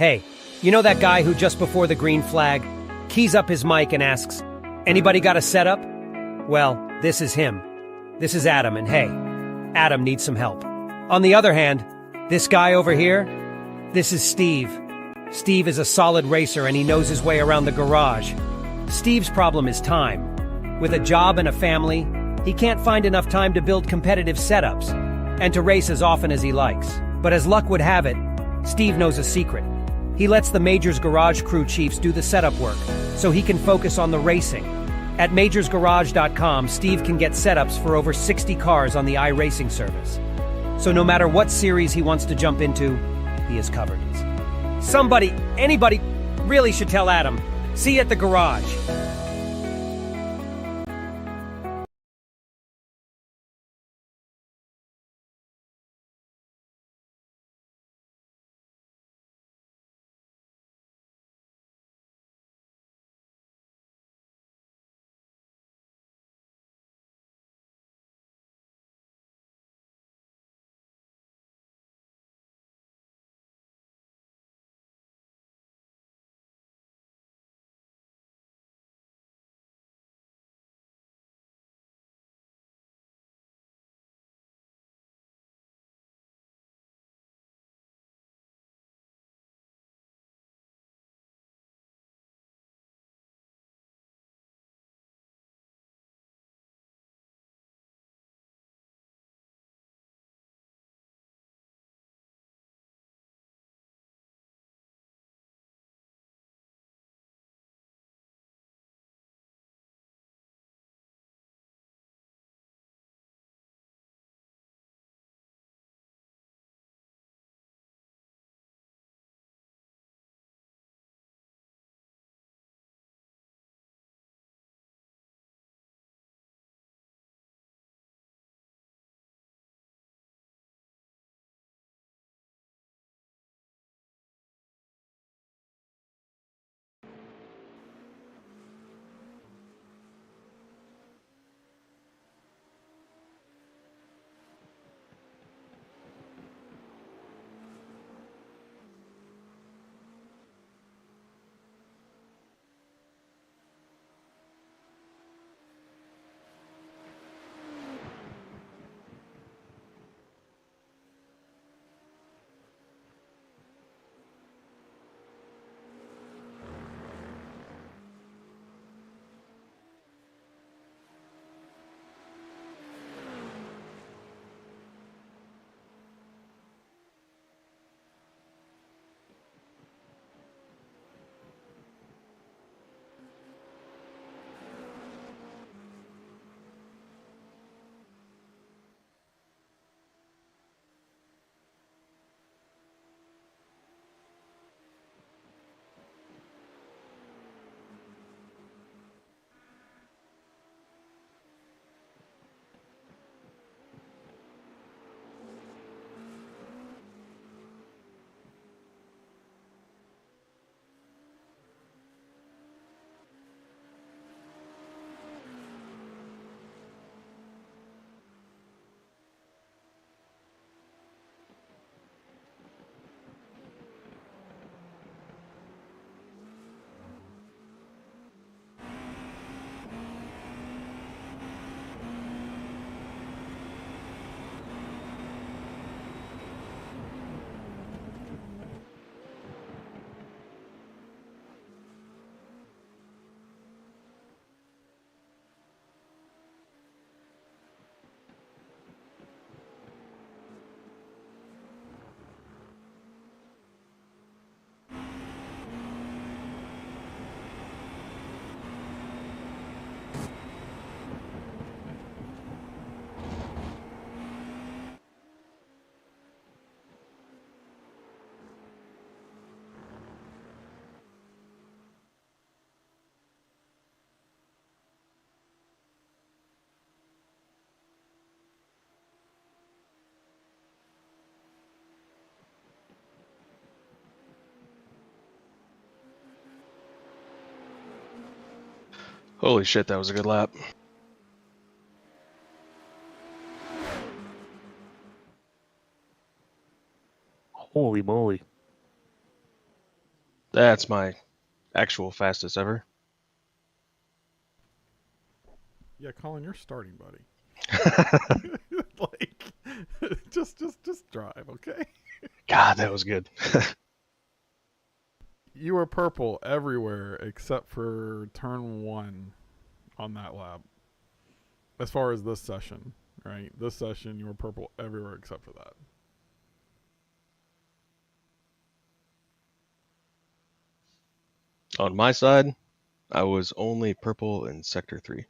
Hey, you know that guy who just before the green flag keys up his mic and asks, "Anybody got a setup?" Well, this is him. This is Adam, and hey, Adam needs some help. On the other hand, this guy over here, this is Steve. Steve is a solid racer and he knows his way around the garage. Steve's problem is time. With a job and a family, he can't find enough time to build competitive setups and to race as often as he likes. But as luck would have it, Steve knows a secret. He lets the Major's garage crew chiefs do the setup work so he can focus on the racing. At majorsgarage.com, Steve can get setups for over 60 cars on the iRacing service. So no matter what series he wants to jump into, he is covered. Anybody really should tell Adam. See you at the garage. Holy shit, that was a good lap. Holy moly. That's my actual fastest ever. Yeah, Colin, you're starting, buddy. Like, just drive, okay? God, that was good. You were purple everywhere except for turn 1 on that lap. As far as this session, right? This session, you were purple everywhere except for that. On my side, I was only purple in Sector 3.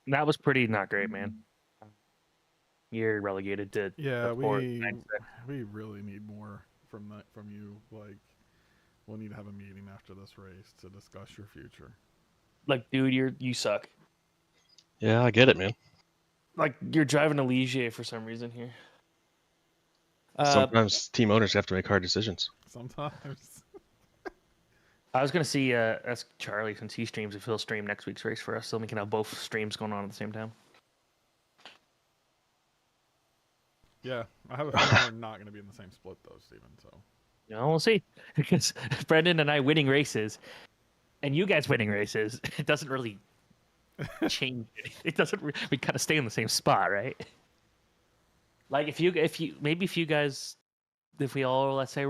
That was pretty not great, man. You're relegated to Yeah, the fourth, ninth, sixth. we really need more from you. Like, we'll need to have a meeting after this race to discuss your future. Like, dude, you suck. Yeah, I get it, man. Like, you're driving a Ligier for some reason here. Sometimes team owners have to make hard decisions. Sometimes. I was gonna see ask Charlie, since he streams, if he'll stream next week's race for us, so we can have both streams going on at the same time. Yeah, I have a feeling we're not going to be in the same split though, Steven. So. No, we'll see. Because Brendan and I winning races, and you guys winning races, it doesn't really change. It doesn't. We kind of stay in the same spot, right? Like if you guys, if we all, let's say.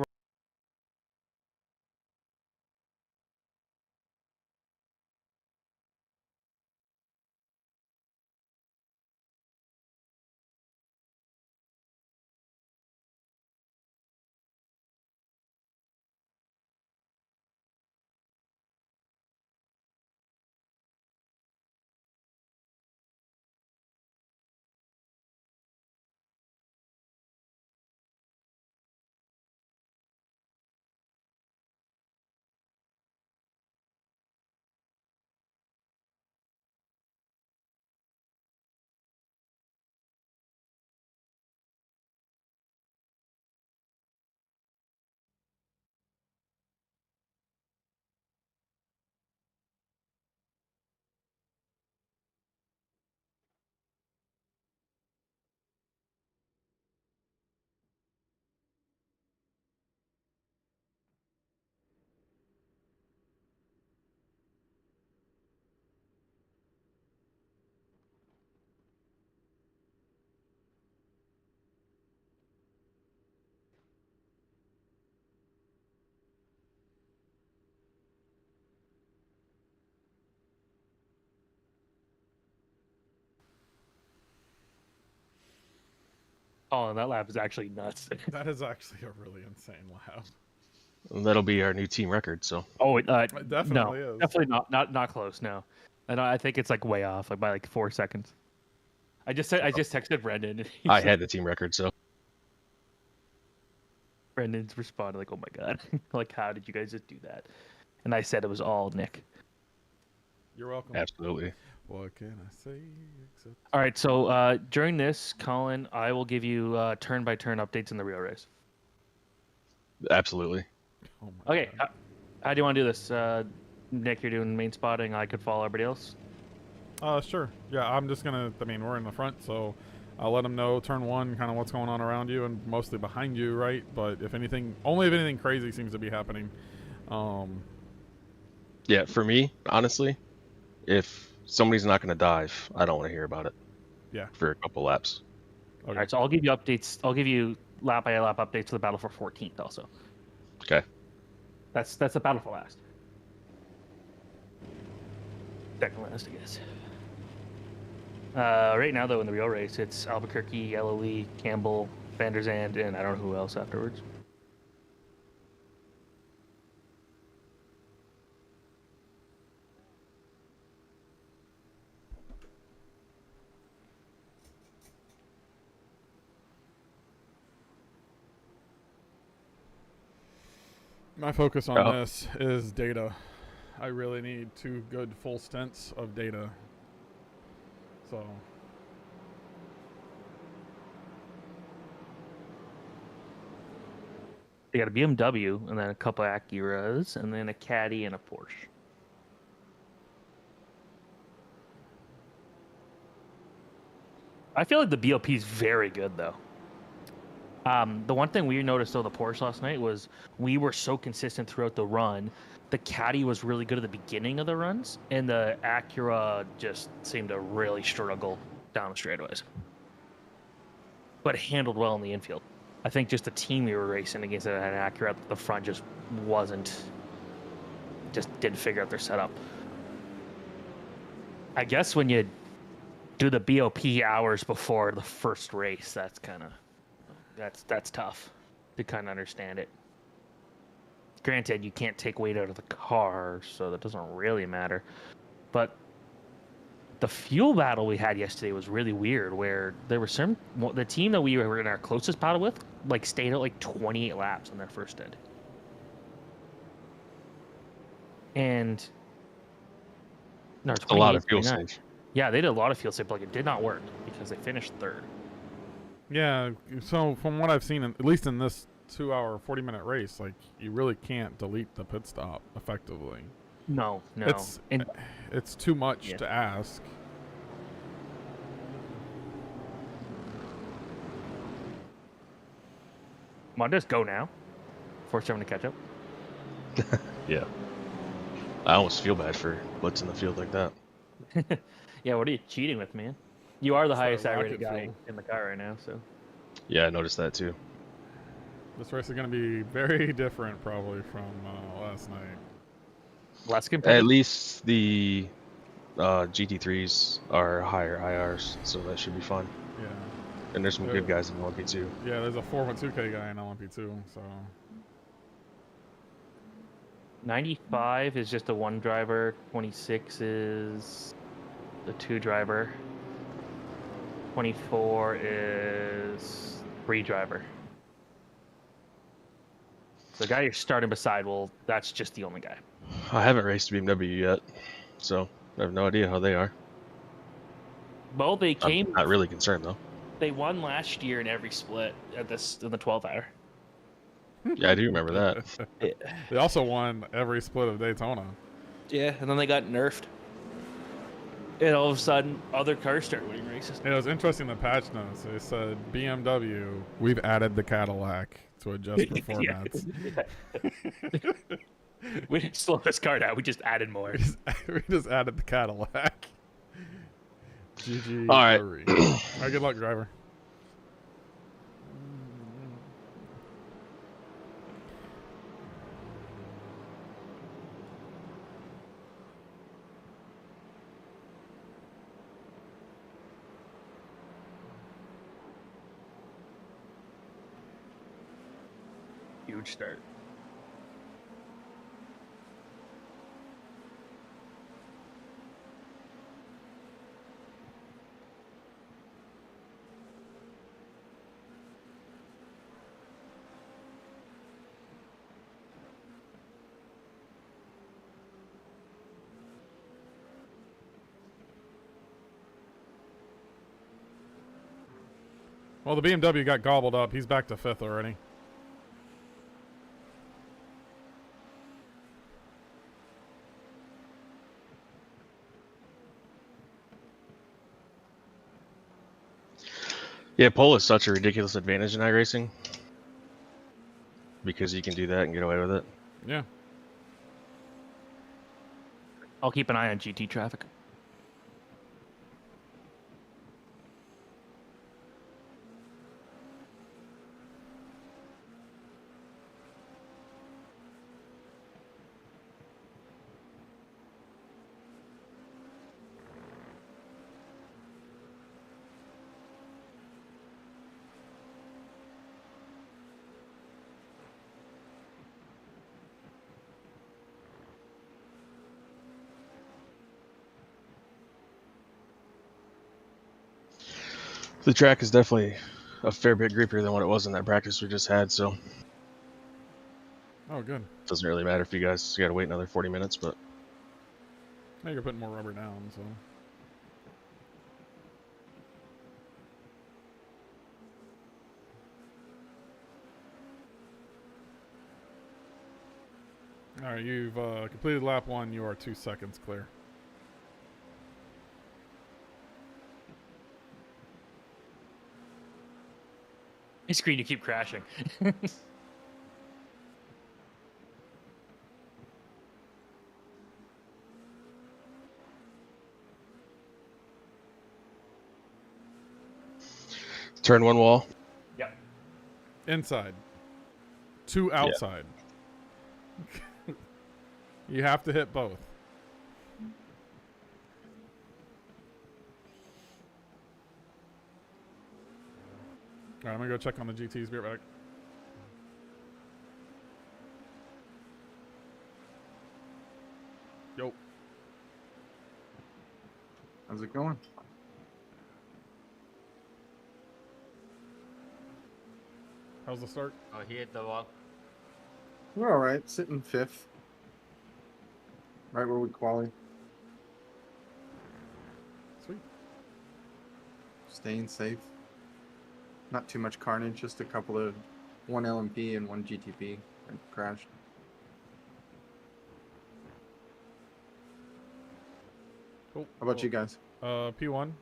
Oh, that lap is actually nuts. That is actually a really insane lap. That'll be our new team record. So. Oh, It definitely is. Definitely not close. No, and I think it's like way off, like by like 4 seconds. I just texted Brendan. And I had the team record, so. Brendan's responded like, "Oh my god, like how did you guys just do that?" And I said it was all Nick. You're welcome. Absolutely. What can I say except... All right, so during this, Colin, I will give you turn-by-turn updates in the real race. Absolutely. Oh my Okay, God. how do you want to do this? Nick, you're doing main spotting. I could follow everybody else. Sure. Yeah, I'm just gonna. I mean, we're in the front, so I'll let them know turn 1, kind of what's going on around you, and mostly behind you, right? But if anything crazy seems to be happening. Yeah, for me, honestly, if somebody's not going to dive, I don't want to hear about it. Yeah. For a couple laps. Okay. All right, so I'll give you updates. I'll give you lap by lap updates for the battle for 14th also. Okay. That's the battle for last. Second last, I guess. Right now, though, in the real race, it's Albuquerque, LOE, Campbell, Van der Zand, and I don't know who else afterwards. My focus on this is data. I really need 2 good full stints of data. So. You got a BMW, and then a couple Acuras, and then a Caddy and a Porsche. I feel like the BOP is very good though. The one thing we noticed though the Porsche last night was we were so consistent throughout the run. The Caddy was really good at the beginning of the runs, and the Acura just seemed to really struggle down the straightaways. But it handled well in the infield. I think just the team we were racing against an Acura at the front just didn't figure out their setup. I guess when you do the BOP hours before the first race, that's tough to kind of understand it. Granted, you can't take weight out of the car, so that doesn't really matter. But the fuel battle we had yesterday was really weird, where there were the team that we were in our closest battle with, like, stayed at like 28 laps on their first dead. And no, A lot of fuel 29. save. Yeah, they did a lot of fuel save, but like, it did not work because they finished third. Yeah, so from what I've seen, at least in this 2-hour, 40-minute race, like, you really can't delete the pit stop effectively. No. It's too much to ask. Come on, just go now. Force everyone to catch up. Yeah. I almost feel bad for blitzing in the field like that. Yeah, what are you cheating with, man? You are the It's highest that I-rated rocket guy fuel. in the car right now, so. Yeah, I noticed that too. This race is going to be very different probably from last night. Less At competitive. least the GT3s are higher IRs, so that should be fun. Yeah. And there's some good guys in LMP2. Yeah, there's a 412K guy in LMP2, so 95 is just a one driver. 26 is the two driver. 24 is three driver. So the guy you're starting beside, well, that's just the only guy. I haven't raced BMW yet, so I have no idea how they are. Well, they I'm came. not really concerned though. They won last year in every split in the 12th hour. Yeah, I do remember that. they also won every split of Daytona. Yeah, and then they got nerfed. And all of a sudden, other cars started winning races. It was interesting, the patch notes. They said, BMW, we've added the Cadillac to adjust performance. We didn't slow this car down. We just added more. We just added the Cadillac. GG. All right. All right, good luck, driver. Huge start. Well, the BMW got gobbled up. He's back to fifth already. Yeah, pole is such a ridiculous advantage in iRacing because you can do that and get away with it. Yeah. I'll keep an eye on GT traffic. The track is definitely a fair bit grippier than what it was in that practice we just had, so Oh, good. it doesn't really matter if you guys got to wait another 40 minutes, but Now you're putting more rubber down, so. All right, you've completed lap 1. You are 2 seconds clear. My screen, you keep crashing. Turn one wall. Yep. Inside. 2 outside. You have to hit both. All right, I'm gonna go check on the GTs. Be right back. Yo. How's it going? How's the start? Oh, he hit the wall. We're all right. Sitting fifth, right where we quali. Sweet. Staying safe. Not too much carnage. Just a couple of one LMP and one GTP that crashed. Cool. How about you guys? P1,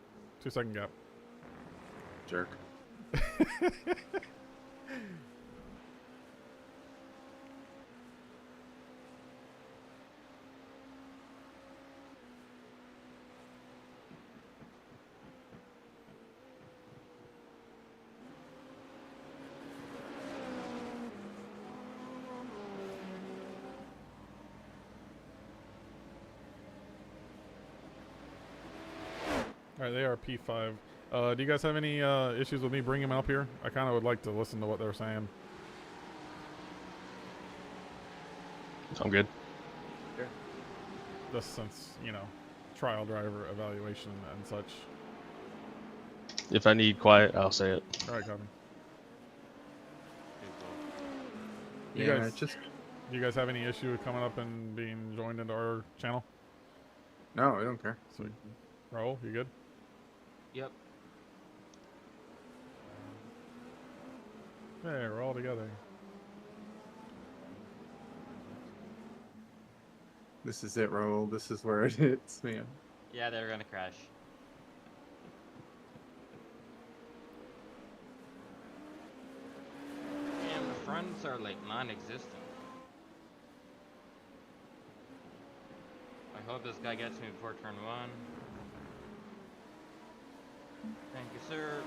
2-second gap. Jerk. All right, they are P5. Do you guys have any issues with me bringing them up here? I kind of would like to listen to what they're saying. I'm good. Just since, you know, trial driver evaluation and such. If I need quiet, I'll say it. All right, copy. Too cool. You Yeah, guys- just Do you guys have any issue with coming up and being joined into our channel? no, I don't care. Sweet. Rahul, you good? Yep. Hey, we're all together. This is it, Rahul. This is where it hits, man. Yeah, they're gonna crash. And the fronts are like non-existent. I hope this guy gets me before turn 1. Thank you, sir.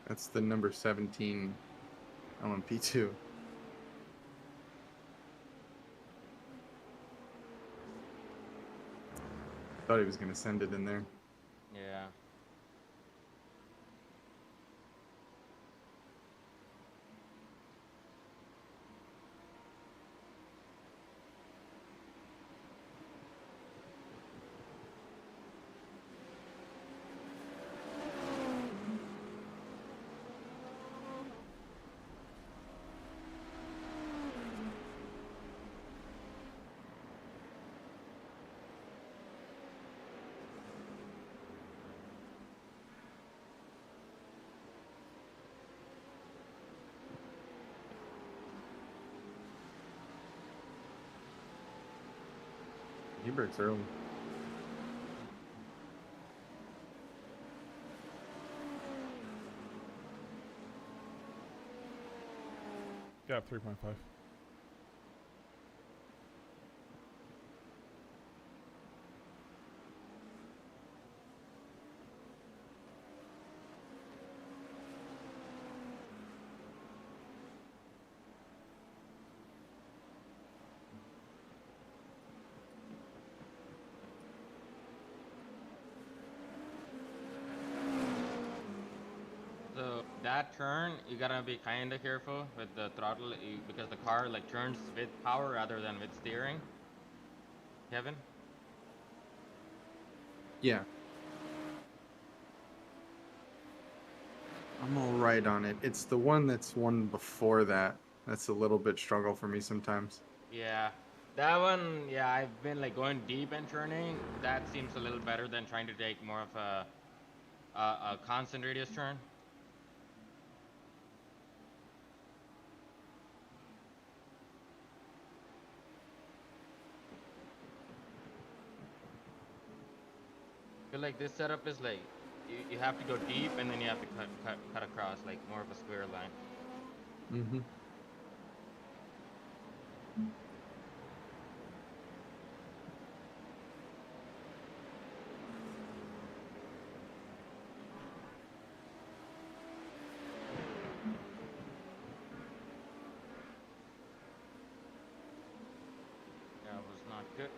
That's the number 17 LMP2. Thought he was going to send it in there. Yeah. He breaks early. Gap 3.5. So that turn, you gotta be kinda careful with the throttle because the car like turns with power rather than with steering. Kevin? Yeah. I'm all right on it. It's the one that's one before that. That's a little bit struggle for me sometimes. Yeah. That one, yeah, I've been like going deep and turning. That seems a little better than trying to take more of a constant radius turn. feel like this setup is like you have to go deep and then you have to cut across like more of a square line. Mm-hmm. That was not good.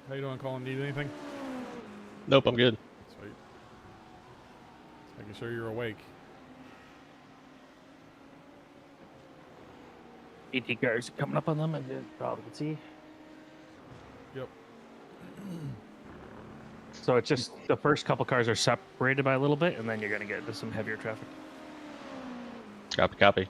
How you doing, Colin? Need anything? Nope, I'm good. Sweet. Just making sure you're awake. GT cars coming up on them, and you probably can see. Yep. So it's just the first couple cars are separated by a little bit, and then you're gonna get into some heavier traffic. Copy, copy.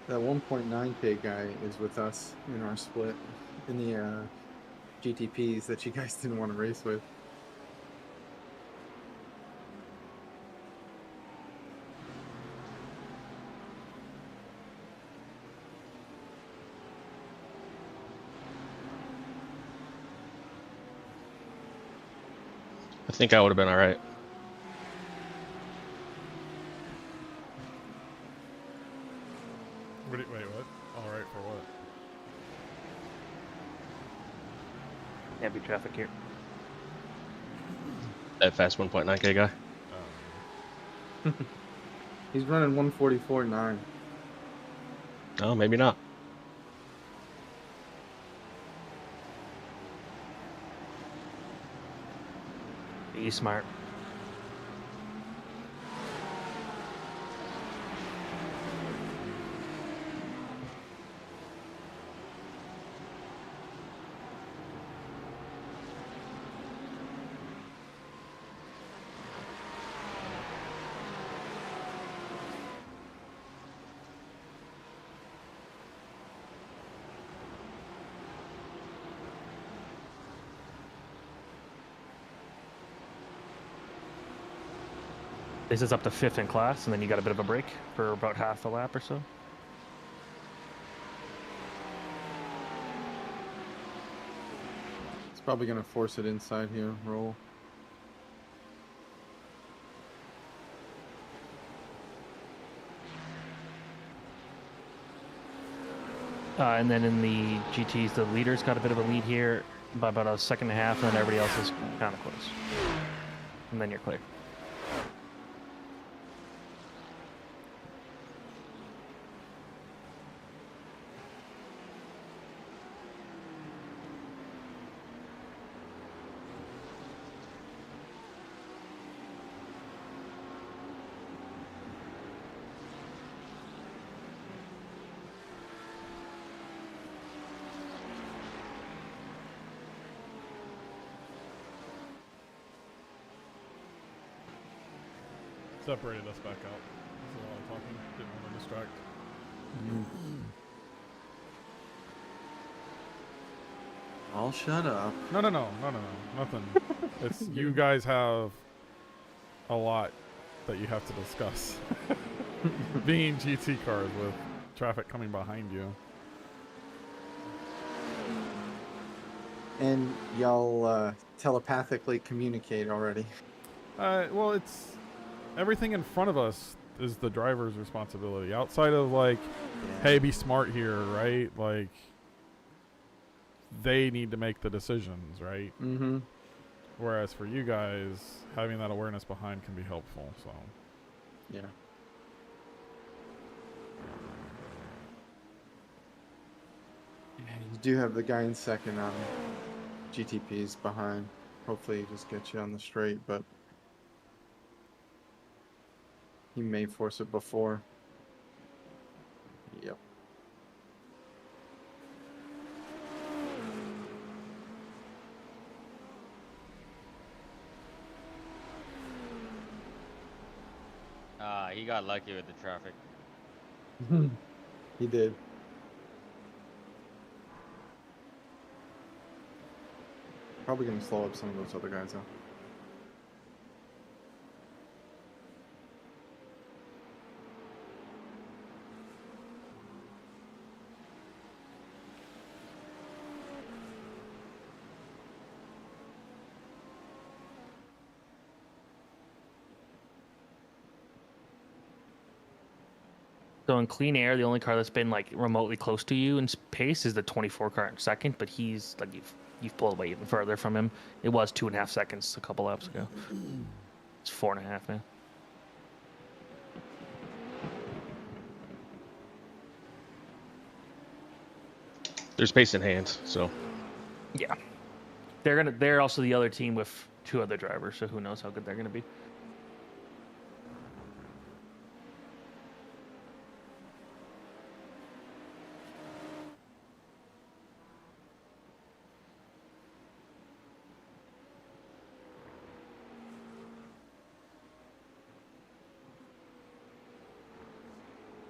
That 1.9K guy is with us in our split in the GTPs that you guys didn't want to race with. I think I would have been all right. Wait, what? All right, for what? Heavy traffic here. That fast 1.9K guy. He's running 144.9. Oh, maybe not. Be smart. This is up to 5th in class, and then you got a bit of a break for about half a lap or so. He's probably going to force it inside here, roll. And then in the GTs, the leader's got a bit of a lead here by about a second and a half, and then everybody else is kind of close. And then you're clear. Separated us back out. There's a lot of talking. Didn't want to distract. I'll shut up. No. Nothing. It's you guys have a lot that you have to discuss. Being GT cars with traffic coming behind you. And y'all telepathically communicate already. Well, it's everything in front of us is the driver's responsibility. Outside of like, hey, be smart here, right? Like, they need to make the decisions, right? Mm-hmm. Whereas for you guys, having that awareness behind can be helpful. So Yeah. You do have the guy in second on GTP's behind. Hopefully he just gets you on the straight, but he may force it before. Yep. He got lucky with the traffic. He did. Probably gonna slow up some of those other guys though. So in clean air, the only car that's been like remotely close to you in pace is the 24 car in second, but he's like you've pulled away even further from him. It was 2.5 seconds a couple laps ago. It's 4.5 now. There's pace in hand, so Yeah, they're also the other team with 2 other drivers, so who knows how good they're gonna be.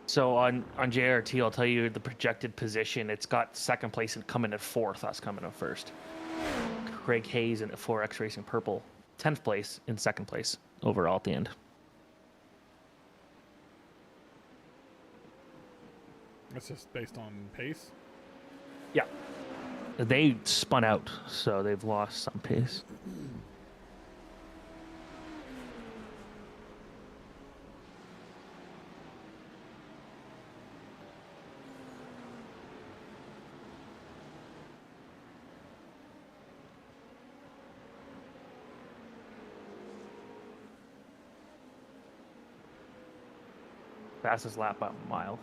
So on JRT, I'll tell you the projected position. It's got second place and coming at 4th. Us coming in first. Craig Hayes in 4X Racing Purple, 10th place in second place overall at the end. that's just based on pace. Yeah. They spun out, so they've lost some pace. Fastest lap by a mile.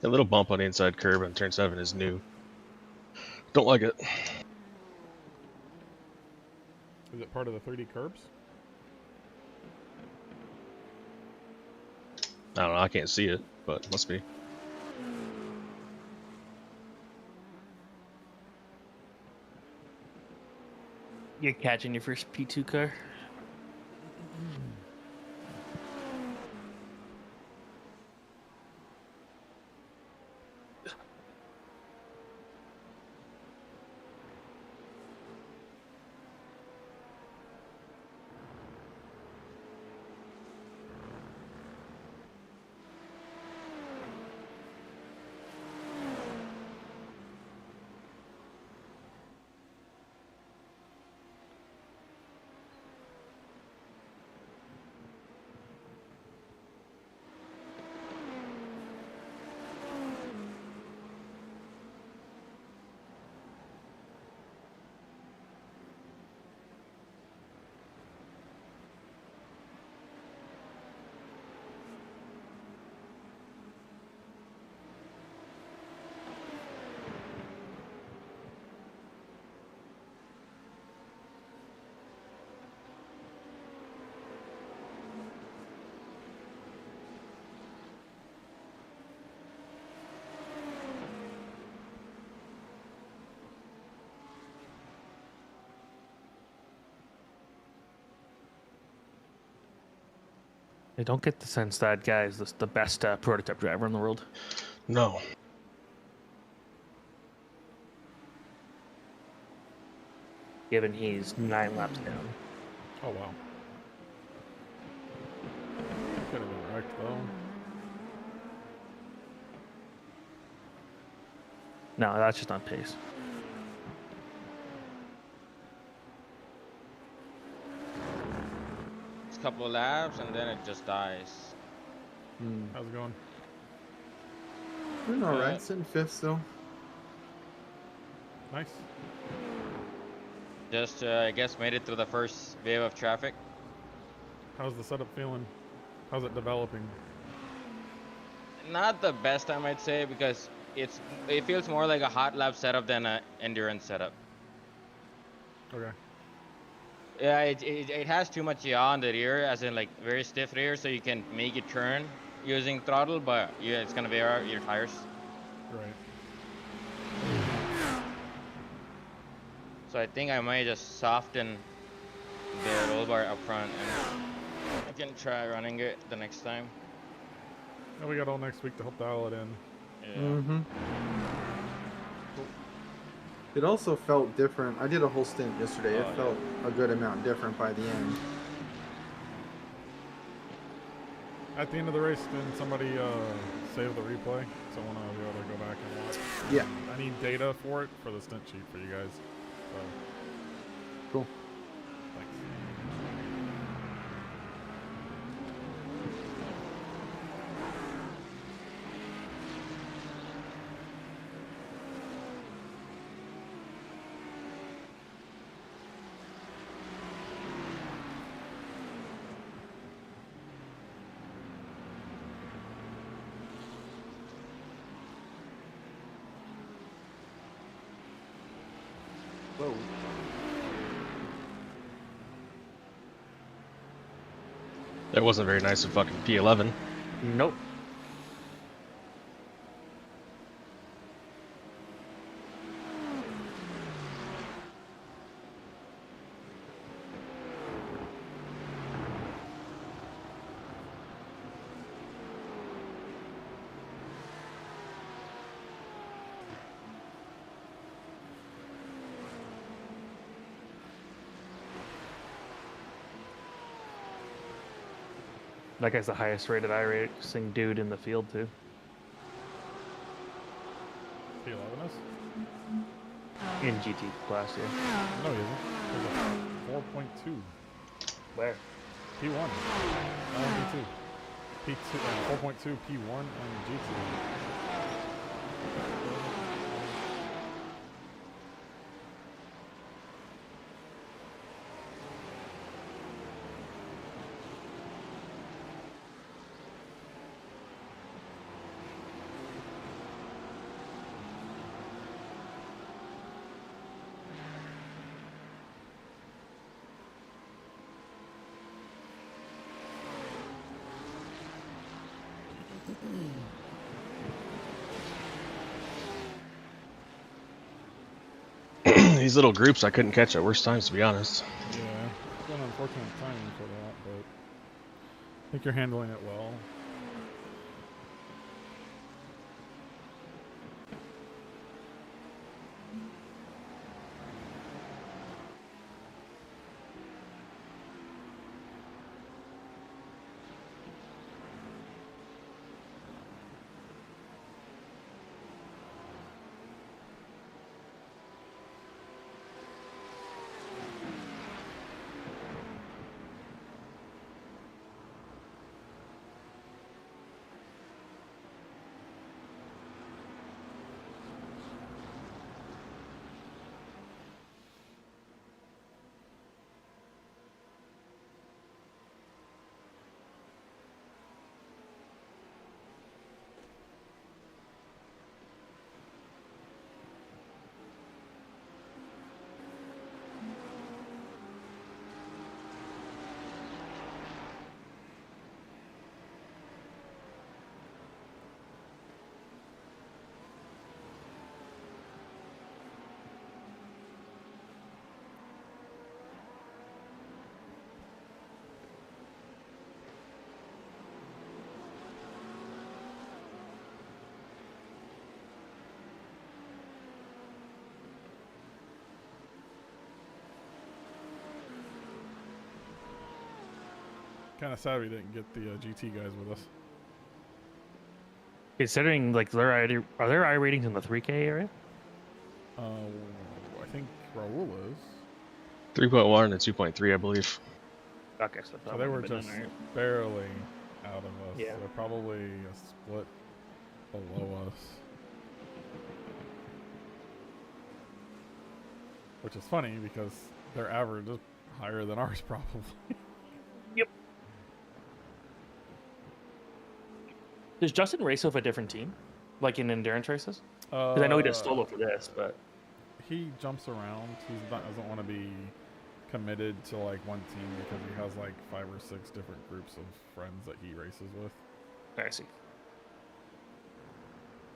The little bump on the inside curb on turn 7 is new. Don't like it. Is it part of the 3D curbs? I don't know. I can't see it, but it must be. You're catching your first P2 car. I don't get the sense that guy is the best prototype driver in the world. No. Given he's 9 laps down. Oh, wow. Could have been wrecked, though. No, that's just on pace. A couple of laps and then it just dies. How's it going? Doing all right. Sitting 5th still. Nice. Just, I guess, made it through the first wave of traffic. How's the setup feeling? How's it developing? Not the best, I might say, because it feels more like a hot lap setup than an endurance setup. Okay. Yeah, it has too much yaw on the rear, as in like very stiff rear, so you can make it turn using throttle, but yeah, it's gonna wear out your tires. Right. So I think I might just soften the roll bar up front, and I can try running it the next time. Now we got all next week to help dial it in. Yeah. Mm-hmm. It also felt different. I did a whole stint yesterday. Oh, It felt a good amount different by the end. At the end of the race, didn't somebody save the replay? So I want to be able to go back and watch. Yeah. I need data for it for the stint sheet for you guys. So, Cool. thanks. Whoa. That wasn't very nice of fucking P11. Nope. That guy's the highest rated iRacing dude in the field, too. P11 is? In GT class, yeah. No, he isn't. There's a 4.2. Where? P1. P2. P2. 4.2 P1 and GT. these little groups, I couldn't catch at worse times, to be honest. Yeah, it's been unfortunate timing for that, but I think you're handling it well. Kind of sad we didn't get the GT guys with us. Considering like are there iRatings in the 3K area? I think Rahul is. 3.1 and 2.3, I believe. Okay, So they were just barely out of us. Yeah. They're probably a split below us. Which is funny because their average is higher than ours probably. Does Justin race with a different team, like in endurance races? Because I know he does solo for this, but he jumps around. He doesn't want to be committed to like one team because he has like 5 or 6 different groups of friends that he races with. I see. I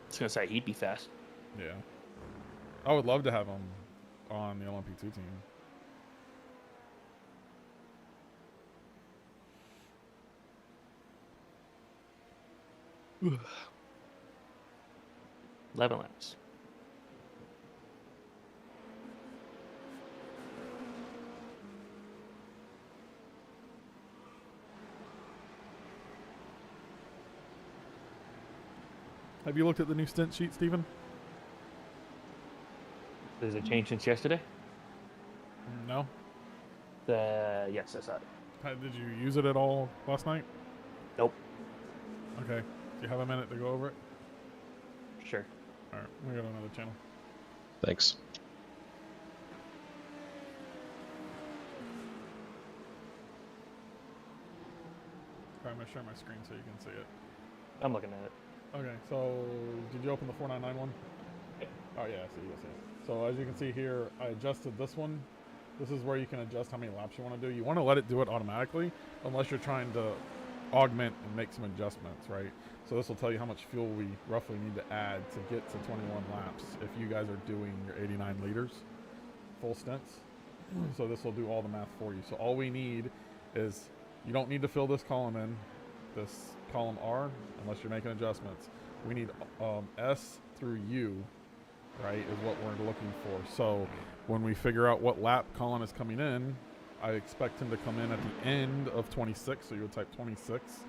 was gonna say he'd be fast. Yeah, I would love to have him on the LMP2 team. 11 laps. Have you looked at the new stint sheet, Steven? Has it changed since yesterday? No. Yes, I saw it. Did you use it at all last night? Nope. Okay. Do you have a minute to go over it? Sure. All right. We got another channel. Thanks. I'm gonna share my screen so you can see it. I'm looking at it. Okay, so did you open the 499 one? Yep. Oh yeah, I see, I see. So as you can see here, I adjusted this one. This is where you can adjust how many laps you want to do. You want to let it do it automatically, unless you're trying to augment and make some adjustments, right? So this will tell you how much fuel we roughly need to add to get to 21 laps if you guys are doing your 89 liters full stints. So this will do all the math for you. So all we need is, you don't need to fill this column in, this column R, unless you're making adjustments. We need S through U, right, is what we're looking for. So when we figure out what lap Colin is coming in, I expect him to come in at the end of 26, so you would type 26.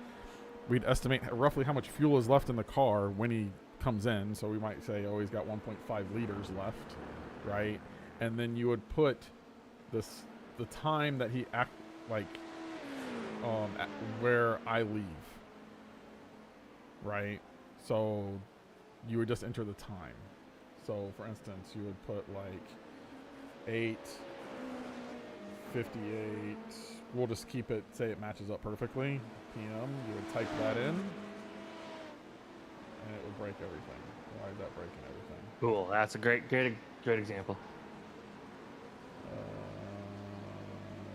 We'd estimate roughly how much fuel is left in the car when he comes in, so we might say, oh, he's got 1.5 liters left, right? And then you would put this, the time that he where I leave, right? So you would just enter the time. So for instance, you would put like 8:58. We'll just keep it, say it matches up perfectly. PM. You would type that in, and it would break everything. Why is that breaking everything? Cool. That's a great example.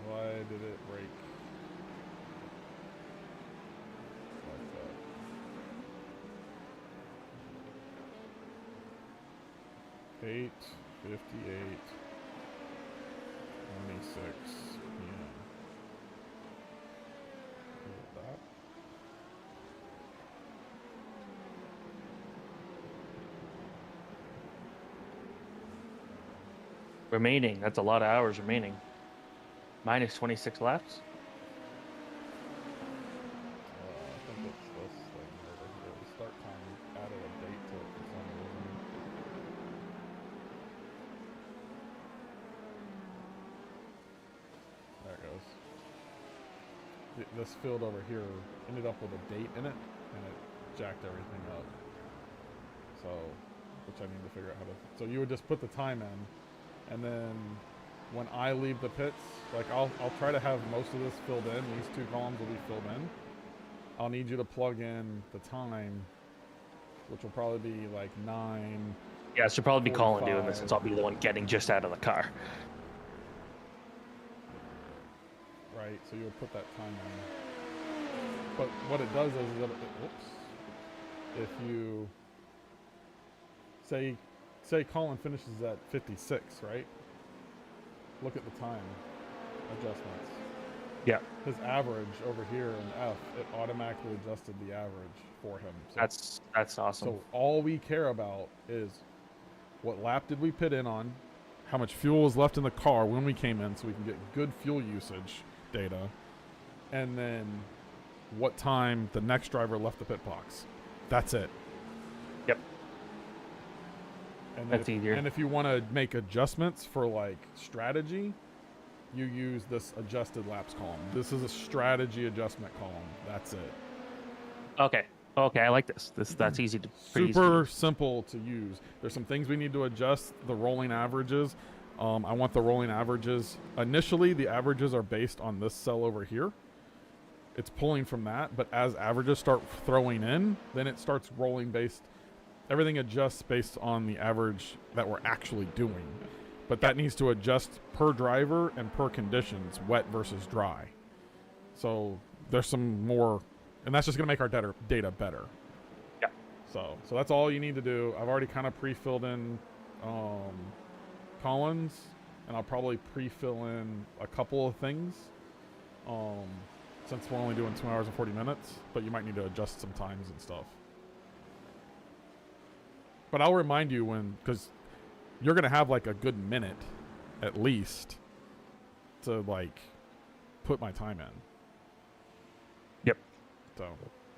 Why did it break? Like that. 8:58. p.m. Is it that? Remaining. That's a lot of hours remaining. Minus 26 laps. I think it's this thing over here. The start time added a date to it for some reason. There it goes. This field over here ended up with a date in it, and it jacked everything up. So, which I need to figure out how to. So you would just put the time in, and then when I leave the pits, like I'll try to have most of this filled in. These two columns will be filled in. I'll need you to plug in the time, which will probably be like 9. Yeah, it should probably be Colin doing this since I'll be the one getting just out of the car. Right, so you would put that time in. But what it does is that if you say Colin finishes at 56, right? Look at the time adjustments. Yeah. His average over here in F, it automatically adjusted the average for him. So, That's awesome. so all we care about is what lap did we pit in on, how much fuel was left in the car when we came in so we can get good fuel usage data, and then what time the next driver left the pit box. That's it. Yep. And That's easier. And if you want to make adjustments for like strategy, you use this adjusted laps column. This is a strategy adjustment column. That's it. Okay. Okay, I like this. That's easy to pretty Super easy. simple to use. There's some things we need to adjust. The rolling averages. I want the rolling averages. Initially, the averages are based on this cell over here. It's pulling from that, but as averages start throwing in, then it starts rolling based. Everything adjusts based on the average that we're actually doing. But that needs to adjust per driver and per conditions, wet versus dry. So there's some more, and that's just going to make our data better. Yeah. So that's all you need to do. I've already kind of pre-filled in Collins, and I'll probably pre-fill in a couple of things since we're only doing 2 hours and 40 minutes, but you might need to adjust some times and stuff. But I'll remind you because you're going to have like a good minute at least to like put my time in. Yep. So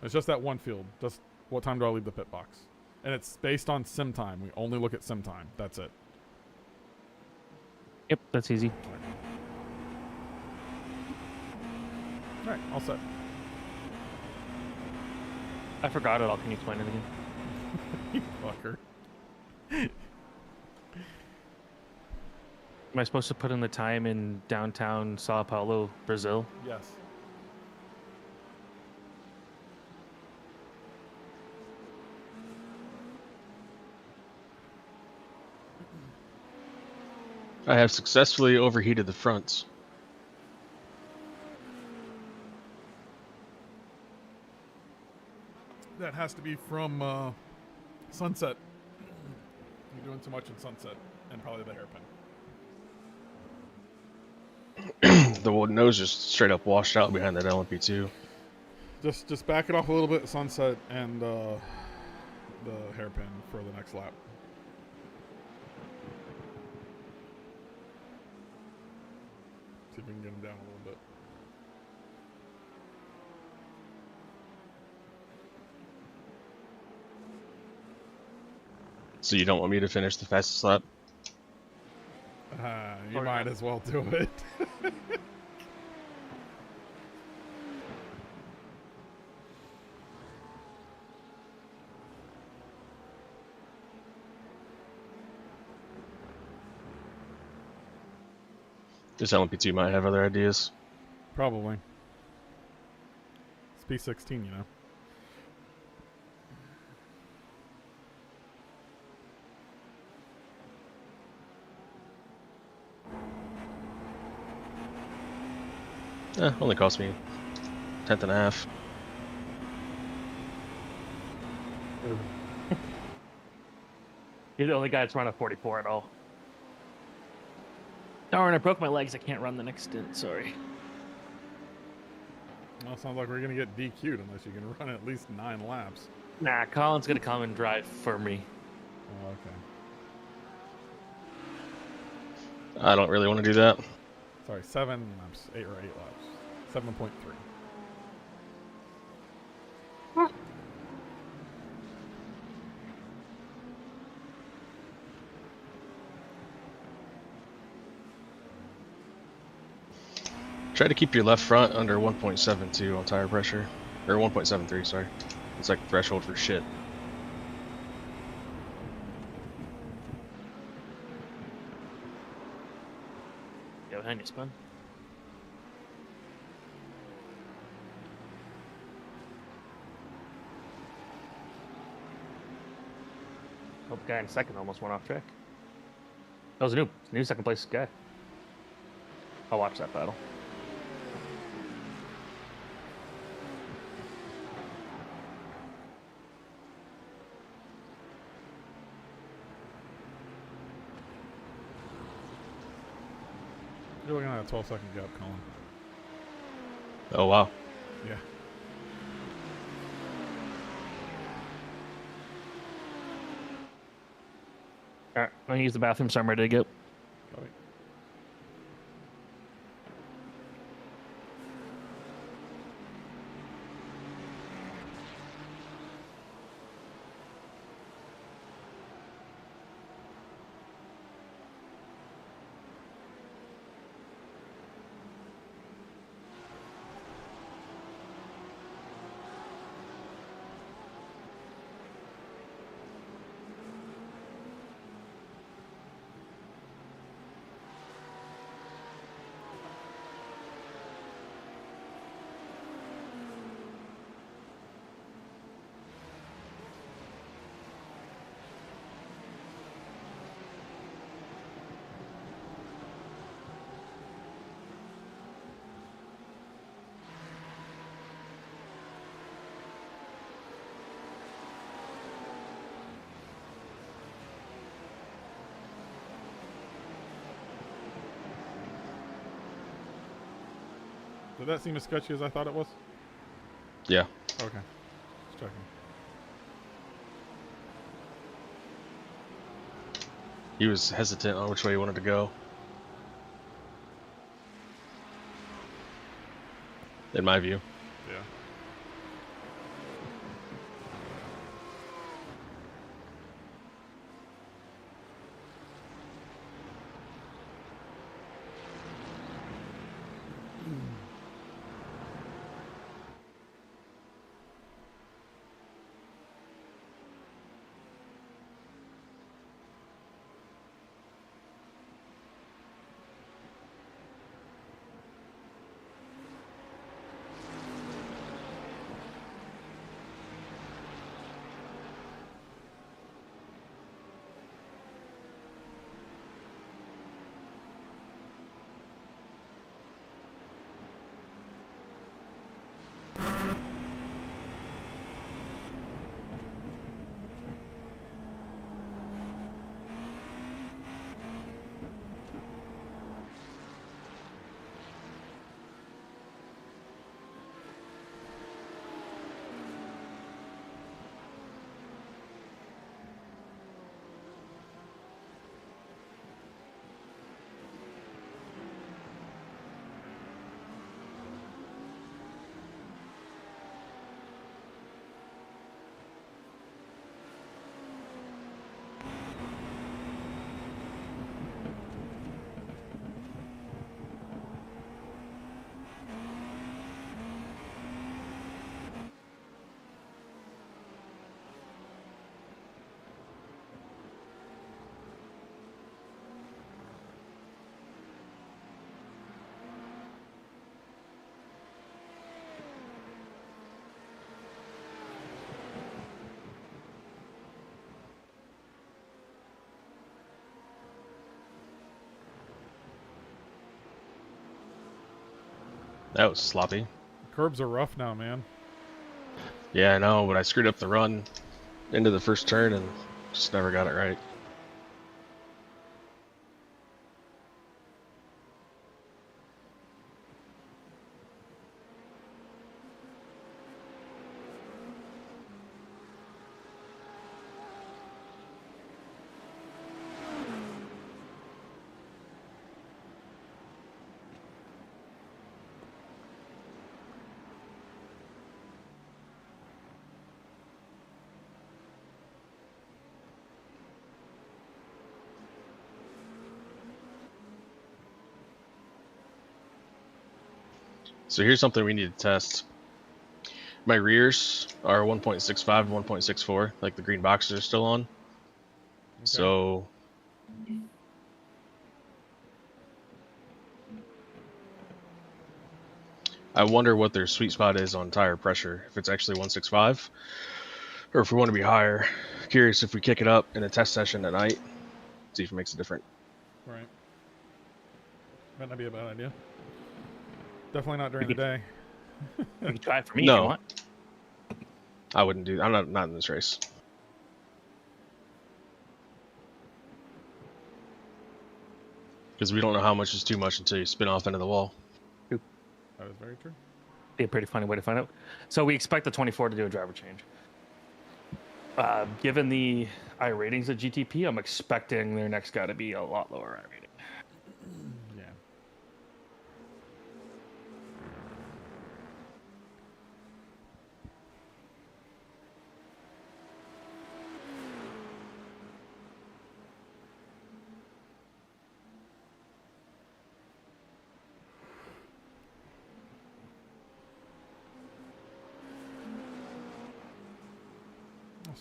it's just that one field. Just what time do I leave the pit box? And it's based on sim time. We only look at sim time. That's it. Yep, that's easy. All right, all set. I forgot it all. Can you explain it again? You fucker. Am I supposed to put in the time in downtown Sao Paulo, Brazil? Yes. I have successfully overheated the fronts. That has to be from Sunset. You're doing too much in Sunset and probably the hairpin. The nose just straight up washed out behind that LMP2. Just back it off a little bit, Sunset and the hairpin for the next lap. See if we can get him down a little bit. So you don't want me to finish the fastest lap? You might as well do it. This LMP2 might have other ideas. Probably. It's P16, you know. Only cost me 10th and a half. You're the only guy that's run a 44 at all. Darn, I broke my legs. I can't run the next stint. Sorry. Well, sounds like we're gonna get DQ'd unless you can run at least 9 laps. Nah, Colin's gonna come and drive for me. Oh, okay. I don't really want to do that. Sorry, 7 laps, 8 laps, 7.3. Try to keep your left front under 1.72 on tire pressure, or 1.73. Sorry, it's like threshold for shit. Yeah, behind you, Spun. Hope the guy in second almost went off track. That was a new second place guy. I'll watch that battle. You're looking at a 12-second gap, Colin. Oh wow. Yeah. All right, I'm gonna use the bathroom, so I'm ready to go. Copy. Did that seem as sketchy as I thought it was? Yeah. Okay. Just checking. He was hesitant on which way he wanted to go. In my view. Yeah. That was sloppy. Curbs are rough now, man. Yeah, I know, but I screwed up the run into the first turn and just never got it right. So here's something we need to test. My rears are 1.65 and 1.64, like the green boxes are still on. Okay. So I wonder what their sweet spot is on tire pressure, if it's actually 165, or if we want to be higher. Curious if we kick it up in a test session at night, see if it makes a difference. Right. Might not be a bad idea. Definitely not during the day. You can try it for me if No. you want. I wouldn't do. I'm not in this race. Because we don't know how much is too much until you spin off into the wall. That is very true. Be a pretty funny way to find out. So we expect the 24 to do a driver change. Given the I ratings at GTP, I'm expecting their next guy to be a lot lower I rating. Yeah.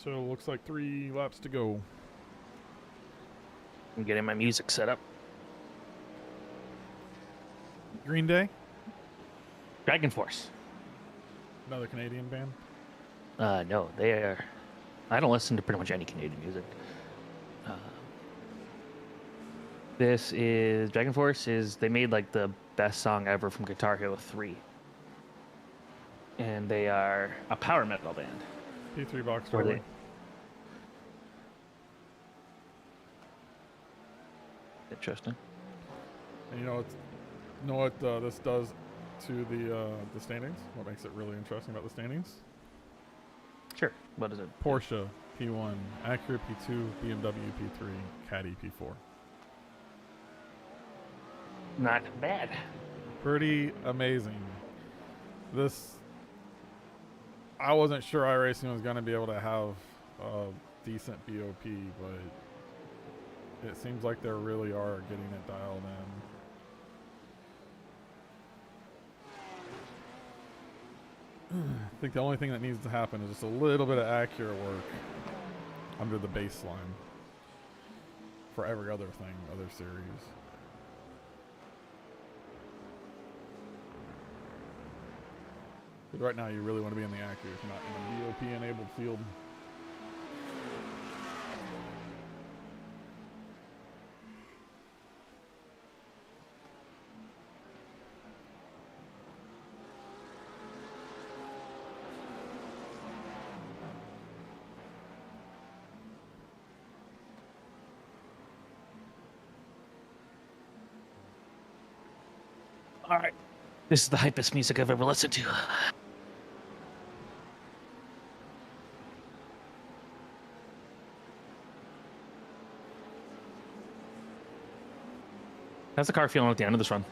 So it looks like 3 laps to go. I'm getting my music set up. Green Day, Dragon Force. another Canadian band. No, they are. I don't listen to pretty much any Canadian music. This is Dragon Force. They made like the best song ever from Guitar Hero 3, and they are a power metal band. P3 box Or driver. they- Interesting. And you know what this does to the standings? What makes it really interesting about the standings? Sure. What is it? Porsche P1, Acura P2, BMW P3, Caddy P4. Not bad. Pretty amazing. I wasn't sure iRacing was going to be able to have a decent BOP, but it seems like they really are getting it dialed in. I think the only thing that needs to happen is just a little bit of accurate work under the baseline for every other thing, other series. But right now, you really want to be in the accurate, not in a BOP-enabled field. All right. This is the hypest music I've ever listened to. How's the car feeling at the end of this run?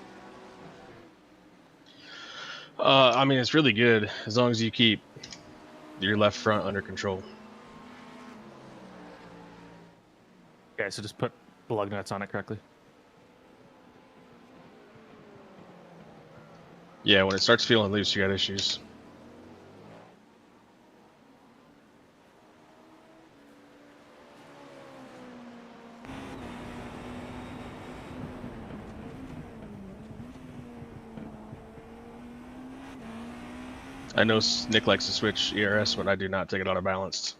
I mean, it's really good as long as you keep your left front under control. Okay, so just put the lug nuts on it correctly. Yeah, when it starts feeling loose, you got issues. I know Nick likes to switch ERS, but I do not take it auto balanced.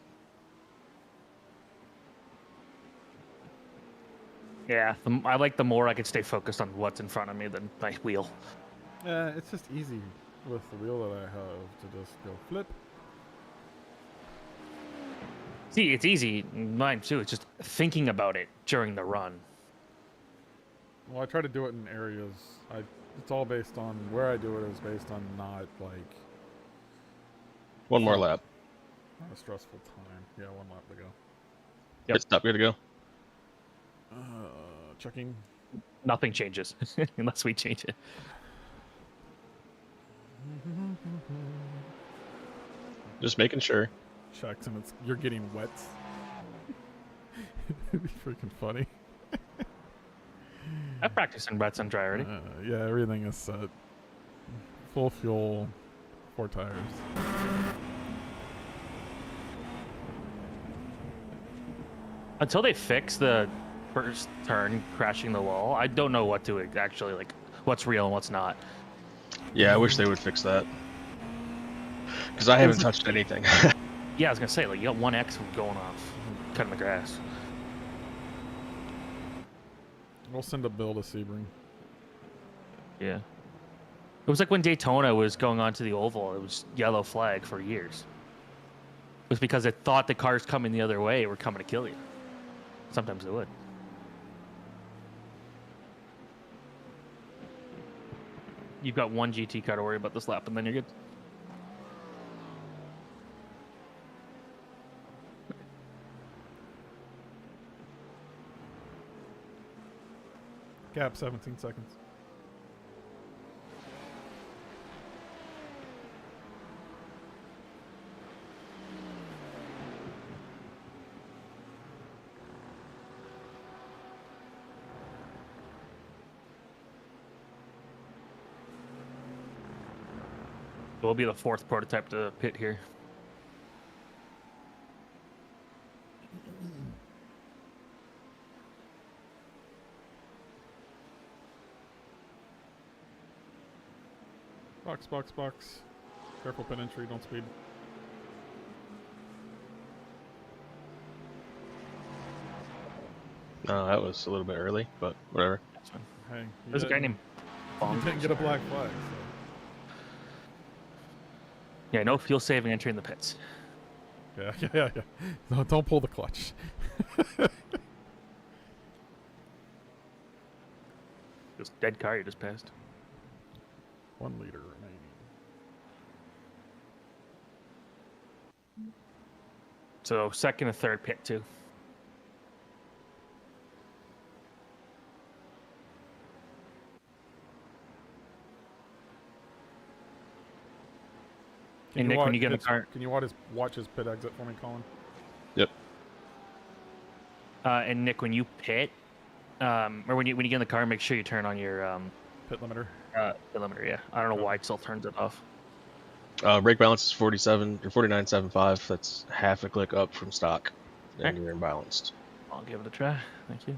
Yeah, I like the more I could stay focused on what's in front of me than my wheel. It's just easy with the wheel that I have to just go flip. See, it's easy. Mine too. It's just thinking about it during the run. Well, I try to do it in areas. It's all based on where I do it is based on not like One more lap. not a stressful time. Yeah, 1 lap to go. Yep. Pit stop, good to go. Checking. Nothing changes unless we change it. Just making sure. Checks and you're getting wet. It'd be freaking funny. I've practiced in wets and dry already. Yeah, everything is set. Full fuel, 4 tires. Until they fix the first turn crashing the wall, I don't know what to actually like. What's real and what's not. Yeah, I wish they would fix that. Because I haven't touched anything. Yeah, I was gonna say like you got 1x going off, cutting the grass. We'll send a bill to Sebring. Yeah. It was like when Daytona was going on to the oval, it was yellow flag for years. It was because it thought the cars coming the other way were coming to kill you. Sometimes they would. You've got 1 GT car to worry about this lap, and then you're good. Gap 17 seconds. We'll be the 4th prototype to pit here. Box, box, box. Careful pit entry, don't speed. No, that was a little bit early, but whatever. That's fine. Hey, There's a guy named you Bong. didn't get a black flag. Yeah, no fuel saving entering the pits. So. Yeah. No, don't pull the clutch. This dead car you just passed. 1 liter remaining. So 2nd and 3rd pit too. And Nick, when you get in the car, can you watch his pit exit for me, Colin? Yep. and Nick, when you pit, or when you get in the car, make sure you turn on your Pit limiter. pit limiter. Yeah, I don't know why it still turns it off. Brake balance is 47 or 49.75. That's half a click up from stock, and Alright. you're imbalanced. I'll give it a try. Thank you.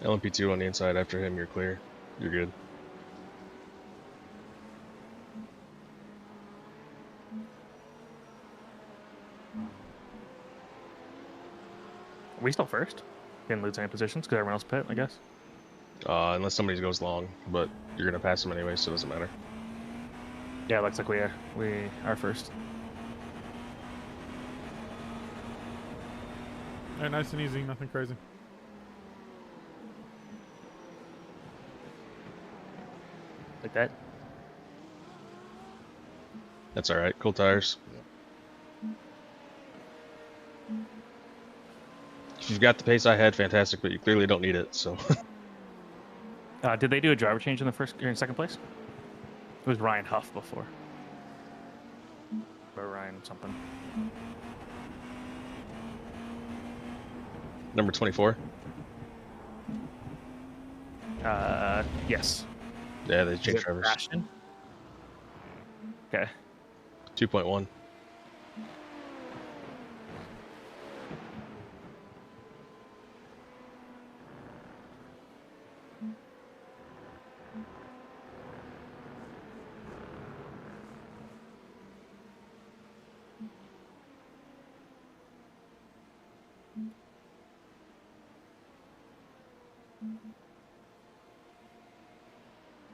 LMP2 on the inside after him, you're clear. You're good. Are we still first? Didn't lose any positions because everyone else pit, I guess. Unless somebody goes long, but you're gonna pass them anyway, so it doesn't matter. Yeah, it looks like we are first. Alright, nice and easy, nothing crazy. Like that. That's all right. Cool tires. If you've got the pace I had, fantastic, but you clearly don't need it. So. Did they do a driver change in the first or in 2nd place? It was Ryan Huff before. Or Ryan something. Number 24. Yes. Yeah, they Is changed it drivers. Ashton? Okay. 2.1.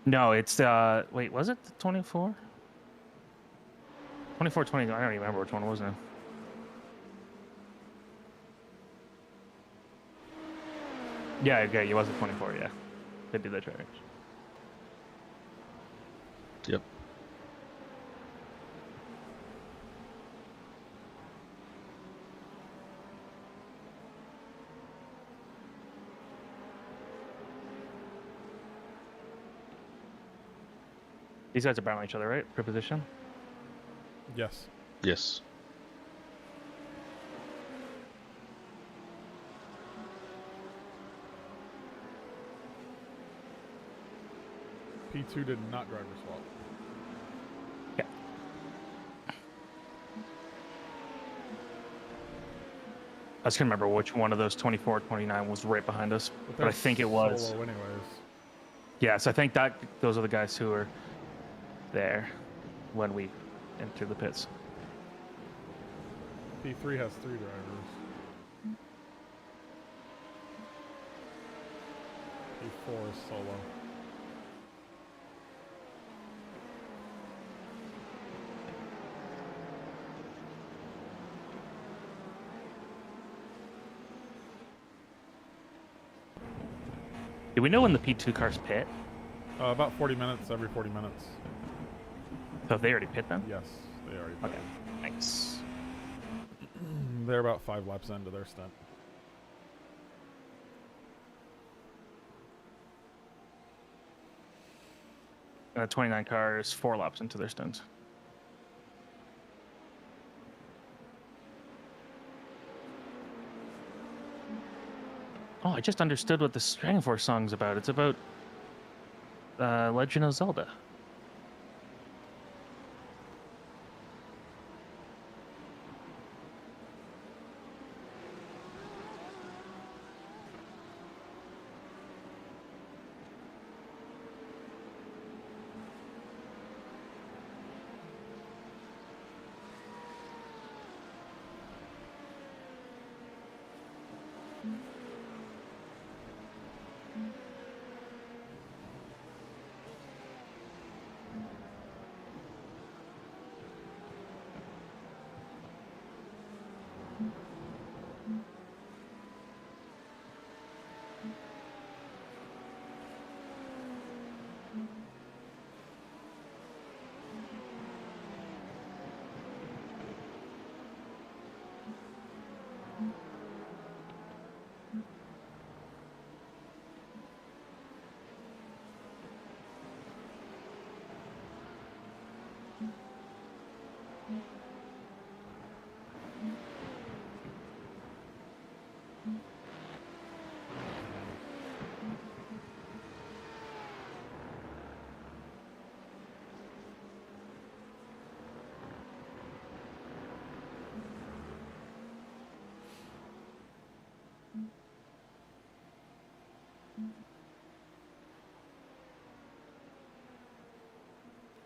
No, it's wait, was it the 24? 24, 20, I don't even remember which one it was now. Yeah, okay, it was a 24, yeah. They did that change. Yep. These guys are battling each other, right? For position. Yes. Yes. P2 did not driver swap. Yeah. I was gonna remember which one of those 24, 29 was right behind us, but I think it was. Solo anyways. Yes, I think that those are the guys who were there when we entered the pits. P3 has 3 drivers. P4 is solo. Do we know when the P2 cars pit? About 40 minutes, every 40 minutes. So have they already pit then? Yes, they already. Okay. Thanks. They're about 5 laps into their stint. And the 29 car is 4 laps into their stint. Oh, I just understood what the Dragon Force song's about. It's about Legend of Zelda.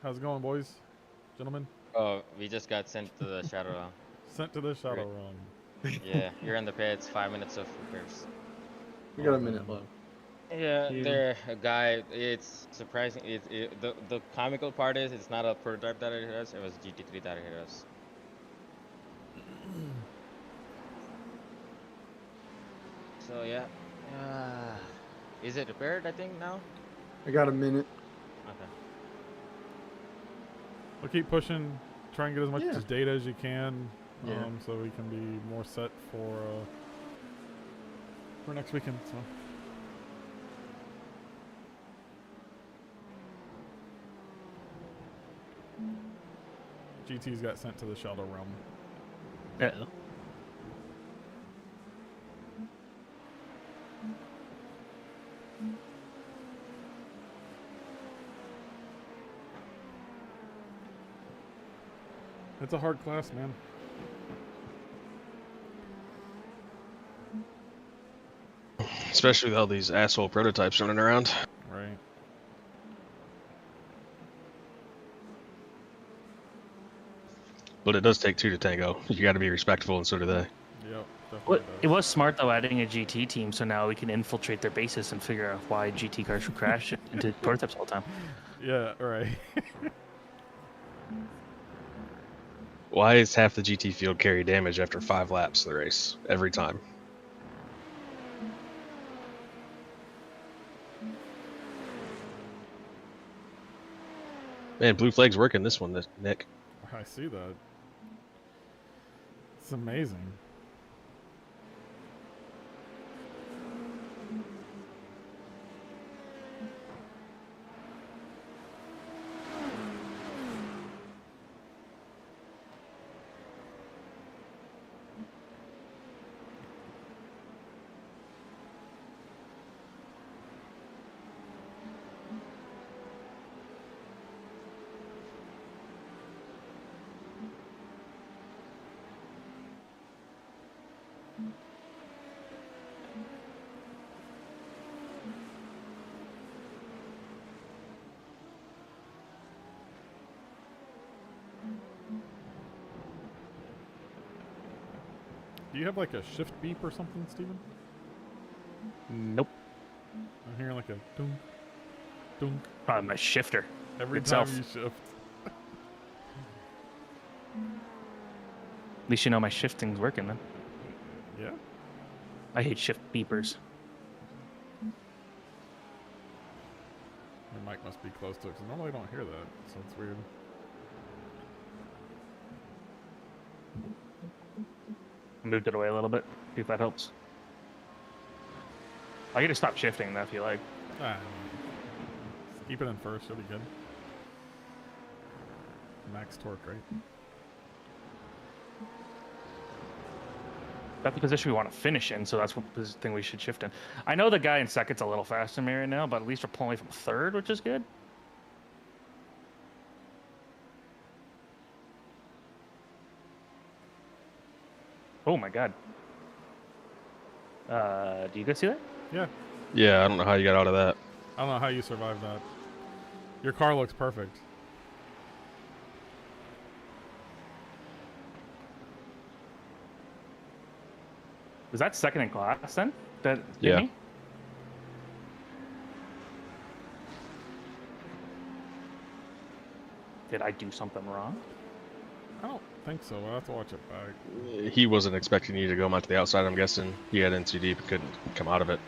How's it going, boys? Gentlemen? Oh, we just got sent to the shadow realm. Sent to the shadow realm. Yeah, you're in the pits. 5 minutes of repairs. We got a minute left. Yeah, You- there a guy. It's surprising. The comical part is it's not a prototype that hit us. It was GT3 that hit us. So yeah, is it repaired? I think now. I got a minute. Okay. We'll keep pushing. Try and get as much Yeah. data as you can, Yeah. so we can be more set for next weekend. So. GT's got sent to the shadow realm. Uh-oh. It's a hard class, man. Especially with all these asshole prototypes running around. Right. But it does take 2 to tango. You got to be respectful, and so do they. Yep. Definitely What, does. it was smart though adding a GT team, so now we can infiltrate their bases and figure out why GT cars would crash into prototypes all the time. Yeah. Right. Why is half the GT field carry damage after 5 laps of the race every time? Man, blue flag's working this one, Nick. I see that. It's amazing. Do you have like a shift beep or something, Steven? Nope. I'm hearing like a dunk, dunk Probably my shifter. every Itself. time you shift. At least you know my shifting's working then. Yeah. I hate shift beepers. Your mic must be close to it, because normally I don't hear that, so it's weird. Moved it away a little bit. See if that helps. I can just stop shifting though if you like. Ah, just keep it in first, it'll be good. Max torque, right? That's the position we want to finish in, so that's what thing we should shift in. I know the guy in second's a little faster than me right now, but at least we're pulling from third, which is good. Oh my god. Do you guys see that? Yeah. Yeah, I don't know how you got out of that. I don't know how you survived that. Your car looks perfect. Was that second in class then? That did Yeah. me? Did I do something wrong? I don't think so. I'll have to watch it back. He wasn't expecting you to go out to the outside, I'm guessing. He had NCD but couldn't come out of it.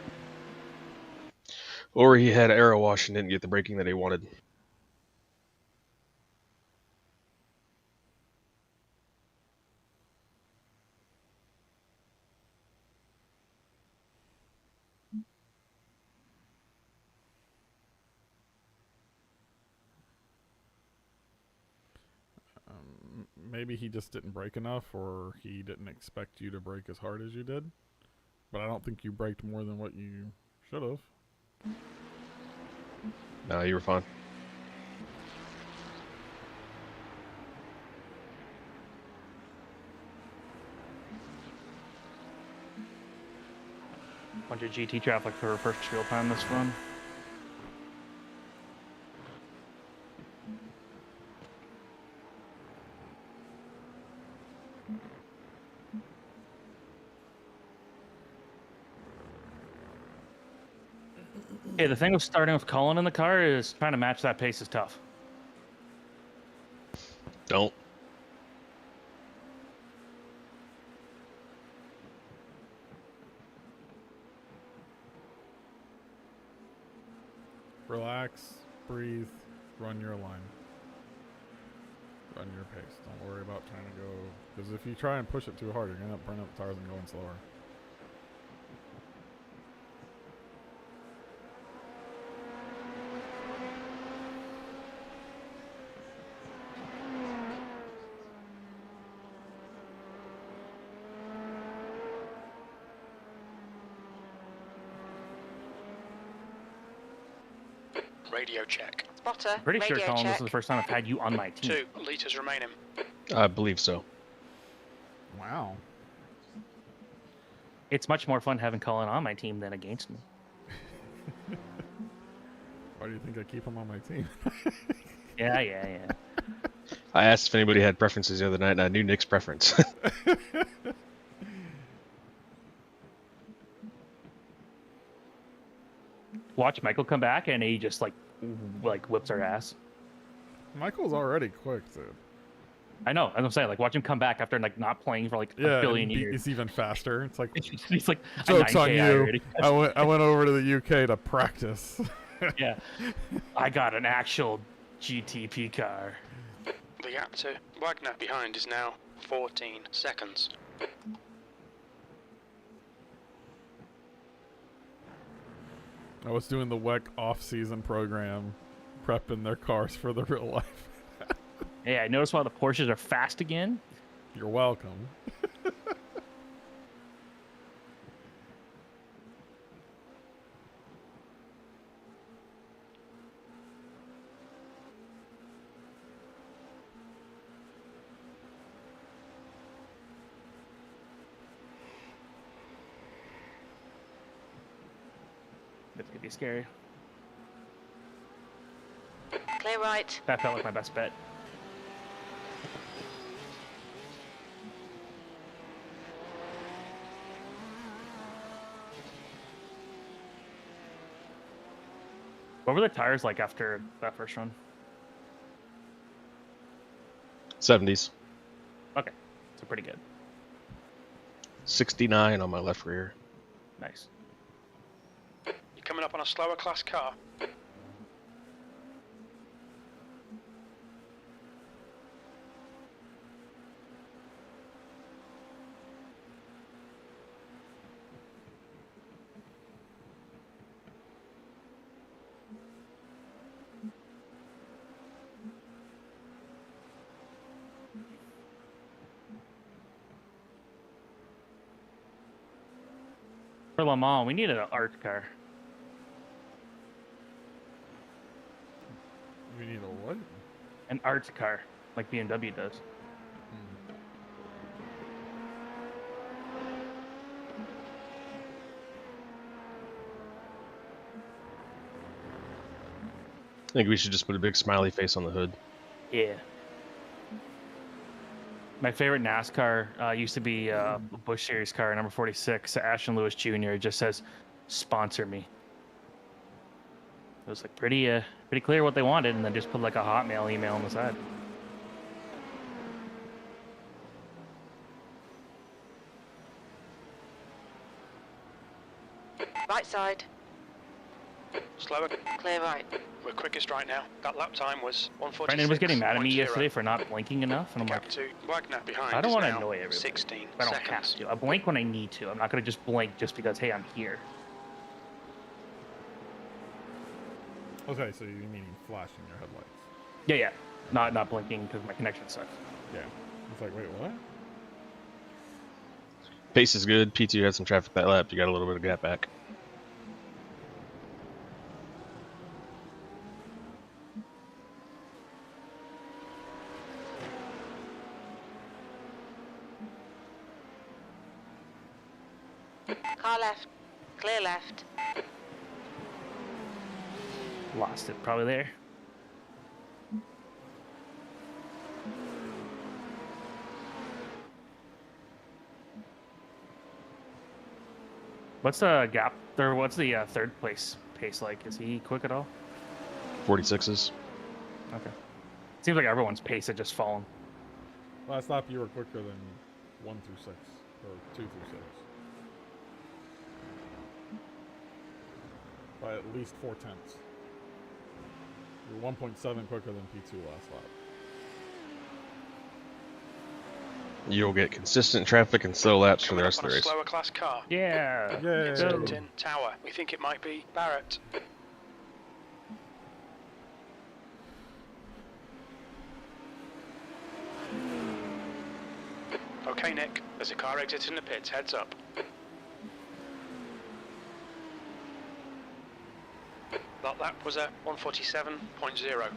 Or he had aero wash and didn't get the braking that he wanted. Maybe he just didn't brake enough, or he didn't expect you to brake as hard as you did. But I don't think you braked more than what you should have. No, you were fine. Bunch of GT traffic for our first field time this run. Okay, the thing with starting with Colin in the car is trying to match that pace is tough. Don't. Relax, breathe, run your line. Run your pace. Don't worry about trying to go... Because if you try and push it too hard, you're going to end up burning up the tires and going slower. Radio check. Spotter, I'm pretty sure, radio Colin, this check. is the first time I've had you on my team. 2 litres remaining. I believe so. Wow. It's much more fun having Colin on my team than against me. Why do you think I keep him on my team? Yeah. I asked if anybody had preferences the other night, and I knew Nick's preference. Watch Michael come back and he just like whips our ass. Michael's already quick, dude. I know. As I'm saying, like watch him come back after like not playing for like Yeah, a billion and years. he's even faster. It's like, He's like a joke's on 9K you. already. I went over to the UK to practice. Yeah, I got an actual GTP car. The gap to Wagner behind is now 14 seconds. I was doing the WEC off-season program, prepping their cars for the real life. Hey, I noticed why the Porsches are fast again. You're welcome. That's gonna be scary. Clear right. That felt like my best bet. What were the tires like after that first run? 70s. Okay, so pretty good. 69 on my left rear. Nice. You're coming up on a slower class car. For Le Mans, we needed an art car. We need a what? An art car, like BMW does. I think we should just put a big smiley face on the hood. Yeah. My favorite NASCAR used to be a Busch Series car, number 46, Ashton Lewis Jr. It just says, "Sponsor me." It was like pretty clear what they wanted, and then just put like a Hotmail email on the side. Right side. Slower. Clear right. We're quickest right now. That lap time was 1:46. Brendan was getting mad at me yesterday for not blinking enough, and I'm Gap like, to Wagner behind. I don't want to annoy everybody. 16 I don't seconds. have to. I blink when I need to. I'm not going to just blink just because, hey, I'm here. Okay, so you mean flashing your headlights? Yeah. Not blinking because my connection sucks. Yeah. It's like, wait, what? Pace is good. P2 had some traffic that lap. You got a little bit of gap back. Car left. Clear left. Lost it. Probably there. What's the gap, or what's the third place pace like? Is he quick at all? 46s. Okay. Seems like everyone's pace had just fallen. Last lap you were quicker than 1 through 6, or 2 through 6. By at least 4 tenths. You're 1.7 quicker than P2 last lap. You'll get consistent traffic and slow laps for the rest of the race. Slower class car. Yeah. Yay! Tin Tower. We think it might be Barrett. Okay, Nick. There's a car exiting the pits. Heads up. That lap was at 1:47.0.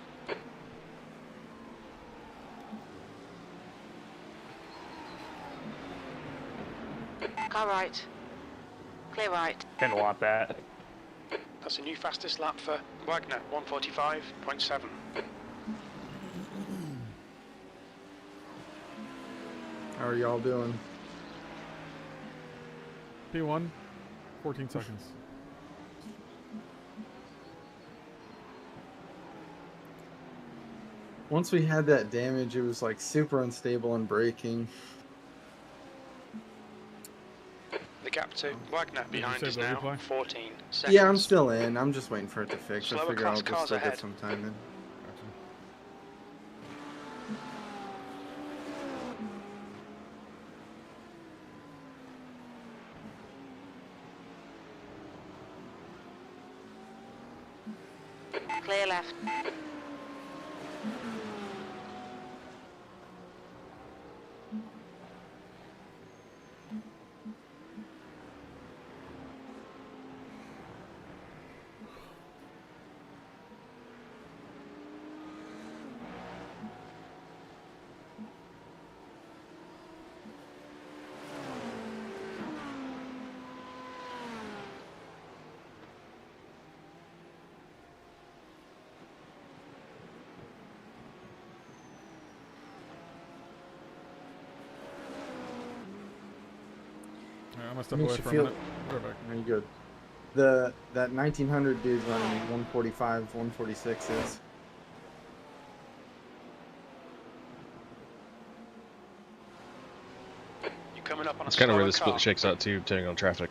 Car right. Clear right. Didn't want that. That's a new fastest lap for Wagner. 1:45.7. How are y'all doing? P1, 14 seconds. Once we had that damage, it was like super unstable and braking. The gap to Wagner behind save is the now replay? 14 seconds. Yeah, I'm still in. I'm just waiting for it to fix. I Slower figure I'll class just cars still ahead. get some time in. Gotcha. Clear left. Alright, I'm gonna step Makes away you for a feel- minute. We're back. Are you good? That 1900 dude's running 145, 146s. You're coming up on a It's kind of where slower the split car. shakes out too, depending on traffic.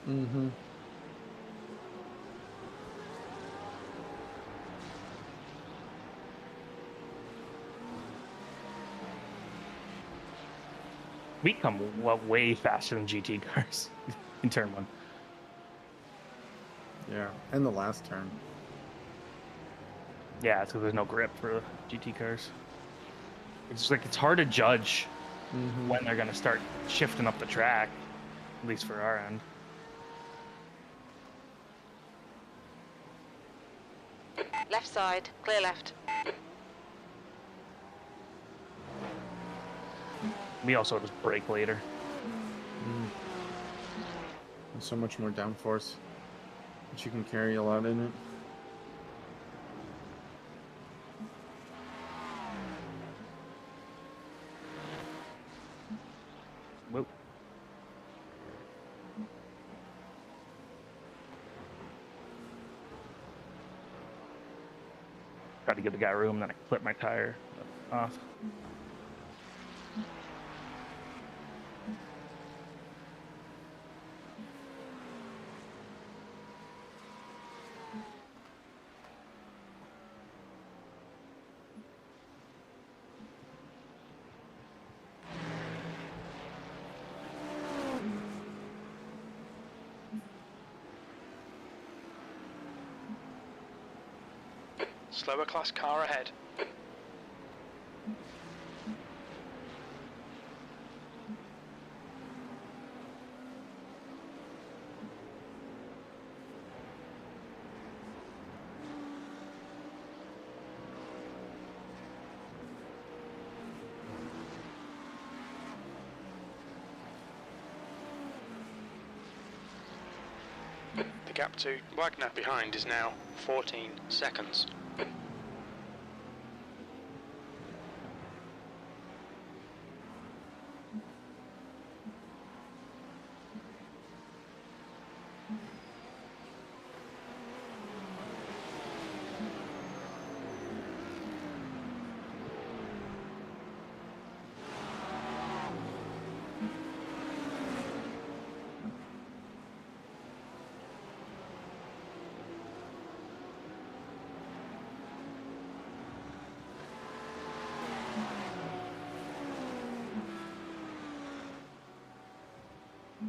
Mm-hmm. We come way faster than GT cars in turn 1. Yeah, and the last turn. Yeah, it's because there's no grip for GT cars. It's like it's hard to judge Mm-hmm. when they're gonna start shifting up the track, at least for our end. Left side, clear left. We also just brake later. There's so much more downforce, but you can carry a lot in it. Whoa. Tried to give the guy room, then I clipped my tire off. Slower class car ahead. The gap to Wagner behind is now 14 seconds.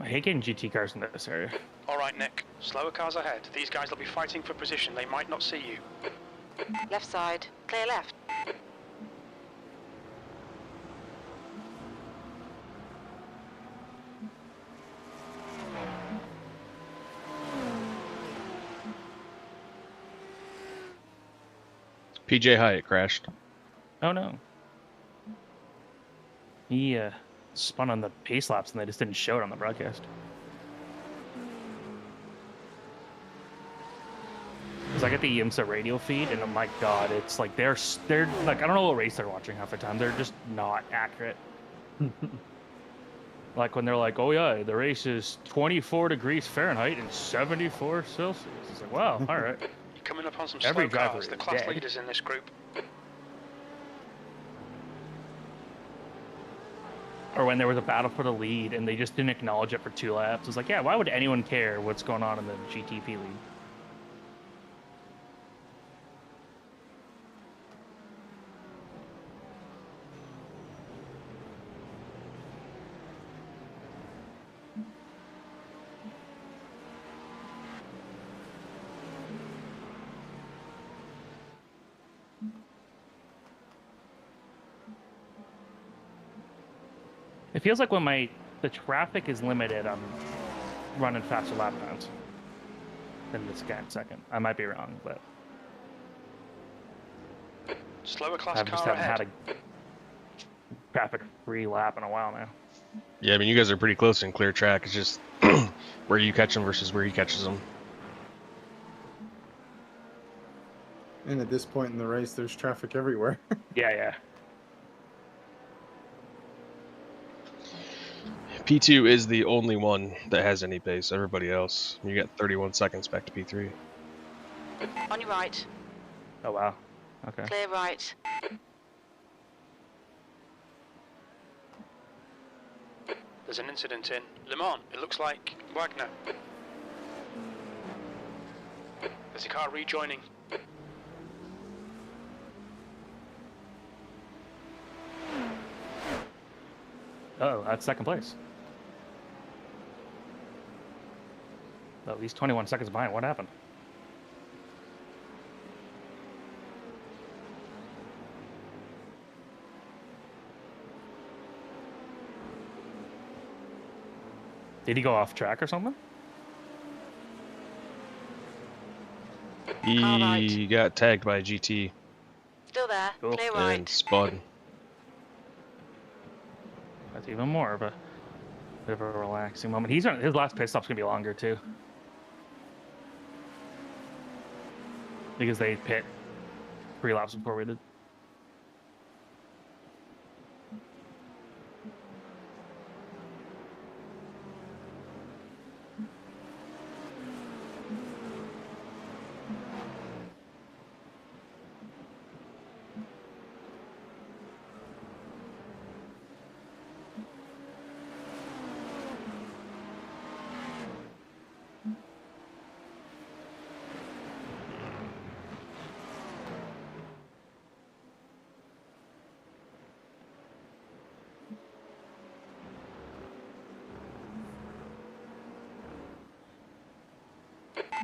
I hate getting GT cars in this area. Alright, Nick. Slower cars ahead. These guys will be fighting for position. They might not see you. Left side, clear left. PJ Hyatt crashed. Oh no. He spun on the pace laps and they just didn't show it on the broadcast. Because I get the IMSA radio feed and oh my god, it's like they're like I don't know what race they're watching half the time. They're just not accurate. Like when they're like, oh yeah, the race is 24 degrees Fahrenheit and 74 Celsius. It's like, wow, all right. You're coming up on some Every slow driver cars. is The class dead. leaders in this group. Or when there was a battle for the lead and they just didn't acknowledge it for 2 laps. It's like, yeah, why would anyone care what's going on in the GTP league? It feels like when the traffic is limited, I'm running faster lap times than this guy in second. I might be wrong, but Slower class I just car haven't ahead. had a traffic-free lap in a while now. Yeah, I mean, you guys are pretty close in clear track. It's just where you catch them versus where he catches them. And at this point in the race, there's traffic everywhere. Yeah, yeah. P2 is the only one that has any pace. Everybody else, you get 31 seconds back to P3. On your right. Oh wow. Okay. Clear right. There's an incident in Le Mans. It looks like Wagner. There's a car rejoining. Oh, that's second place. Oh, he's 21 seconds behind. What happened? Did he go off track or something? He got tagged by a GT Still there. Cool. Clear and right. spun. That's even more of a bit of a relaxing moment. His last pit stop's gonna be longer too, because they pit 3 laps before we did.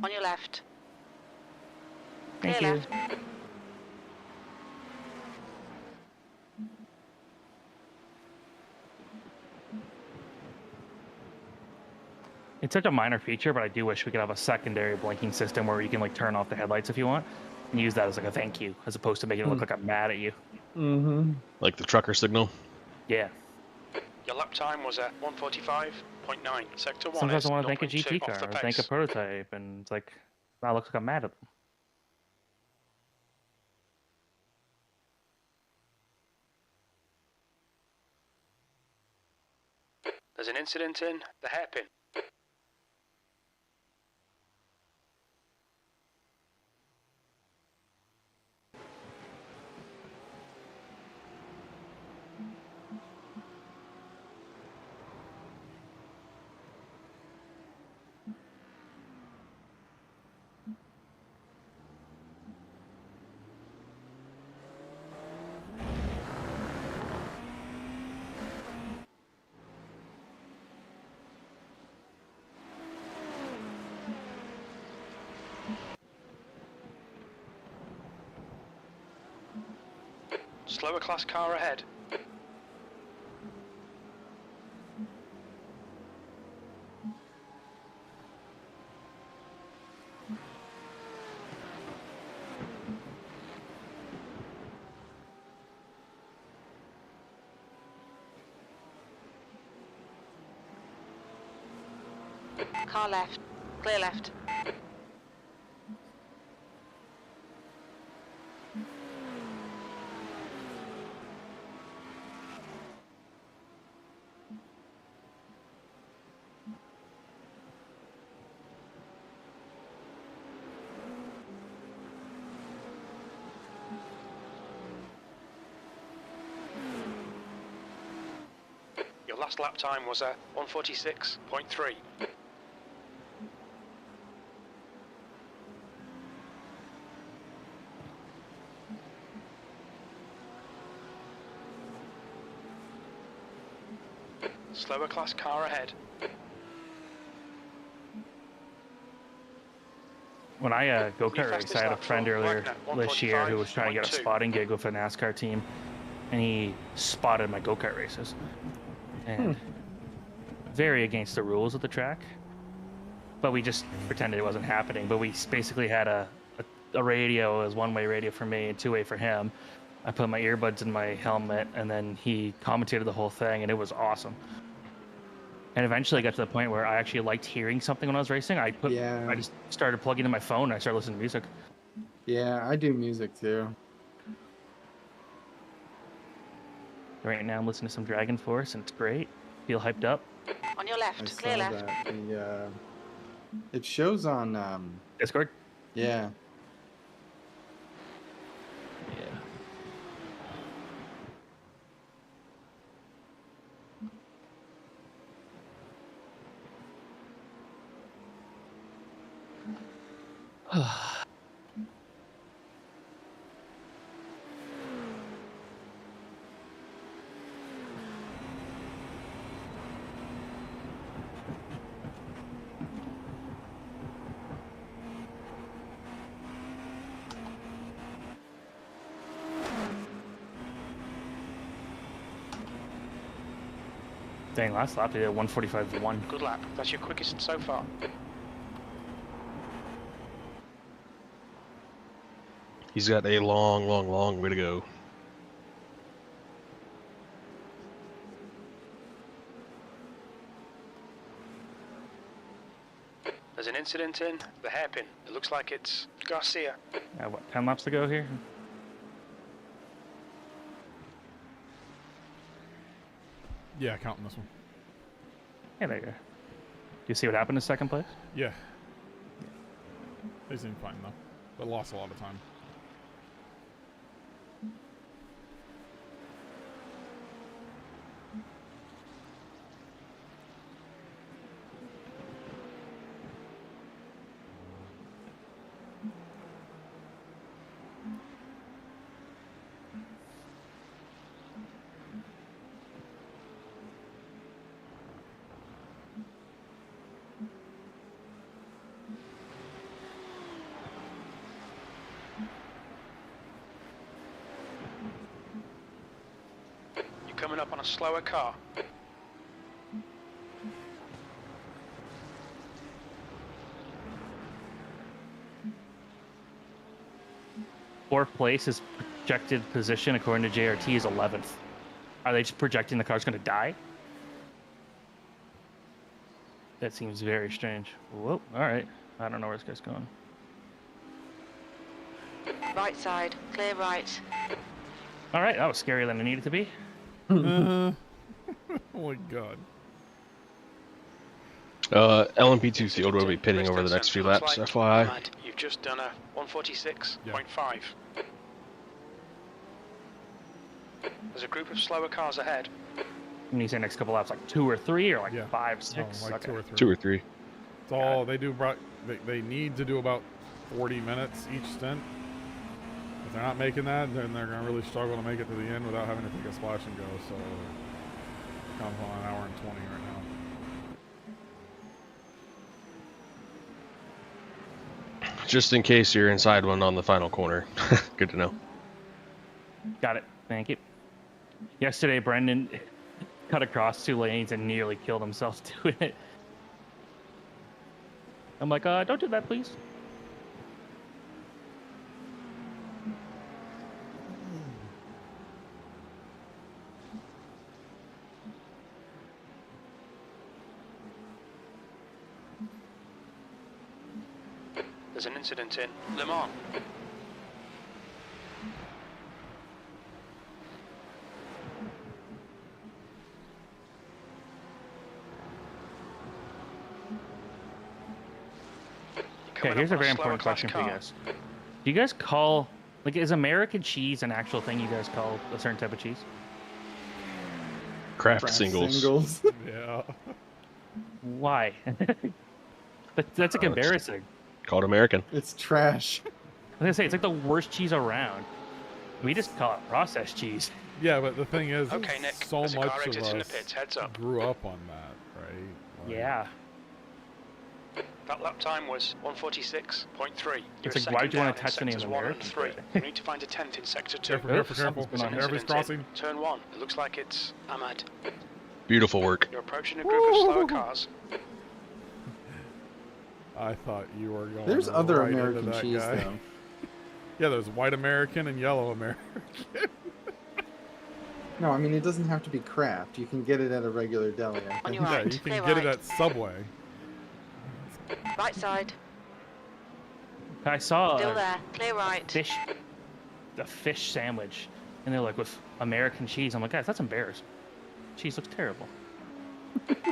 On your left. Thank Clear you. left. It's such a minor feature, but I do wish we could have a secondary blinking system where you can like turn off the headlights if you want, and use that as like a thank you, as opposed to making it look like I'm mad at you. Mm-hmm. Like the trucker signal. Yeah. Your lap time was at 1:45.9. Sector 1 Sometimes is I want to thank a 0.2 GT car, off the or thank a pace. prototype, and it's like, that looks like I'm mad at them. There's an incident in the hairpin. Slower class car ahead. Car left. Clear left. Your last lap time was at 1:46.3. Slower class car ahead. When I go-kart Your race, fastest I had a lap friend for earlier Wagner, this year who was trying to get a 1:45.2. spotting gig with a NASCAR team, and he spotted my go-kart races. And very against the rules of the track, but we just pretended it wasn't happening. But we basically had a radio as one-way radio for me and two-way for him. I put my earbuds in my helmet, and then he commentated the whole thing, and it was awesome. And eventually I got to the point where I actually liked hearing something when I was racing. I just started plugging in my phone and I started listening to music. Yeah, I do music too. Right now I'm listening to some Dragon Force and it's great. Feel hyped up. On your left. I Clear saw left. that. It shows on Discord? yeah. Yeah. Dang, last lap they did 145.1. Good lap. That's your quickest so far. He's got a long, long, long way to go. There's an incident in the hairpin. It looks like it's Garcia. What, 10 laps to go here? Yeah, counting this one. Yeah, there you go. Do you see what happened in second place? Yeah. They seem fine though, but lost a lot of time. You're coming up on a slower car. Fourth place is projected position according to JRT is 11th. Are they just projecting the car's going to die? That seems very strange. Whoa, all right. I don't know where this guy's going. Right side. Clear right. All right, that was scarier than it needed to be. Oh my god. LMP2 field will be pitting over the next few laps, FYI. Ahmad, you've just done a 146.5. There's a group of slower cars ahead. When you say next couple laps, like 2 or 3 or like Yeah. 5, 6? Like Okay. 2 or 3. 2 or 3. It's all they do. They need to do about 40 minutes each stint. If they're not making that, then they're going to really struggle to make it to the end without having to take a splash and go. So, comes on an hour and 20 right now. Just in case you're inside one on the final corner. Good to know. Got it. Thank you. Yesterday, Brendan cut across 2 lanes and nearly killed himself doing it. I'm like, don't do that, please. There's an incident in Le Mans. Okay, here's a very important question for you guys. Do you guys call, like, is American cheese an actual thing you guys call a certain type of cheese? Craft singles. Yeah. Why? That's like embarrassing. Called American. It's trash. I was gonna say, it's like the worst cheese around. We just call it processed cheese. Yeah, but the thing is, Okay, Nick. so there's a much car of exits in the us pits. Heads up. grew up on that, right? Like, Yeah. That lap time was 146.3. It's like, why would you want to touch any of the Americans? 1 and 3. We need to find a 10th in sector 2. Careful. Something's going on here. Everybody's crossing. Turn 1. It looks like it's Ahmad. Beautiful work. You're approaching a group of slower cars. I thought you were going. There's other right into American that cheese guy. though. Yeah, there's white American and yellow American. No, I mean it doesn't have to be Kraft. You can get it at a regular deli. I On think. your Yeah, right. you can Clear get it right. at Subway. Right side. I saw Still there. Clear right. a fish sandwich, and they're like with American cheese. I'm like, guys, that's embarrassing. Cheese looks terrible.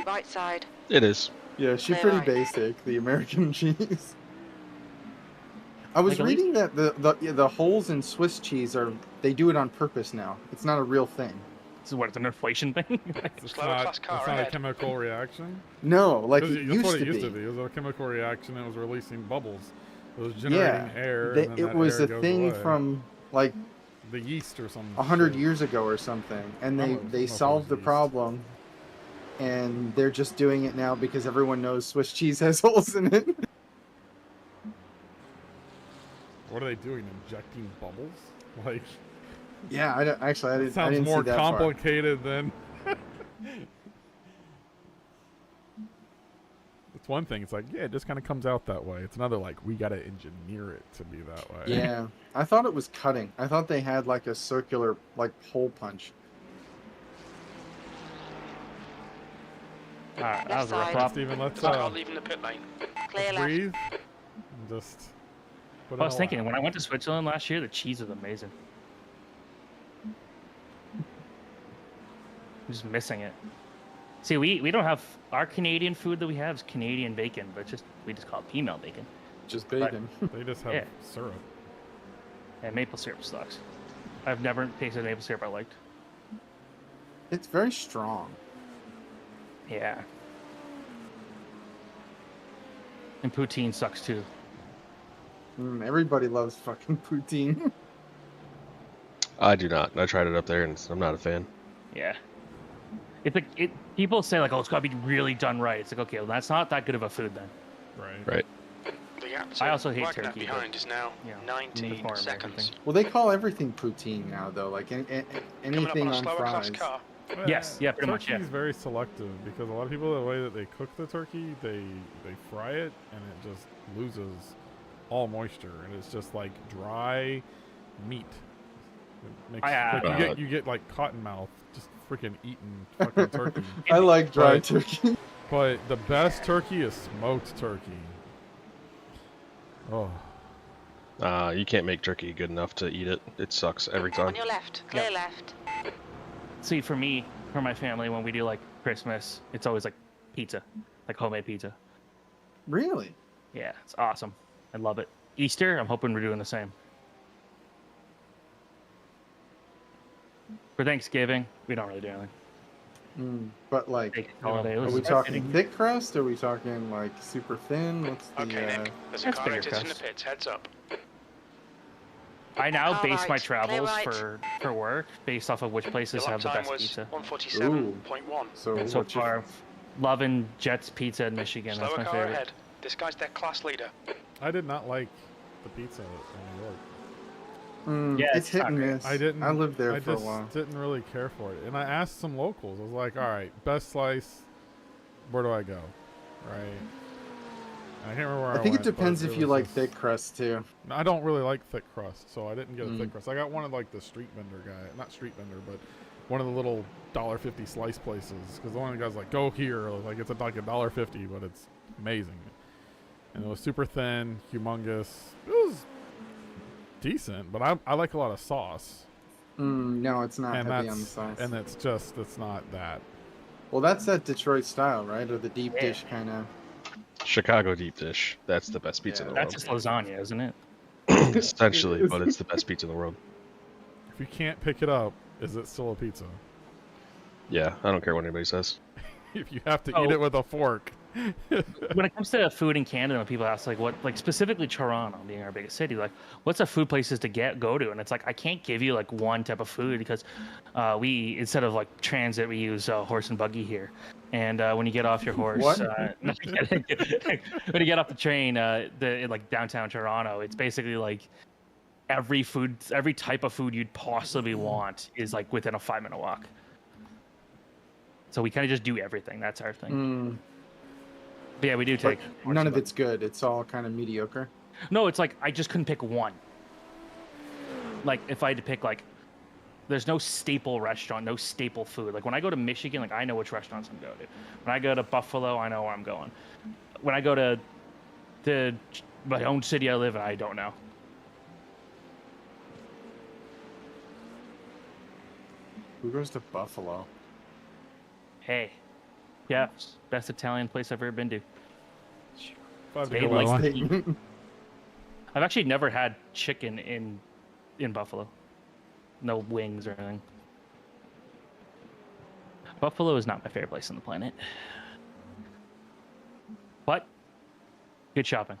Right side. It is. Yeah, she's Clear pretty right. basic, the American cheese. I was Like, at least- reading that the holes in Swiss cheese they do it on purpose now. It's not a real thing. This is what, it's an inflation thing? It's Slower not, class car it's not a ahead. chemical reaction. No, like 'Cause it that's what used it to used be. to be. It was a chemical reaction. It was releasing bubbles. It was generating air. They- and then it that was air a goes thing away. from like the yeast or something. 100 years ago or something, and I they don't know they if it was solved the yeast. problem, and they're just doing it now because everyone knows Swiss cheese has holes in it. What are they doing? Injecting bubbles? Like, Yeah, I that didn't sounds see more that far. complicated than. It's one thing. It's like, yeah, it just kind of comes out that way. It's another like, we gotta engineer it to be that way. Yeah, I thought it was cutting. I thought they had like a circular like hole punch. Alright, that was a rough side. off. Steven, let's Car leaving the pit lane. Clear left. breathe. And just. Put I was in a thinking, lap. when I went to Switzerland last year, the cheese was amazing. I'm just missing it. See, we don't have our Canadian food that we have is Canadian bacon, but we just call it female bacon. Just But- bacon. They just have Yeah. syrup. And maple syrup sucks. I've never tasted maple syrup I liked. It's very strong. Yeah. And poutine sucks too. Everybody loves fucking poutine. I do not. I tried it up there, and I'm not a fan. Yeah. It's like people say like, oh, it's gotta be really done right. It's like, okay, well, that's not that good of a food then. Right. Right. The gap I also hate Wagner turkey, but, behind is now you know, 19 uniform and seconds. everything. Well, they call everything poutine now, though. Like Coming up anything on a on slower class fries. car. Yes, yeah, pretty much, Turkey's yeah. very selective because a lot of people, the way that they cook the turkey, they fry it and it just loses all moisture and it's just like dry meat. It makes, like, you get like cotton mouth just freaking eating fucking turkey. I like dry But- turkey. But the best turkey is smoked turkey. Oh, You can't make turkey good enough to eat it. It sucks every time. On your left. Clear Yep. left. See, for me, for my family, when we do like Christmas, it's always like pizza, like homemade pizza. Really? Yeah, it's awesome. I love it. Easter, I'm hoping we're doing the same. For Thanksgiving, we don't really do anything. But like, Big holiday. are It was we talking fitting. thick crust? Are we talking like super thin? What's the? Okay, Nick. There's a That's car bigger exits in the crust. pits. Heads up. I now All base my right, travels clear for work based off of which places Your have lap the time best was pizza. 147.1. So, And so what's your- far, loving Jets Pizza in Michigan. Slower That's my car favorite. ahead. This guy's their class leader. I did not like the pizza in New York. Mm, Yeah, it's it's hit not and great. miss. I didn't. I lived there I for a just while. didn't really care for it, and I asked some locals. I was like, "All right, best slice. Where do I go?" Right. I can't remember where I I think it went, but depends if you was like just- thick crust too. I don't really like thick crust, so I didn't get a Mm. thick crust. I got one of like the street vendor guy, not street vendor, but one of the little $1.50 slice places. Because the one of the guys like, go here, like it's like $1.50, but it's amazing. And it was super thin, humongous. It was decent, but I like a lot of sauce, No, it's not and heavy on the that's sauce. and it's not that. Well, that's that Detroit style, right? Or the deep Yeah. dish kind of. Chicago deep dish. That's the best pizza in the That's world. just lasagna, isn't it? Essentially, but it's the best pizza in the world. If you can't pick it up, is it still a pizza? Yeah, I don't care what anybody says. If you have to Oh. eat it with a fork. When it comes to food in Canada, when people ask like what, like specifically Toronto being our biggest city, like what's the food places to go to? And it's like I can't give you like one type of food because we instead of like transit we use horse and buggy here. And when you get off your horse, What? when you get off the train, in like downtown Toronto, it's basically like every type of food you'd possibly want is like within a 5-minute walk. So we kind of just do everything. That's our thing. But yeah, we do take. But none of it's good. It's all kind of mediocre. No, it's like I just couldn't pick one. Like if I had to pick, like, there's no staple restaurant, no staple food. Like when I go to Michigan, like I know which restaurants I'm going to. When I go to Buffalo, I know where I'm going. When I go to my own city I live in, I don't know. Who goes to Buffalo? Hey, Yeah, best Italian place I've ever been to. Glad to They go like well. to eat. I've actually never had chicken in Buffalo. No wings or anything. Buffalo is not my favorite place on the planet. But good shopping.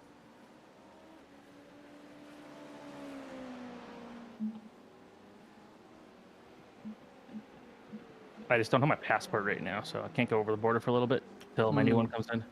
I just don't have my passport right now, so I can't go over the border for a little bit until my new one comes in.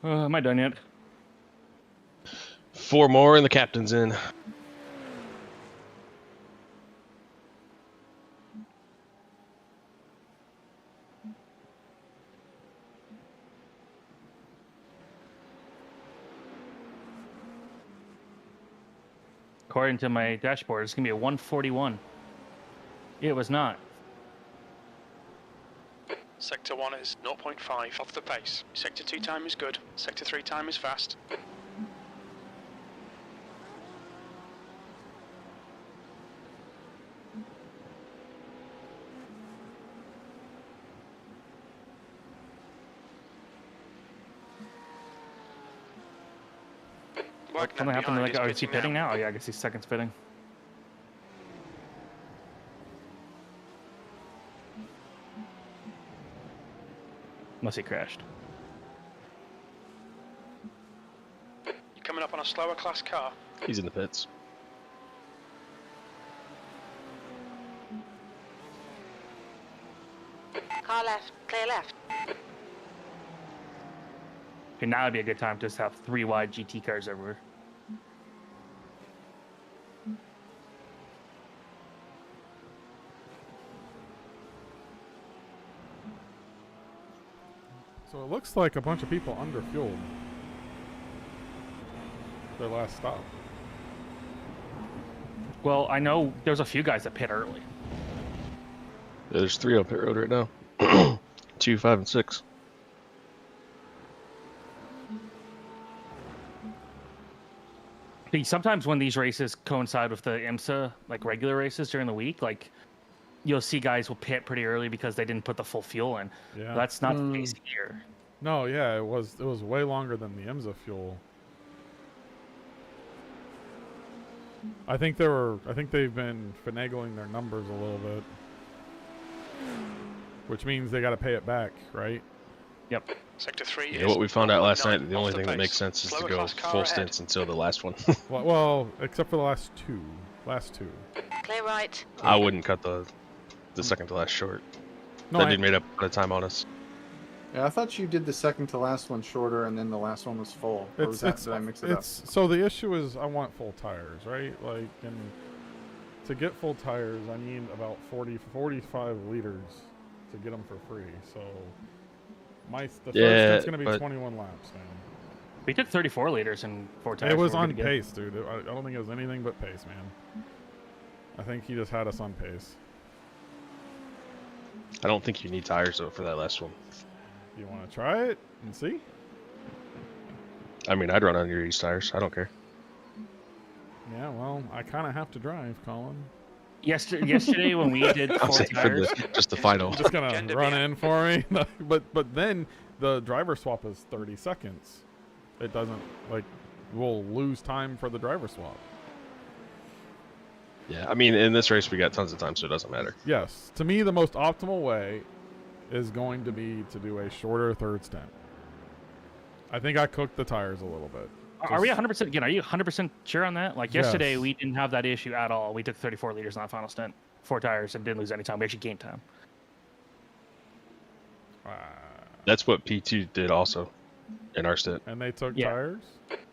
Am I done yet? 4 more and the captain's in. According to my dashboard, it's going to be a 141. It was not. Sector 1 is 0.5 off the pace. Sector 2 time is good. Sector 3 time is fast. Something happened, like, oh, is he pitting now? Oh, yeah, I guess he's seconds pitting. Unless he crashed. You're coming up on a slower class car. He's in the pits. Car left. Clear left. Okay, now would be a good time to just have 3 wide GT cars everywhere. So it looks like a bunch of people underfueled their last stop. Well, I know there's a few guys that pit early. Yeah, there's 3 on pit road right now. 2, 5, and 6. See, sometimes when these races coincide with the IMSA, like regular races during the week, like you'll see guys will pit pretty early because they didn't put the full fuel in. Yeah. That's not the case here. No, yeah, it was way longer than the IMSA fuel. I think they've been finagling their numbers a little bit. Which means they got to pay it back, right? Yep. Sector 3 Yeah, is what we found out last 0.9 night, the off only the thing that pace. makes sense is to Slower go class car full ahead. stints until the last one. Well, except for the last two. Clear right. I wouldn't cut the second to last short. No, That dude made up a time on us. Yeah, I thought you did the second to last one shorter and then the last one was full. Or was that, did I mix it up? So the issue is I want full tires, right? Like, and to get full tires, I need about 45 liters to get them for free. So the first stint's gonna be 21 laps, man. We took 34 liters in 4 tires. It was before we on could get- pace, dude. I don't think it was anything but pace, man. I think he just had us on pace. I don't think you need tires though for that last one. You want to try it and see? I mean, I'd run on your used tires. I don't care. Yeah, well, I kind of have to drive, Colin. Yesterday when we did I'm 4 saying for tires, just the final. You're just gonna Gender run bend. in for me, but then the driver swap is 30 seconds. It doesn't we'll lose time for the driver swap. Yeah, I mean, in this race we got tons of time, so it doesn't matter. Yes, to me the most optimal way is going to be to do a shorter third stint. I think I cooked the tires a little bit. are we 100%? Again, are you 100% sure on that? Like yesterday, Yes. we didn't have that issue at all. We took 34 liters on that final stint, 4 tires, and didn't lose any time. We actually gained time. That's what P2 did also in our stint. And they took Yeah. tires?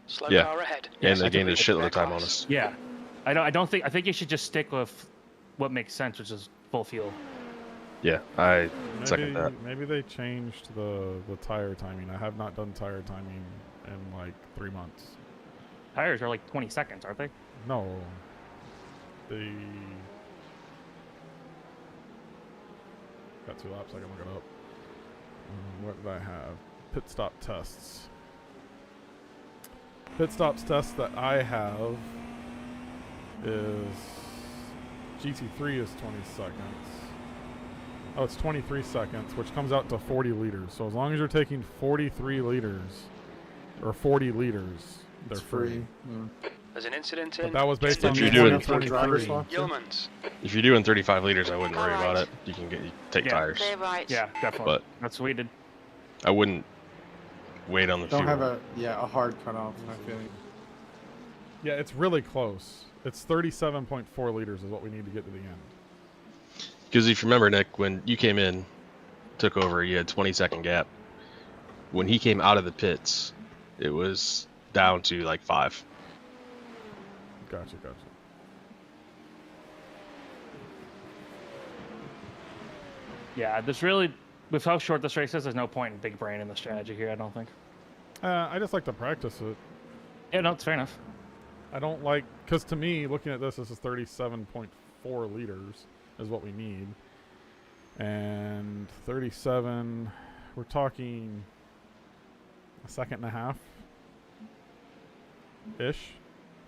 Slow Yeah. car ahead. And they Sector gained a 3 shitload is of time their on class. us. Yeah, I think you should just stick with what makes sense, which is full fuel. Yeah, I second that. Maybe they changed the tire timing. I have not done tire timing in like 3 months. Tires are like 20 seconds, aren't they? No. They got 2 laps. I can look it up. What did I have? Pit stop tests. Pit stops tests that I have is GT3 is 20 seconds. Oh, it's 23 seconds, which comes out to 40 liters. So as long as you're taking 43 liters or 40 liters, they're free. There's an incident But in. that was based on If you're the doing 23. Yeomans. If you're doing 35 liters, I wouldn't worry about it. You can take tires, Clear right. Yeah, definitely. but That's what we did. I wouldn't wait on the Don't fuel. have a hard cutoff, I feel like. Yeah, it's really close. It's 37.4 liters is what we need to get to the end. Because if you remember, Nick, when you came in, took over, you had 20-second gap. When he came out of the pits, it was down to like 5. Gotcha. Yeah, there's really, with how short this race is, there's no point in big brain in the strategy here, I don't think. I just like to practice it. Yeah, no, it's fair enough. I don't like, because to me, looking at this is 37.4 liters is what we need. And 37, we're talking a second and a half ish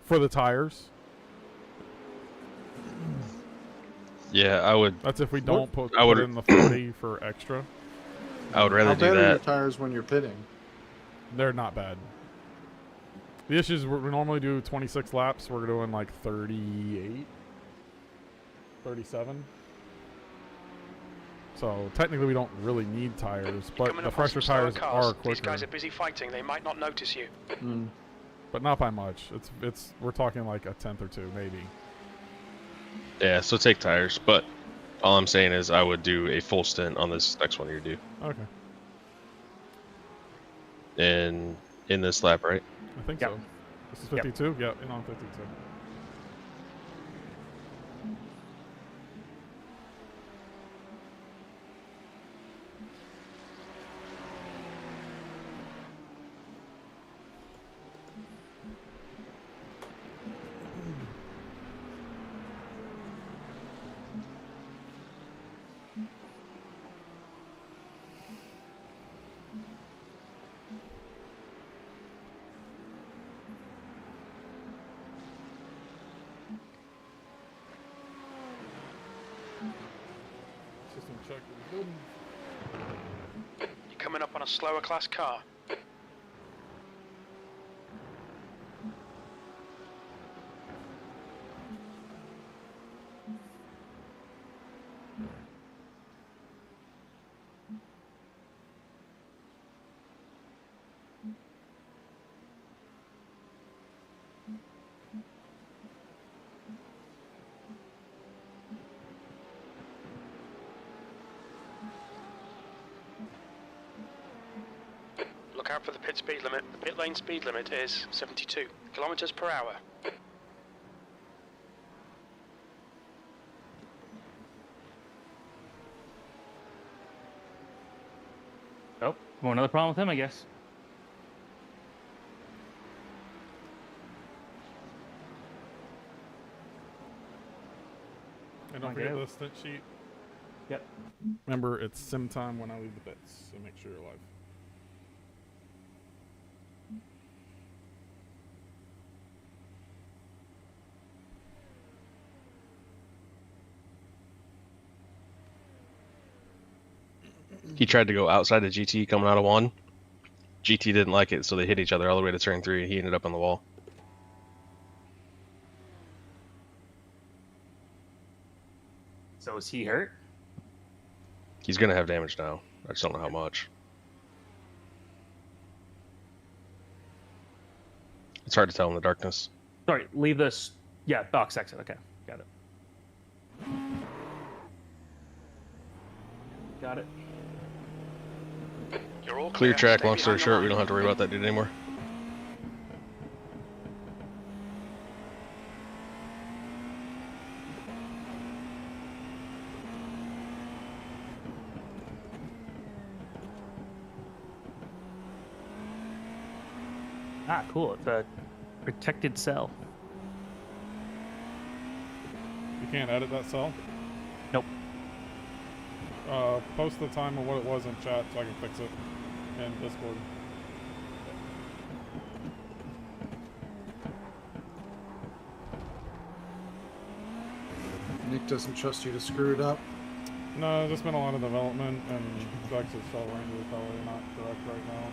for the tires. Yeah, I would. That's if we don't put I would- in the 40 for extra. I would rather How do bad are your that. tires when you're pitting? They're not bad. The issue is we normally do 26 laps. We're doing like 38, 37. So technically we don't really need tires, but Coming the up on fresher some slower tires cars. are These quicker. guys are busy fighting. They might not notice you. But not by much. It's we're talking like a tenth or two maybe. Yeah, so take tires. But all I'm saying is I would do a full stint on this next one you do. Okay, In this lap, right? I think Yep. so. This is 52. Yep, in on 52. System check is good. You're coming up on a slower class car. Look out for the pit speed limit. The pit lane speed limit is 72 kilometers per hour. Oh, well, another problem with him, I guess. And don't Okay. forget the stint sheet. Yep. Remember, it's sim time when I leave the pits, so make sure you're alive. He tried to go outside of GT coming out of 1. GT didn't like it, so they hit each other all the way to turn 3. He ended up on the wall. So is he hurt? He's going to have damage now. I just don't know how much. It's hard to tell in the darkness. Sorry, leave this. Yeah, box exit. Okay, got it. Got it. You're all Clear track, Stay long story behind the short, we line. don't have to worry about that dude anymore. Ah, cool. It's a protected cell. You can't edit that cell? Nope. Post the time of what it was in chat so I can fix it in Discord. Nick doesn't trust you to screw it up. No, there's been a lot of development, and Vex's cell range is probably not correct right now.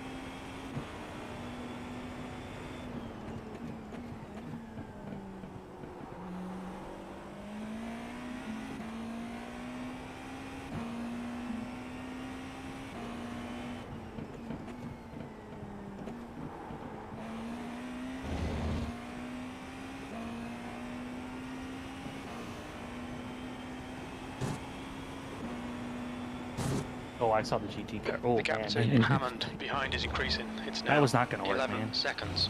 Oh, I saw the GT car. Oh, The gap man. to Hammond behind is increasing. It's now That was not going to work, 11 man. seconds.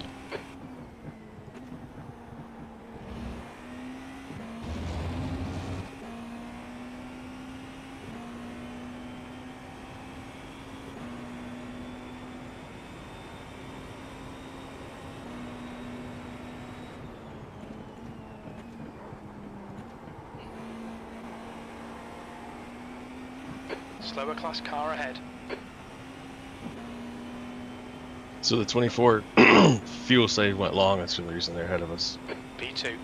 Slower class car ahead. So the 24 fuel save went long. That's the reason they're ahead of us. P2.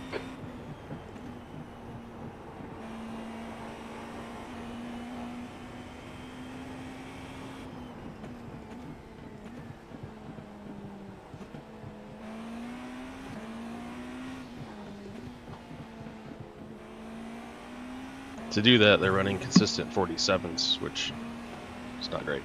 To do that, they're running consistent 47s, which is not great.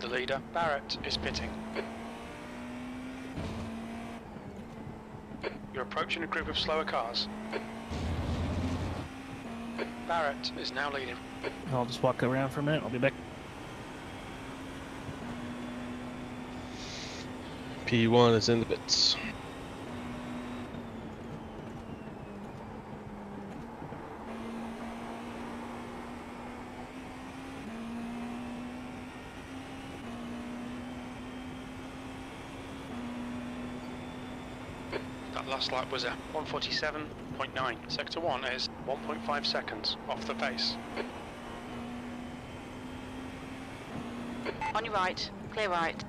The leader, Barrett, is pitting. You're approaching a group of slower cars. Barrett is now leading. I'll just walk around for a minute. I'll be back. P1 is in the pits. That last lap was a 147.9. Sector 1 is 1.5 seconds off the pace. On your right. Clear right.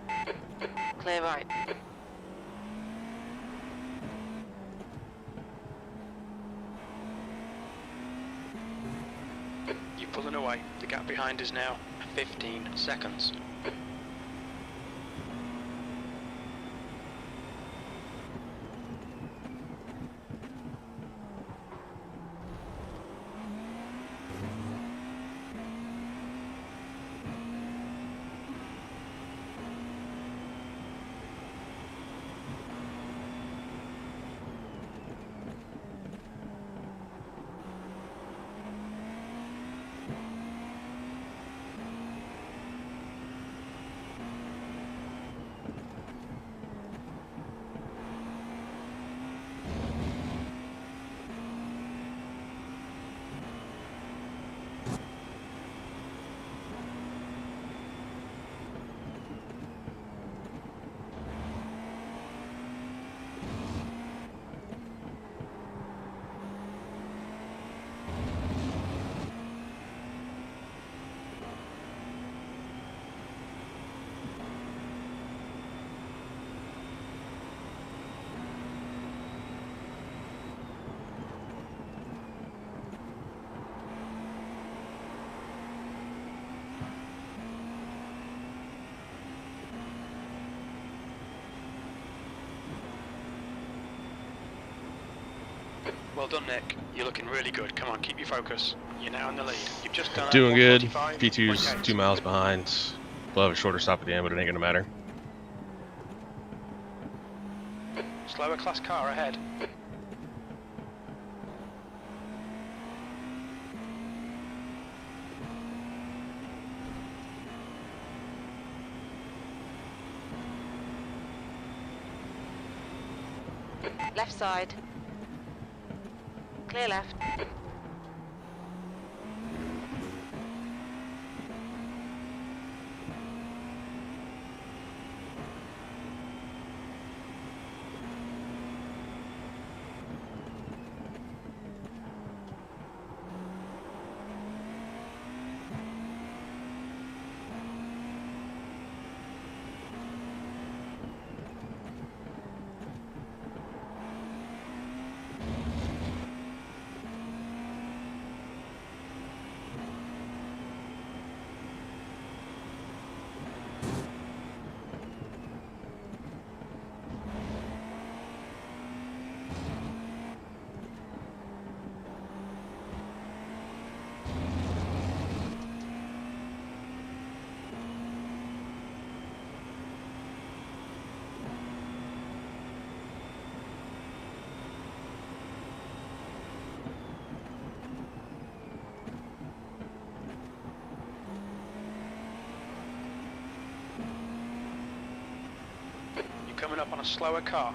Clear right. You're pulling away. The gap behind is now 15 seconds. Well done, Nick. You're looking really good. Come on, keep your focus. You're now in the lead. You've just done Doing good. 145, P2's 0.8. 2 miles behind. We'll have a shorter stop at the end, but it ain't gonna matter. Slower class car ahead. Left side. Clear left. Coming up on a slower car.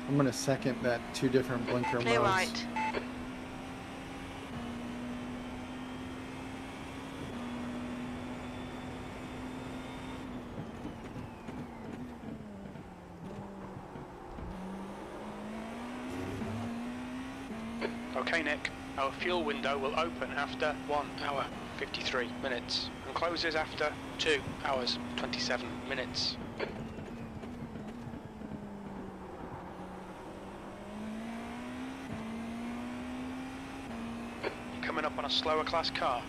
I'm gonna second that 2 different blinker Clear modes. right. Okay, Nick. Our fuel window will open after 1 hour 53 minutes and closes after 2 hours 27 minutes. You're coming up on a slower class car.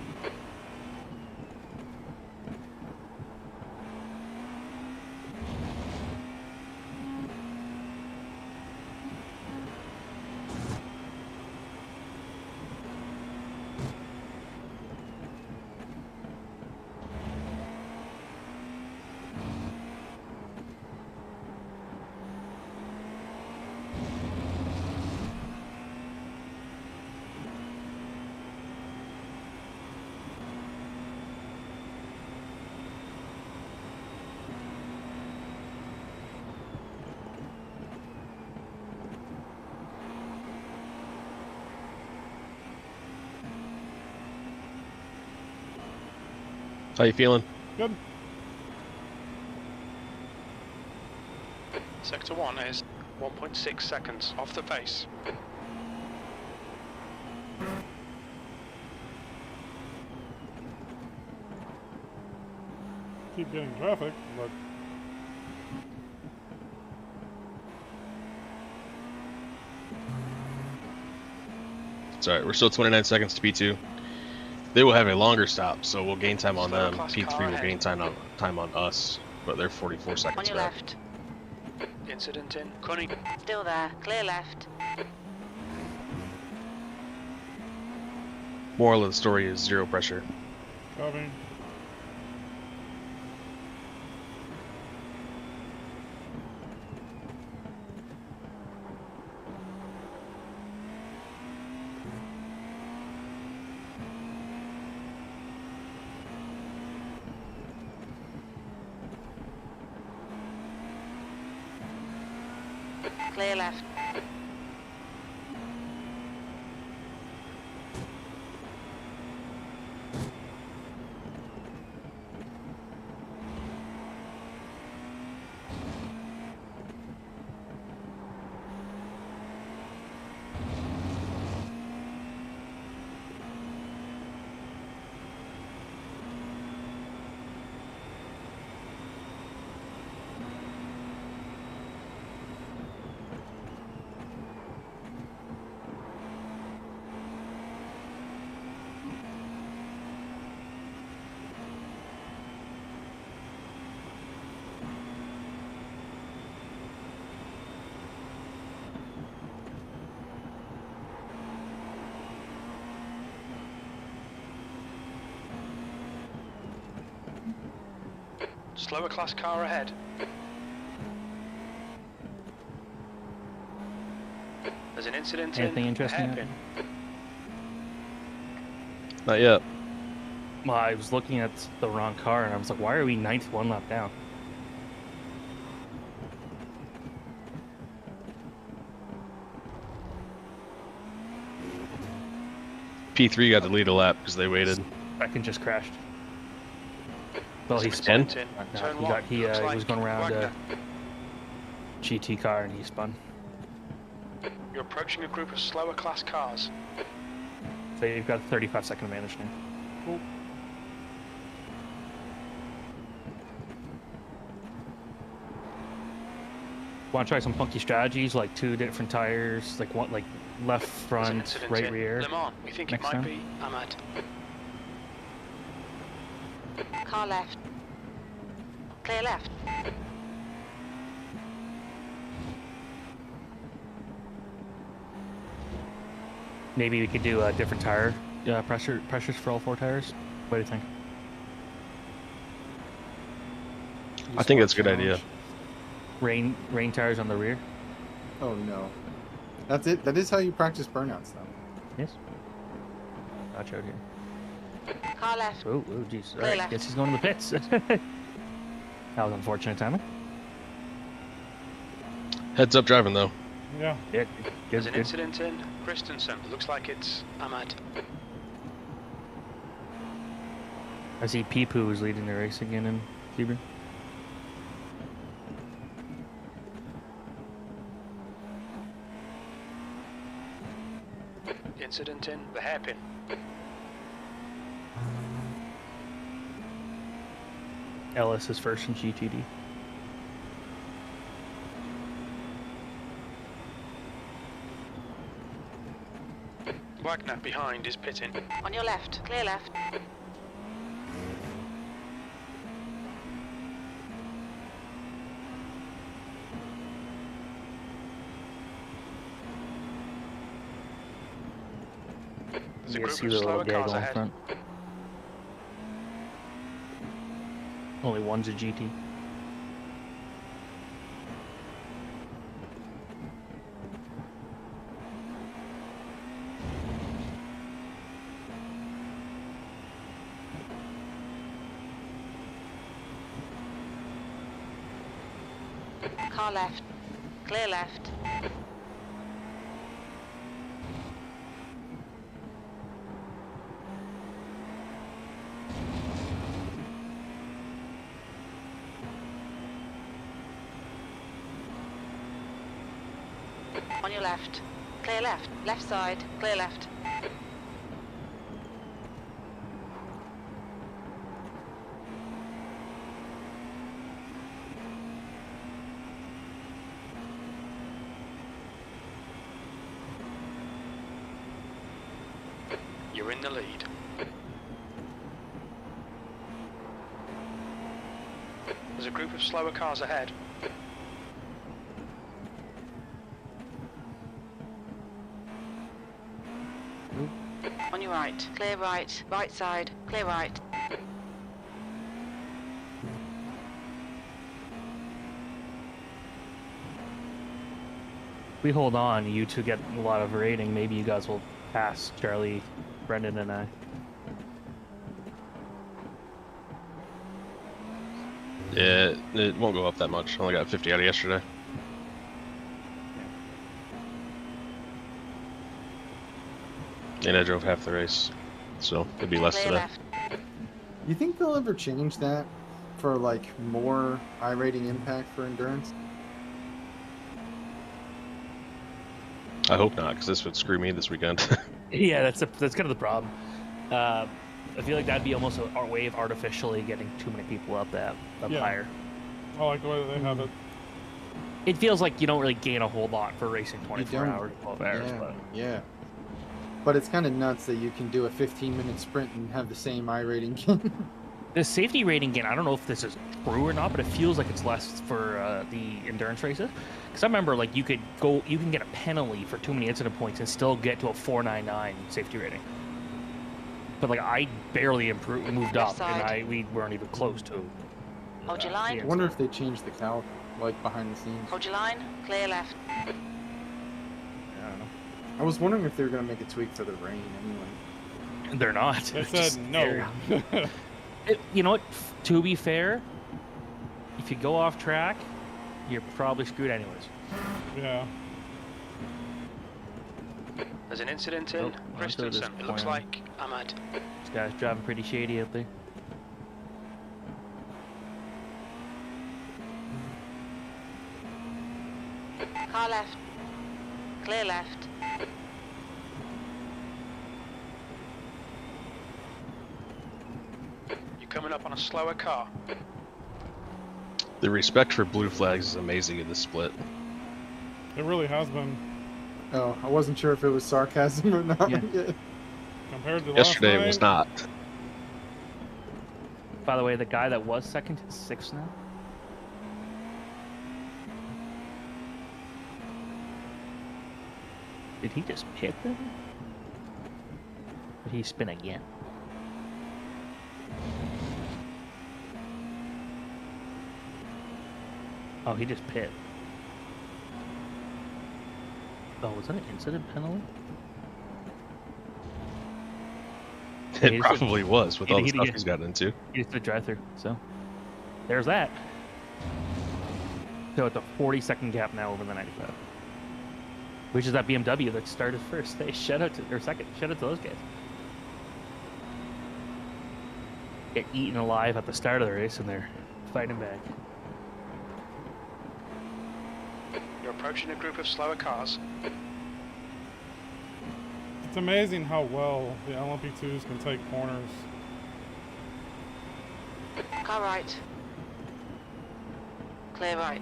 How you feeling? Good. Sector 1 is 1.6 seconds off the pace. Keep getting traffic, but It's alright, we're still 29 seconds to P2. They will have a longer stop, so we'll gain time on Slower them. class P3 car will ahead. gain time on us, but they're 44 On seconds your back. left. Incident in Cunning. Still there. Clear left. Moral of the story is zero pressure. copy. Clear left. Slower class car ahead. There's an incident Anything in interesting hairpin. Not yet. Well, I was looking at the wrong car, and I was like, why are we ninth one lap down? P3 got the lead a lap because they waited. Second just crashed. Well, There's he an spun. incident in turn He one. got he Looks was like going around Wagner. GT car and he spun. You're approaching a group of slower class cars. So you've got a 35-second advantage now. Cool. Want to try some funky strategies like 2 different tires, like one like left There's an front, incident right in rear. Le Mans. We think it next might time. be Ahmad. Car left. Clear left. Maybe we could do a different tire pressures for all 4 tires. What do you think? I think that's a good idea. Rain tires on the rear. Oh no. That's it. That is how you practice burnouts, though. Yes. Watch out here. Car left. Oh, jeez. All Clear right, left. guess he's going to the pits. That was unfortunate timing. Heads up driving though. Yeah. Yeah, There's good, an good. incident in Christensen. Looks like it's Ahmad. I see Peepoo is leading the race again in Sebring. Incident in the hairpin. Ellis is first in GTD. Wagner behind is pitting. On your left. Clear left. There's a You guys group see of the little slower gaggle cars in ahead. front. Only one's a GT. Car left. Clear left. On your left. Clear left. Left side. Clear left. You're in the lead. There's a group of slower cars ahead. On your right. Clear right. Right side. Clear right. We hold on, you two get a lot of rating, maybe you guys will pass Charlie, Brendan, and I. Yeah, it won't go up that much. I only got 50 out of yesterday. And I drove half the race, so it'd be less Clear today. left. You think they'll ever change that for like more iRating impact for endurance? I hope not, because this would screw me this weekend. Yeah, that's kind of the problem. I feel like that'd be almost our way of artificially getting too many people up Yeah. higher. I like the way that they have it. It feels like you don't really gain a whole lot for racing 24 don't. hours, 12 hours, Yeah, but yeah. But it's kind of nuts that you can do a 15-minute sprint and have the same iRating gain. the safety rating gain, I don't know if this is true or not, but it feels like it's less for the endurance races. Because I remember, like, you can get a penalty for too many incident points and still get to a 499 safety rating. But like, I barely moved Left up, and side. we weren't even close to Hold your that. line. I wonder if they changed the cal, like behind the scenes. Hold your line. Clear left. Yeah, I don't know. I was wondering if they were gonna make a tweak for the rain anyway. They're not. They It's said just no. scary. You know what? To be fair, if you go off track, you're probably screwed anyways. Yeah. There's an incident in Nope, I thought it was Christensen. It looks planned. like Ahmad. This guy's driving pretty shady out there. Car left. Clear left. You're coming up on a slower car. The respect for blue flags is amazing in this split. It really has been. Oh, I wasn't sure if it was sarcasm or not. Yeah. Compared to Yesterday last it was night, not. By the way, the guy that was second is 6th now. Did he just pit them? Or did he spin again? Oh, he just pit. Oh, was that an incident penalty? It He just- probably was with all the he- stuff he- he's gotten into. He just did a drive-through, so there's that. So it's a 40-second gap now over the 95. Which is that BMW that started first. Hey, shout out to, or second, shout out to those guys. Get eaten alive at the start of the race and they're fighting back. You're approaching a group of slower cars. it's amazing how well the LMP2s can take corners. Car right. Clear right.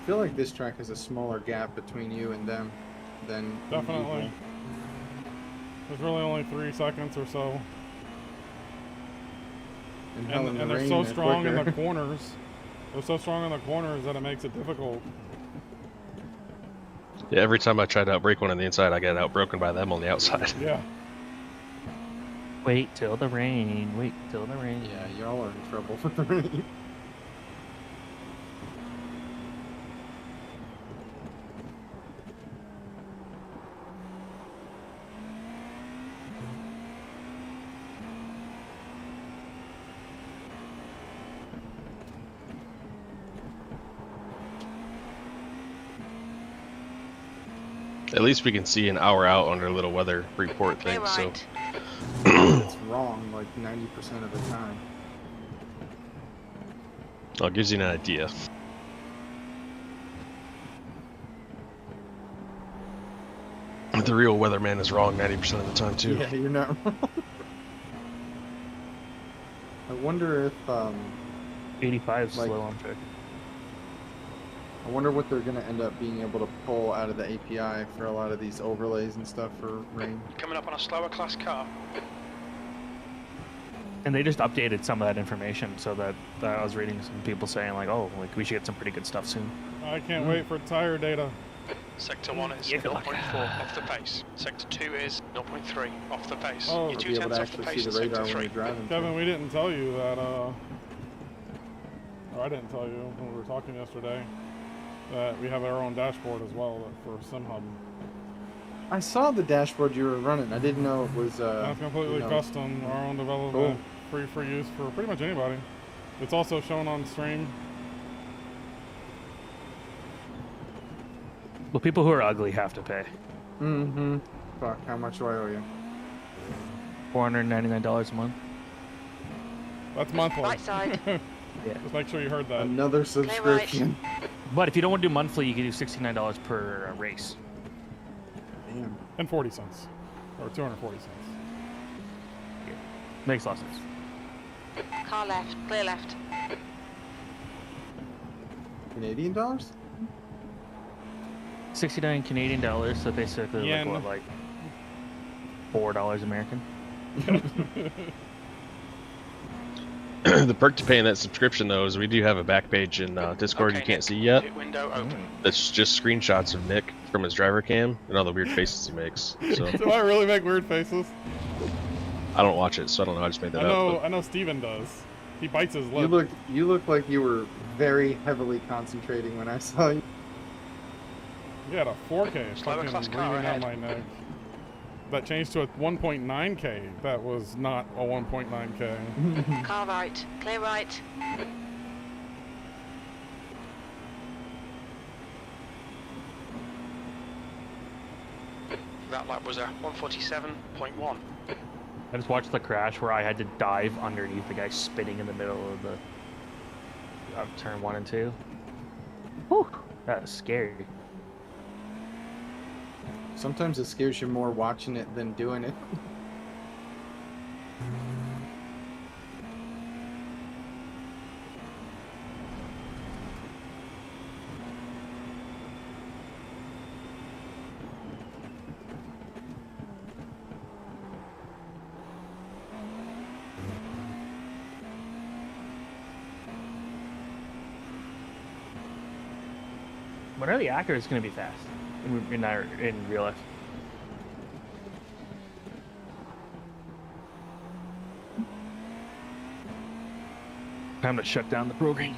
I feel like this track has a smaller gap between you and them than Definitely. There's really only 3 seconds or so. And, hell, in the And they're rain, so strong in quicker. the corners. They're so strong in the corners that it makes it difficult. Yeah, every time I try to outbrake one on the inside, I get outbroken by them on the outside. Yeah. Wait till the rain. Wait till the rain. Yeah, y'all are in trouble with the rain. At least we can see an hour out on their little weather report Clear thing. So right. It's wrong like 90% of the time. well, it gives you an idea. The real weatherman is wrong 90% of the time too. Yeah, you're not wrong. I wonder if 85 is Like- slow on track. I wonder what they're gonna end up being able to pull out of the API for a lot of these overlays and stuff for rain. You're coming up on a slower class car. And they just updated some of that information so that I was reading some people saying like, oh, like we should get some pretty good stuff soon. I can't wait for tire data. Sector 1 is Yeah, 0.4 off the pace. Sector 2 is 0.3 off the pace. Oh. You're To be able 2/10 to off the actually pace see in the radar sector when 3. you're driving. Kevin, we didn't tell you that, or I didn't tell you when we were talking yesterday, that we have our own dashboard as well for SimHub. I saw the dashboard you were running. I didn't know it was That's completely you know, custom, our own development, free for use for pretty much anybody. It's also shown on stream. Well, people who are ugly have to pay Mm-hmm. Fuck, how much do I owe you? $499 a month. That's monthly. Right side. Just make sure you heard that. Another subscription. But if you don't want to do monthly, you can do $69 per race. Damn. And 40 cents. Or 240 cents. Makes a lot of sense. Car left. Clear left. Canadian dollars? 69 Canadian dollars, so basically Yen. like what, like $4 American? The perk to paying that subscription though is we do have a back page in Discord Okay, you can't Nick, see yet. pit window open. That's just screenshots of Nick from his driver cam and all the weird faces he makes. So Do I really make weird faces? I don't watch it, so I don't know. I just made that up. I know Steven does. He bites his lip. You look like you were very heavily concentrating when I saw you. You had a 4K Slower fucking class car breathing down ahead. my neck. That changed to a 1.9K. That was not a 1.9K. Car right. Clear right. That lap was a 147.1. I just watched the crash where I had to dive underneath the guy spinning in the middle of the turn 1 and 2. Whew, that was scary. Sometimes it scares you more watching it than doing it. When are the Acuras going to be fast in real life? Time to shut down the program.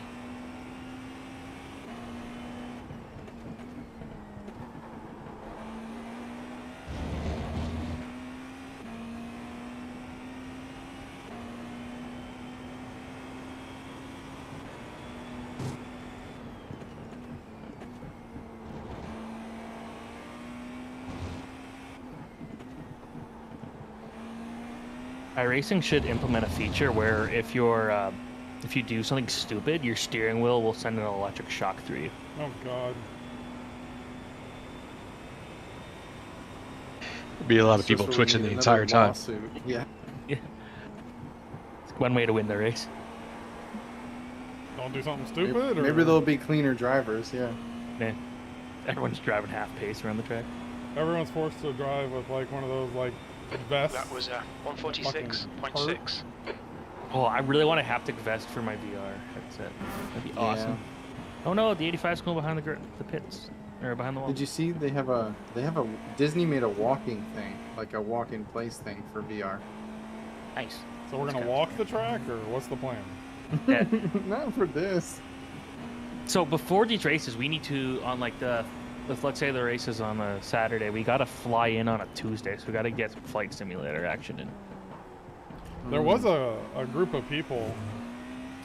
iRacing should implement a feature where if you do something stupid, your steering wheel will send an electric shock through you. Oh god. There'd be a lot of people twitching the entire time. Yeah. It's one way to win the race. Don't do something stupid? Maybe there'll be cleaner drivers, yeah. Man, everyone's driving half pace around the track. Everyone's forced to drive with like one of those like vests. That was a 146.6. Oh, I really want a haptic vest for my VR headset. That'd be awesome. Yeah. Oh no, the 85's going behind the pits. Or behind the wall. Did you see they have a Disney made a walking thing, like a walk in place thing for VR. Nice. So we're gonna walk the track, or what's the plan? Yeah. Not for this. So before these races, we need to, on like if let's say the race is on a Saturday, we gotta fly in on a Tuesday, so we gotta get some flight simulator action in. There was a group of people.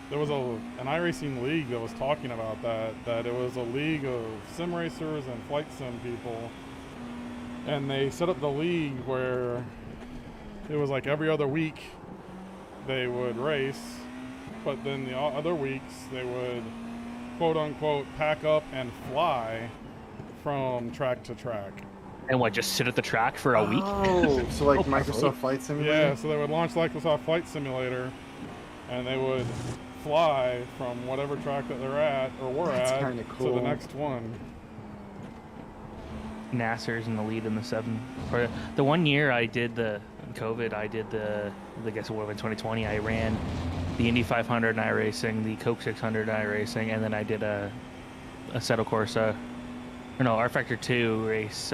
There was an iRacing league that was talking about that it was a league of sim racers and flight sim people, and they set up the league where it was like every other week they would race, but then the other weeks they would quote unquote pack up and fly from track to track. And what, just sit at the track for a week? Oh, so like Microsoft Flight Simulator? Yeah, so they would launch Microsoft Flight Simulator, and they would fly from whatever track that they're at, or we're That's at, kinda to cool. the next one. NASA's in the lead in the 7. For the 1 year I did COVID, I did I guess it would have been 2020, I ran the Indy 500 in iRacing, the Coke 600 in iRacing, and then I did a Assetto Corsa, or no, R Factor 2 race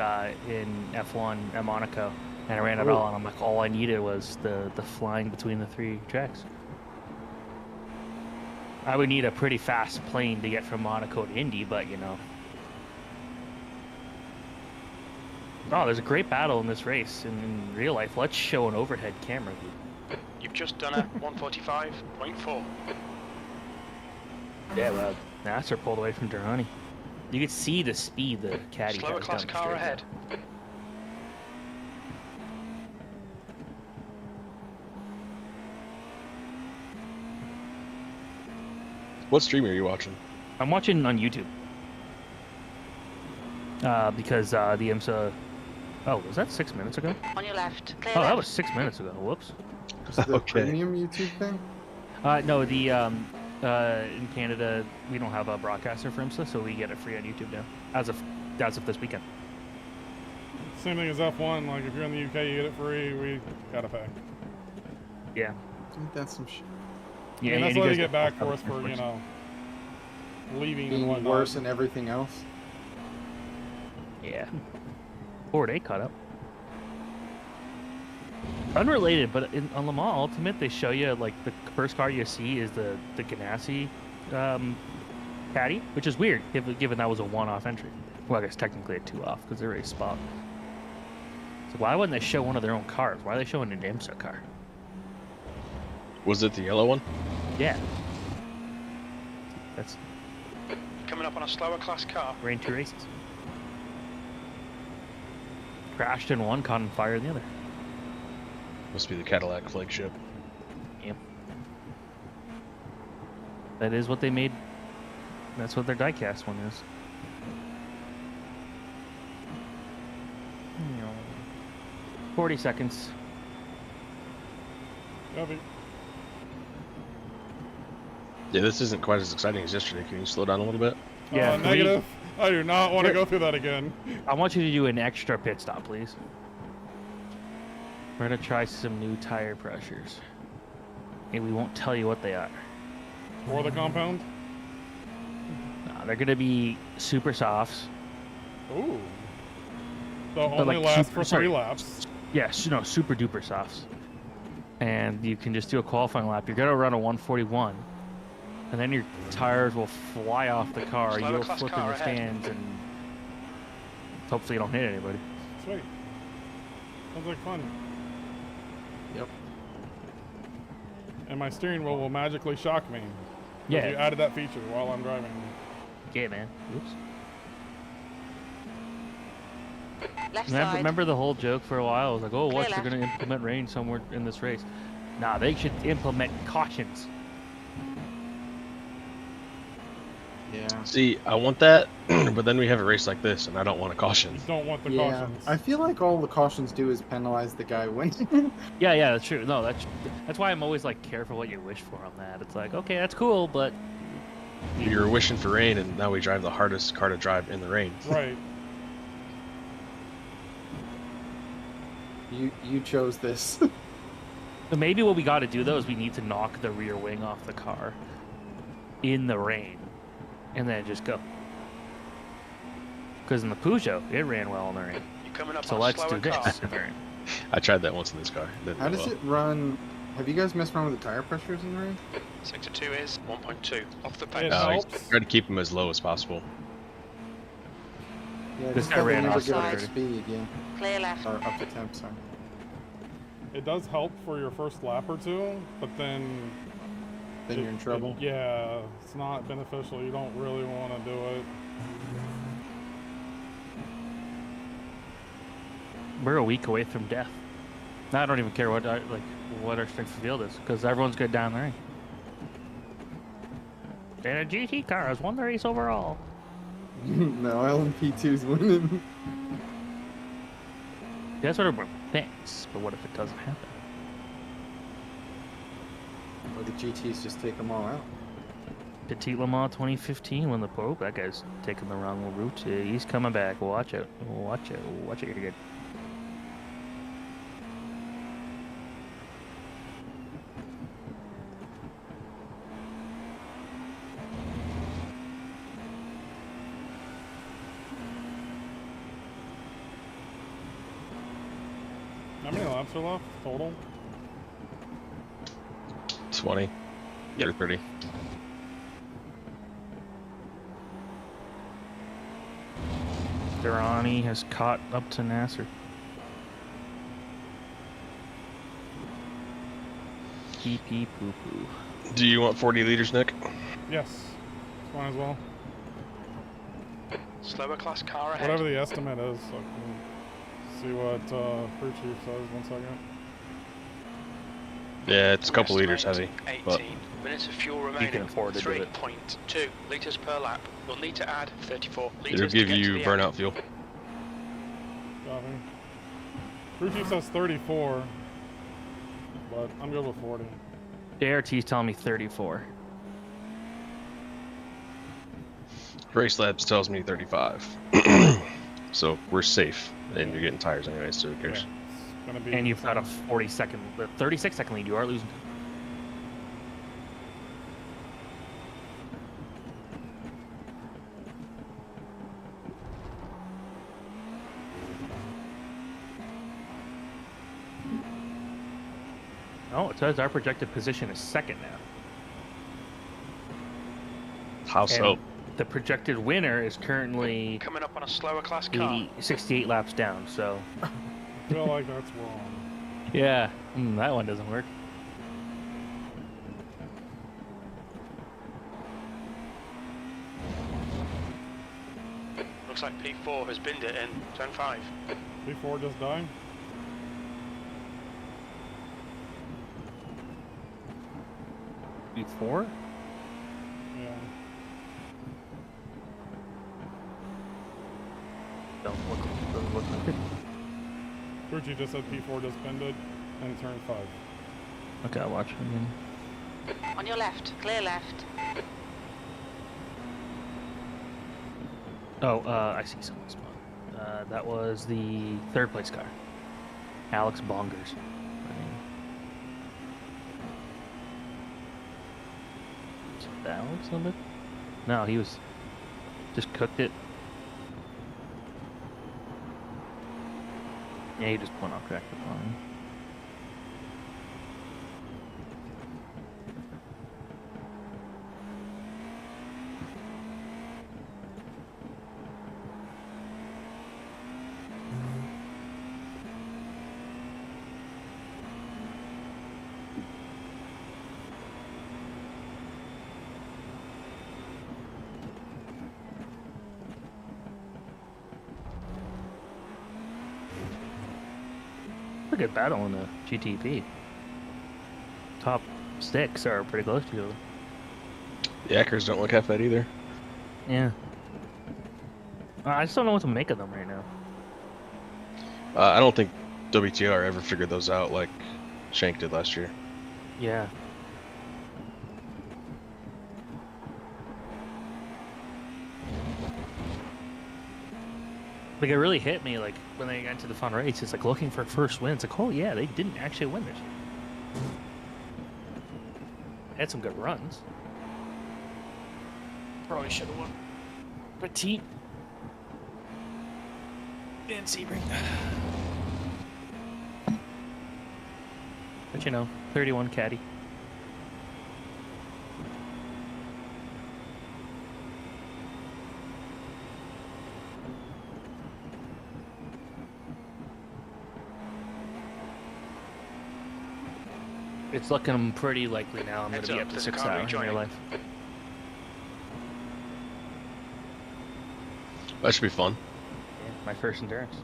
in F1 at Monaco, and I ran it all, and I'm like, all I needed was the flying between the 3 tracks. I would need a pretty fast plane to get from Monaco to Indy, but you know. Oh, there's a great battle in this race in real life. Let's show an overhead camera view. You've just done a 145.4. Yeah, well, Nasser pulled away from Durrani. You could see the speed the caddy Slower has class down the car straight ahead. now. What stream are you watching? I'm watching on YouTube. Because the IMSA... Oh, was that 6 minutes ago? On your left. Clear Oh, left. that was 6 minutes ago. Whoops. Is the Okay. premium YouTube thing? No, the in Canada we don't have a broadcaster for IMSA, so we get it free on YouTube now. As of this weekend. Same thing as F1. Like if you're in the UK, you get it free. We gotta pay. Yeah. Ain't that some shit? Yeah, and that's you what guys they get back for covered us for, first. leaving and Being whatnot. worse than everything else. Yeah. Ford 8 caught up. Unrelated, but on Le Mans Ultimate, they show you like the first car you see is the Ganassi Caddy, which is weird given that was a one-off entry. Well, I guess technically a two-off because they're already spot. So why wouldn't they show one of their own cars? Why are they showing an IMSA car? Was it the yellow one? Yeah. That's Coming up on a slower class car. ran 2 races. Crashed in one, caught on fire in the other. Must be the Cadillac flagship. Yep. That is what they made. That's what their diecast one is. 40 seconds. Copy. Yeah, this isn't quite as exciting as yesterday. Can you slow down a little bit? Yeah, can we- Negative. I do not want to go through that again. I want you to do an extra pit stop, please. We're gonna try some new tire pressures. And we won't tell you what they are. For the compound. They're gonna be super softs. Ooh. They'll only like last super- for 3 sorry. laps. Yes, no, super duper softs. And you can just do a qualifying lap. You're gonna run a 141. And then your tires will fly off the car. Slower You'll class flip in car the ahead. stands and hopefully you don't hit anybody. Sweet. Sounds like fun. Yep. And my steering wheel will magically shock me. 'Cause Yeah. You added that feature while I'm driving. Yeah, man. Oops. Left side. Remember the whole joke for a while? It was like, oh, what, Clear you're going to implement rain somewhere in this race. Nah, they should implement cautions. Yeah. See, I want that, but then we have a race like this, and I don't want a caution. You don't want the Yeah. cautions. I feel like all the cautions do is penalize the guy winning. Yeah, that's true. No, that's why I'm always like careful what you wish for on that. It's like, okay, that's cool, but You were wishing for rain, and now we drive the hardest car to drive in the rain. Right. You chose this. but maybe what we got to do though is we need to knock the rear wing off the car in the rain, and then just go. Because in the Peugeot, it ran well in the rain. You're coming up So on a let's slower do car. this in the rain. I tried that once in this car. Didn't How go does well. it run? Have you guys messed around with the tire pressures in the rain? Sector 2 is 1.2 off the It pace. No, I helps. tried to keep them as low as possible. Yeah, This just guy have it ran never off go up side. to speed, yeah. Clear left. Or up to temp, sorry. It does help for your first lap or two, but then... Then you're in trouble. Yeah, it's not beneficial. You don't really want to do it. We're a week away from death. I don't even care what our strength of field is, because everyone's good down the ring. And a GT car has won the race overall. No, LMP2's winning. That's what everyone thinks, but what if it doesn't happen? Or the GTs just take them all out. Petit Le Mans 2015 when the Pope, that guy's taking the wrong route. He's coming back. Watch it. Watch it. Watch it. You're good. How many laps are left total? 20. Or 30. Durrani has caught up to Nasser. Pee pee poo poo. Do you want 40 liters, Nick? Yes. Might as well. Slower class car ahead. Whatever the estimate is, I can see what crew chief says. 1 second. Yeah, it's a We couple liters estimate heavy. But 18 minutes of fuel remaining. can afford to do it. 3.2 litres per lap. You'll need to add 34 litres it'll to give get to you the burnout end. fuel. Copy. Crew chief says 34, but I'm good with 40. JRT's telling me 34. Race Labs tells me 35. So we're safe, and you're getting tires anyway, so who cares? Yeah, it's gonna be And you've the got a same. 36 second lead. You are losing. Oh, it says our projected position is second now. How so? And the projected winner is currently Coming up on a slower class car. 68 laps down, so... I feel like that's wrong. Yeah, that one doesn't work. Looks like P4 has binned it in turn 5. P4 just died? P4? Yeah. Doesn't look like it. Georgie just said P4 just bended and turn 5. Okay, I'll watch it again. On your left, clear left. Oh, I see someone spawn. That was the third place car. Alex Bongers. Is that Alex on it? No, he was... just cooked it. Yeah, he just went off track the line. A good battle in the GTP. Top 6 are pretty close to each other. The Ackers don't look half bad either. Yeah. I just don't know what to make of them right now. I don't think WTR ever figured those out like Shank did last year. Yeah. Like, it really hit me, like, when they got into the fun race, it's like looking for first win. It's like, oh yeah, they didn't actually win this year. Had some good runs. Probably should have won. Petit. And Sebring. But you know, 31 caddy. It's looking pretty likely now I'm going to be up to 6 hours in real life. That should be fun. Yeah, my first endurance.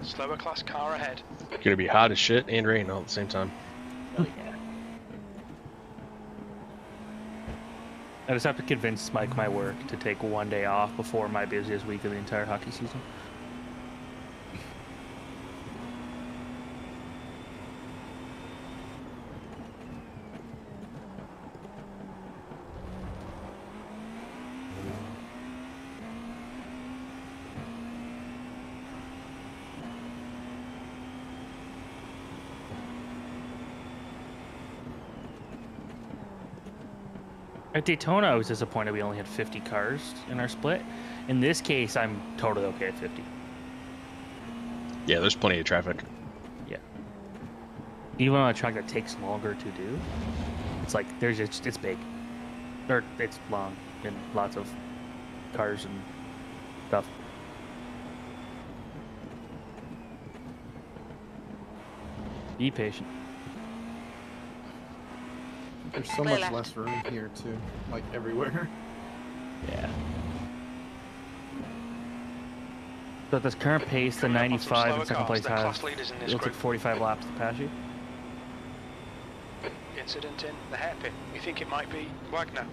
Slower class car ahead. Gonna be hot as shit and rain all at the same time. Oh yeah. I just have to convince Mike, my work, to take one day off before my busiest week of the entire hockey season. At Daytona, I was disappointed we only had 50 cars in our split. In this case, I'm totally okay at 50. Yeah, there's plenty of traffic. Yeah. Even on a track that takes longer to do, it's like it's big, or it's long, and lots of cars and stuff. Be patient. There's so much less room here too, like everywhere. Yeah. So at this current pace, the 95 in second place has, it looks like 45 laps to pass you. Incident in the hairpin. We think it might be Wagner.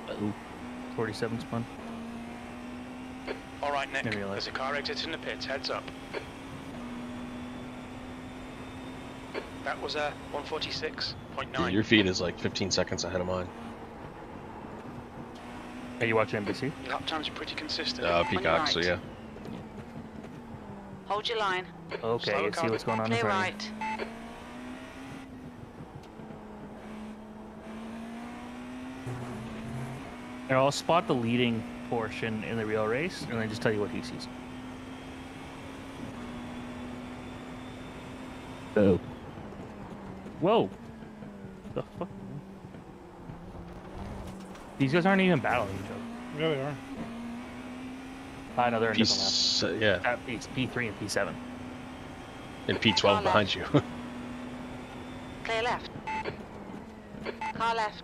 Uh-oh. 47 spun. All right, Nick. There's a car exiting the pits. Heads up. That was a 146.9. Yeah, your feed is like 15 seconds ahead of mine. Are you watching NBC? Your lap times are pretty consistent. Peacock, so yeah. Hold your line. Okay, let's see what's going on in Clear front of you. right. Here, I'll spot the leading portion in the real race, and then just tell you what he sees. Oh. Whoa. The fuck? These guys aren't even battling each other. Yeah, they are. I know they're in different laps. Yeah, It's P3 and P7. and P12 behind you. Clear left. Car left.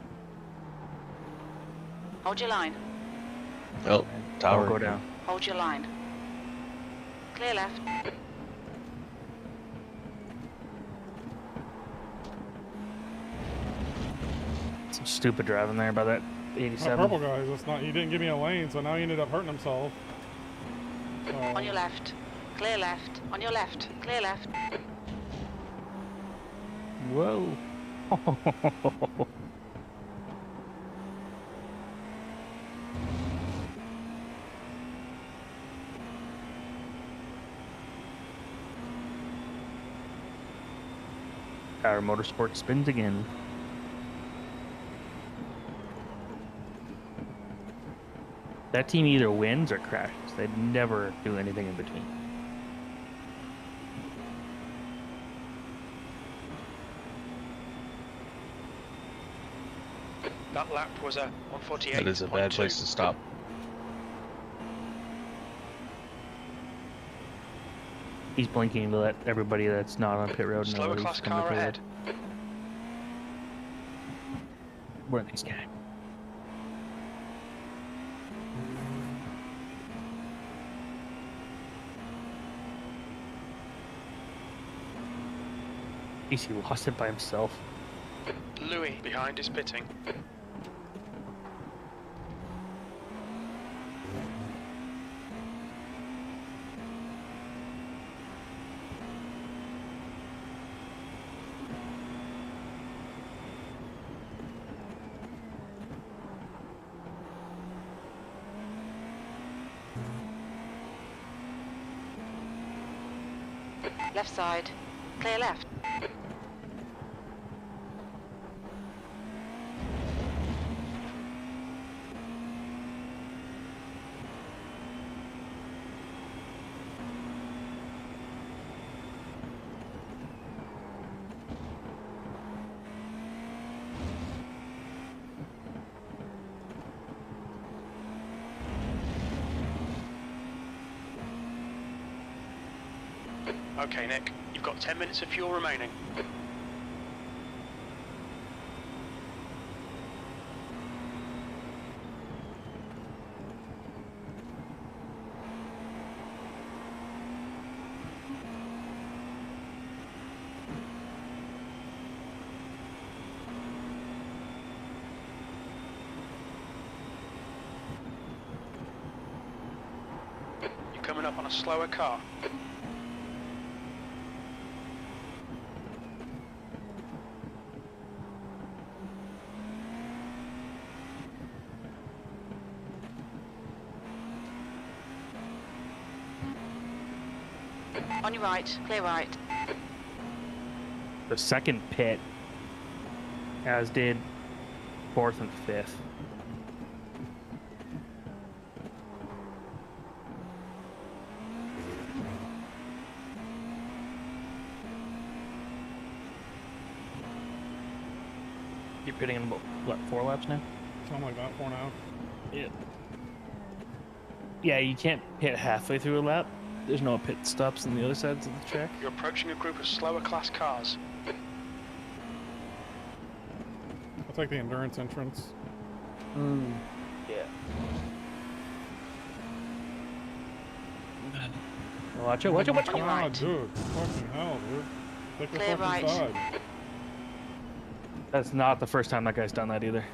Hold your line. Oh, tower. I'll go down. Hold your line. Clear left. Some stupid driving there by that That 87. purple guy, that's not. He didn't give me a lane, so now he ended up hurting himself. On your left. Clear left. On your left. Clear left. Whoa. Our motorsport spins again. That team either wins or crashes. They never do anything in between. That lap was a 148. That is a bad place to stop. He's blinking to let everybody that's not on pit road know Slower that class he's coming car to pit ahead. road. Where are these guys? He lost it by himself. Louis behind is pitting. Left side. Clear left. Okay, Nick, you've got 10 minutes of fuel remaining. You're coming up on a slower car. On your right. Clear right. The second pit, as did fourth and fifth. You're pitting in about, what, 4 laps now? Something like that, 4.5. Yeah. Yeah, you can't pit halfway through a lap. There's no pit stops on the other sides of the track. You're approaching a group of slower class cars. I'll take the endurance entrance. Yeah. Watch it, watch it, watch it. On your Ah, right. dude. Fucking hell, dude. Take the Clear fucking right. side. That's not the first time that guy's done that either.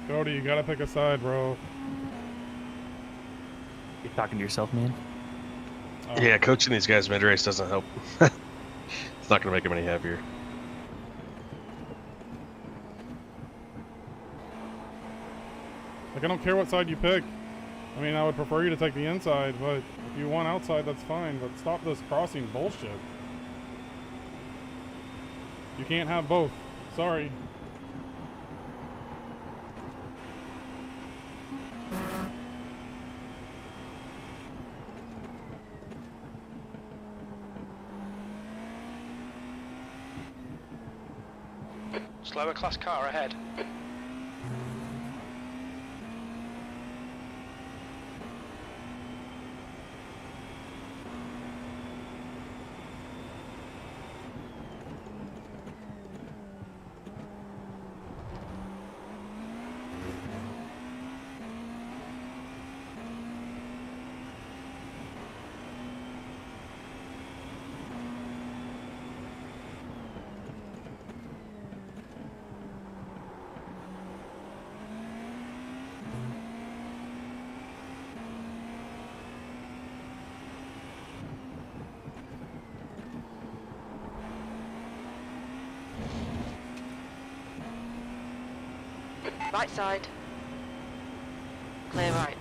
Cody, you gotta pick a side, bro. You're talking to yourself, man. Yeah, coaching these guys mid-race doesn't help. It's not going to make them any happier. Like, I don't care what side you pick. I mean, I would prefer you to take the inside, but if you want outside, that's fine. But stop this crossing bullshit. You can't have both. Sorry. Slower class car ahead. Right side. Clear right.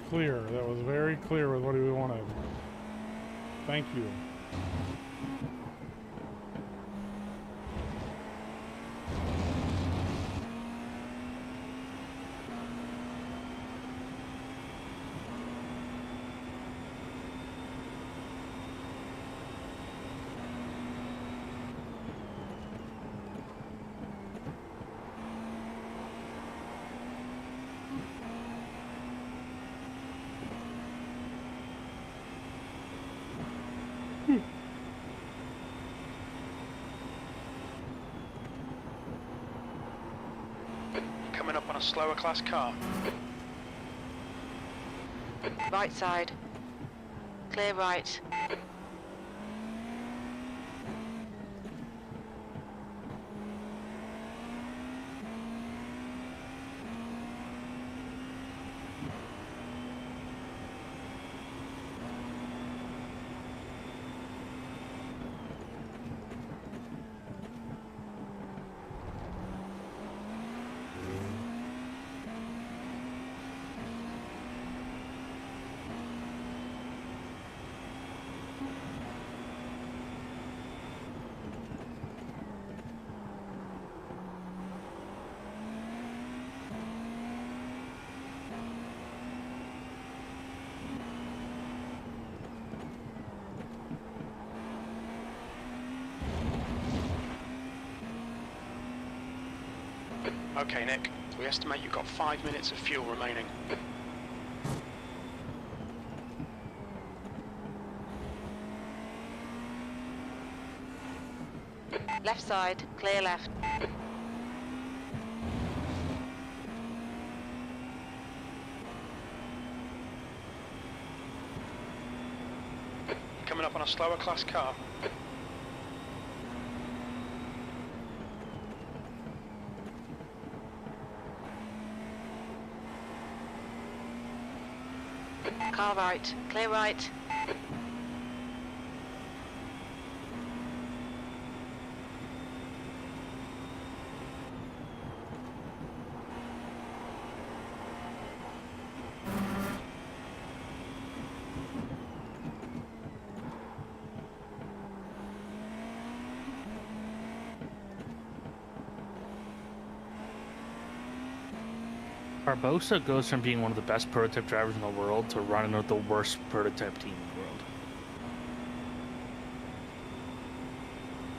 Clear. That was very clear with what we wanted. Thank you. Coming up on a slower class car. Right side. Clear right. Okay, Nick. We estimate you've got 5 minutes of fuel remaining. Left side. Clear left. Coming up on a slower class car. Car right. Clear right. Barbosa goes from being one of the best prototype drivers in the world to running with the worst prototype team in the world.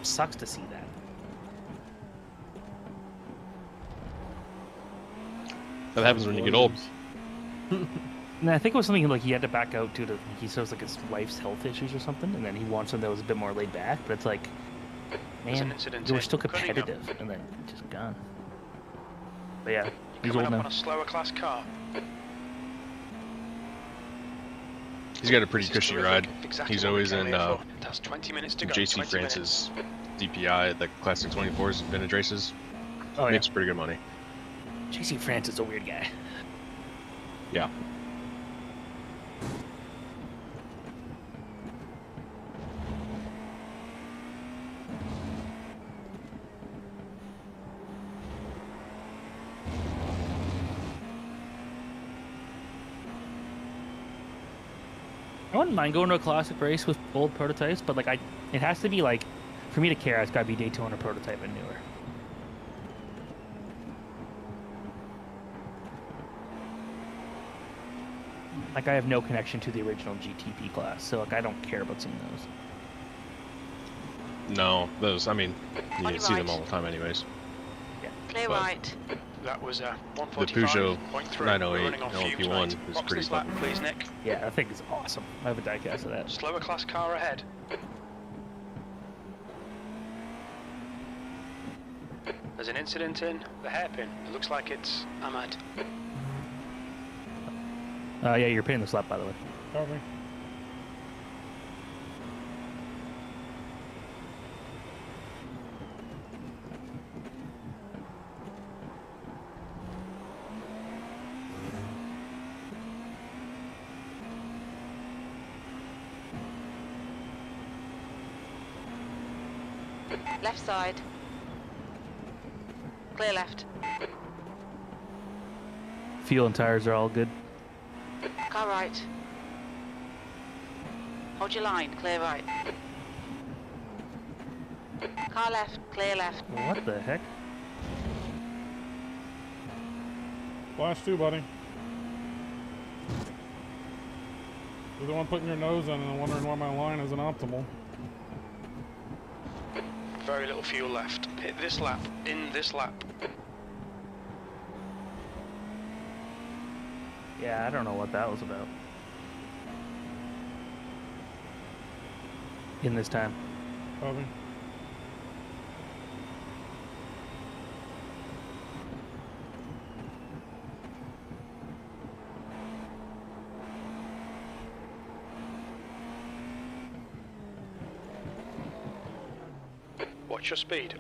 Sucks to see that. That happens when you get old. And I think it was something like he had to back out due to, he says, like his wife's health issues or something, and then he wants something that was a bit more laid back. But it's like, There's an man, incident you were in still Cunningham. competitive, and then just gone. But yeah, he's Coming old up now. on a slower class car. He's got a pretty This is cushy terrific. ride. Exactly He's what we always came in here for. That's 20 minutes to go. JC 20 France's DPI at the Classic 24s vintage races. Oh yeah, Makes pretty good money. JC France is a weird guy. Yeah. I wouldn't mind going to a classic race with old prototypes, but like it has to be like, for me to care, it's got to be Daytona prototype and newer. Like I have no connection to the original GTP class, so like I don't care about seeing those. No, those. I mean, you On can your see them right. all the time, anyways. Clear But- right. That was The 145.3. Peugeot We're 908 running on fumes, LMP1 mate. is Box pretty this lap, fucking. please, Nick. Yeah, that thing is awesome. I have a diecast of that. Slower class car ahead. There's an incident in the hairpin. It looks like it's Ahmad. Yeah, you're pinning this lap, by the way. Copy. Left side. Clear left. Fuel and tires are all good. Car right. Hold your line. Clear right. Car left. Clear left. What the heck? Flash 2, buddy. You're the one putting your nose in and wondering why my line isn't optimal. Very little fuel left. Hit this lap. In this lap. Yeah, I don't know what that was about. In this time. Copy. Watch your speed.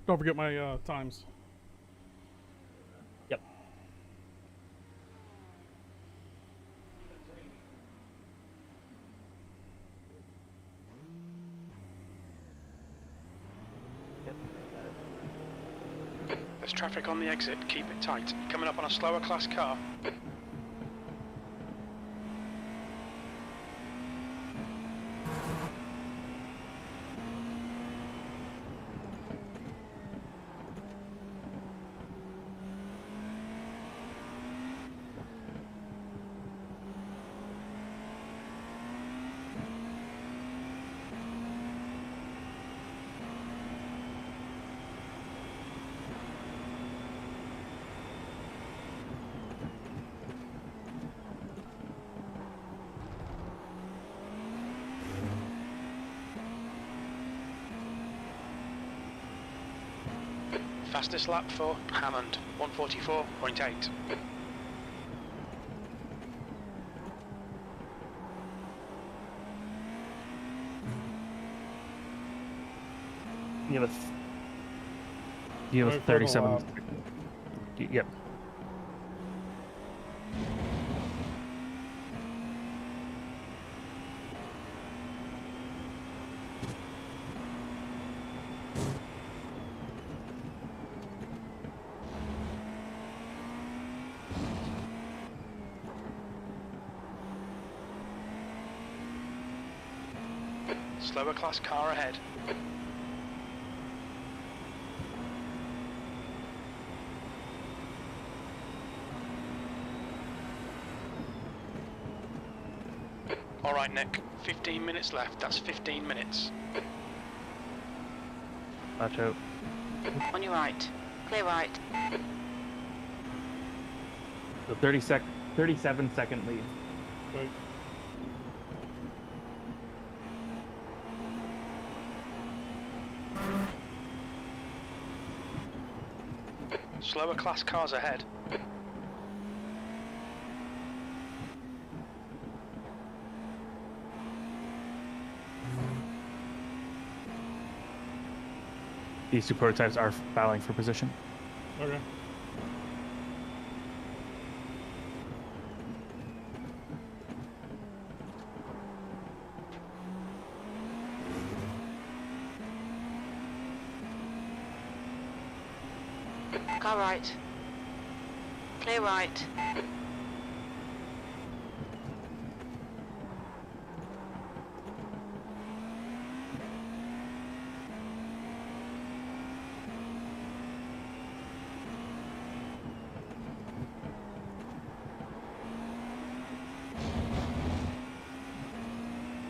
Don't forget my times. Yep. There's traffic on the exit. Keep it tight. Coming up on a slower class car. Fastest lap for Hammond, 144.8. You have you have Wait a for the 37. lap. Yep. Slower class car ahead. Alright Nick, 15 minutes left, that's 15 minutes. Watch out. On your right. Clear right. So 37-second lead. Okay. Slower class cars ahead. These two prototypes are battling for position. Okay. Car right. Clear right.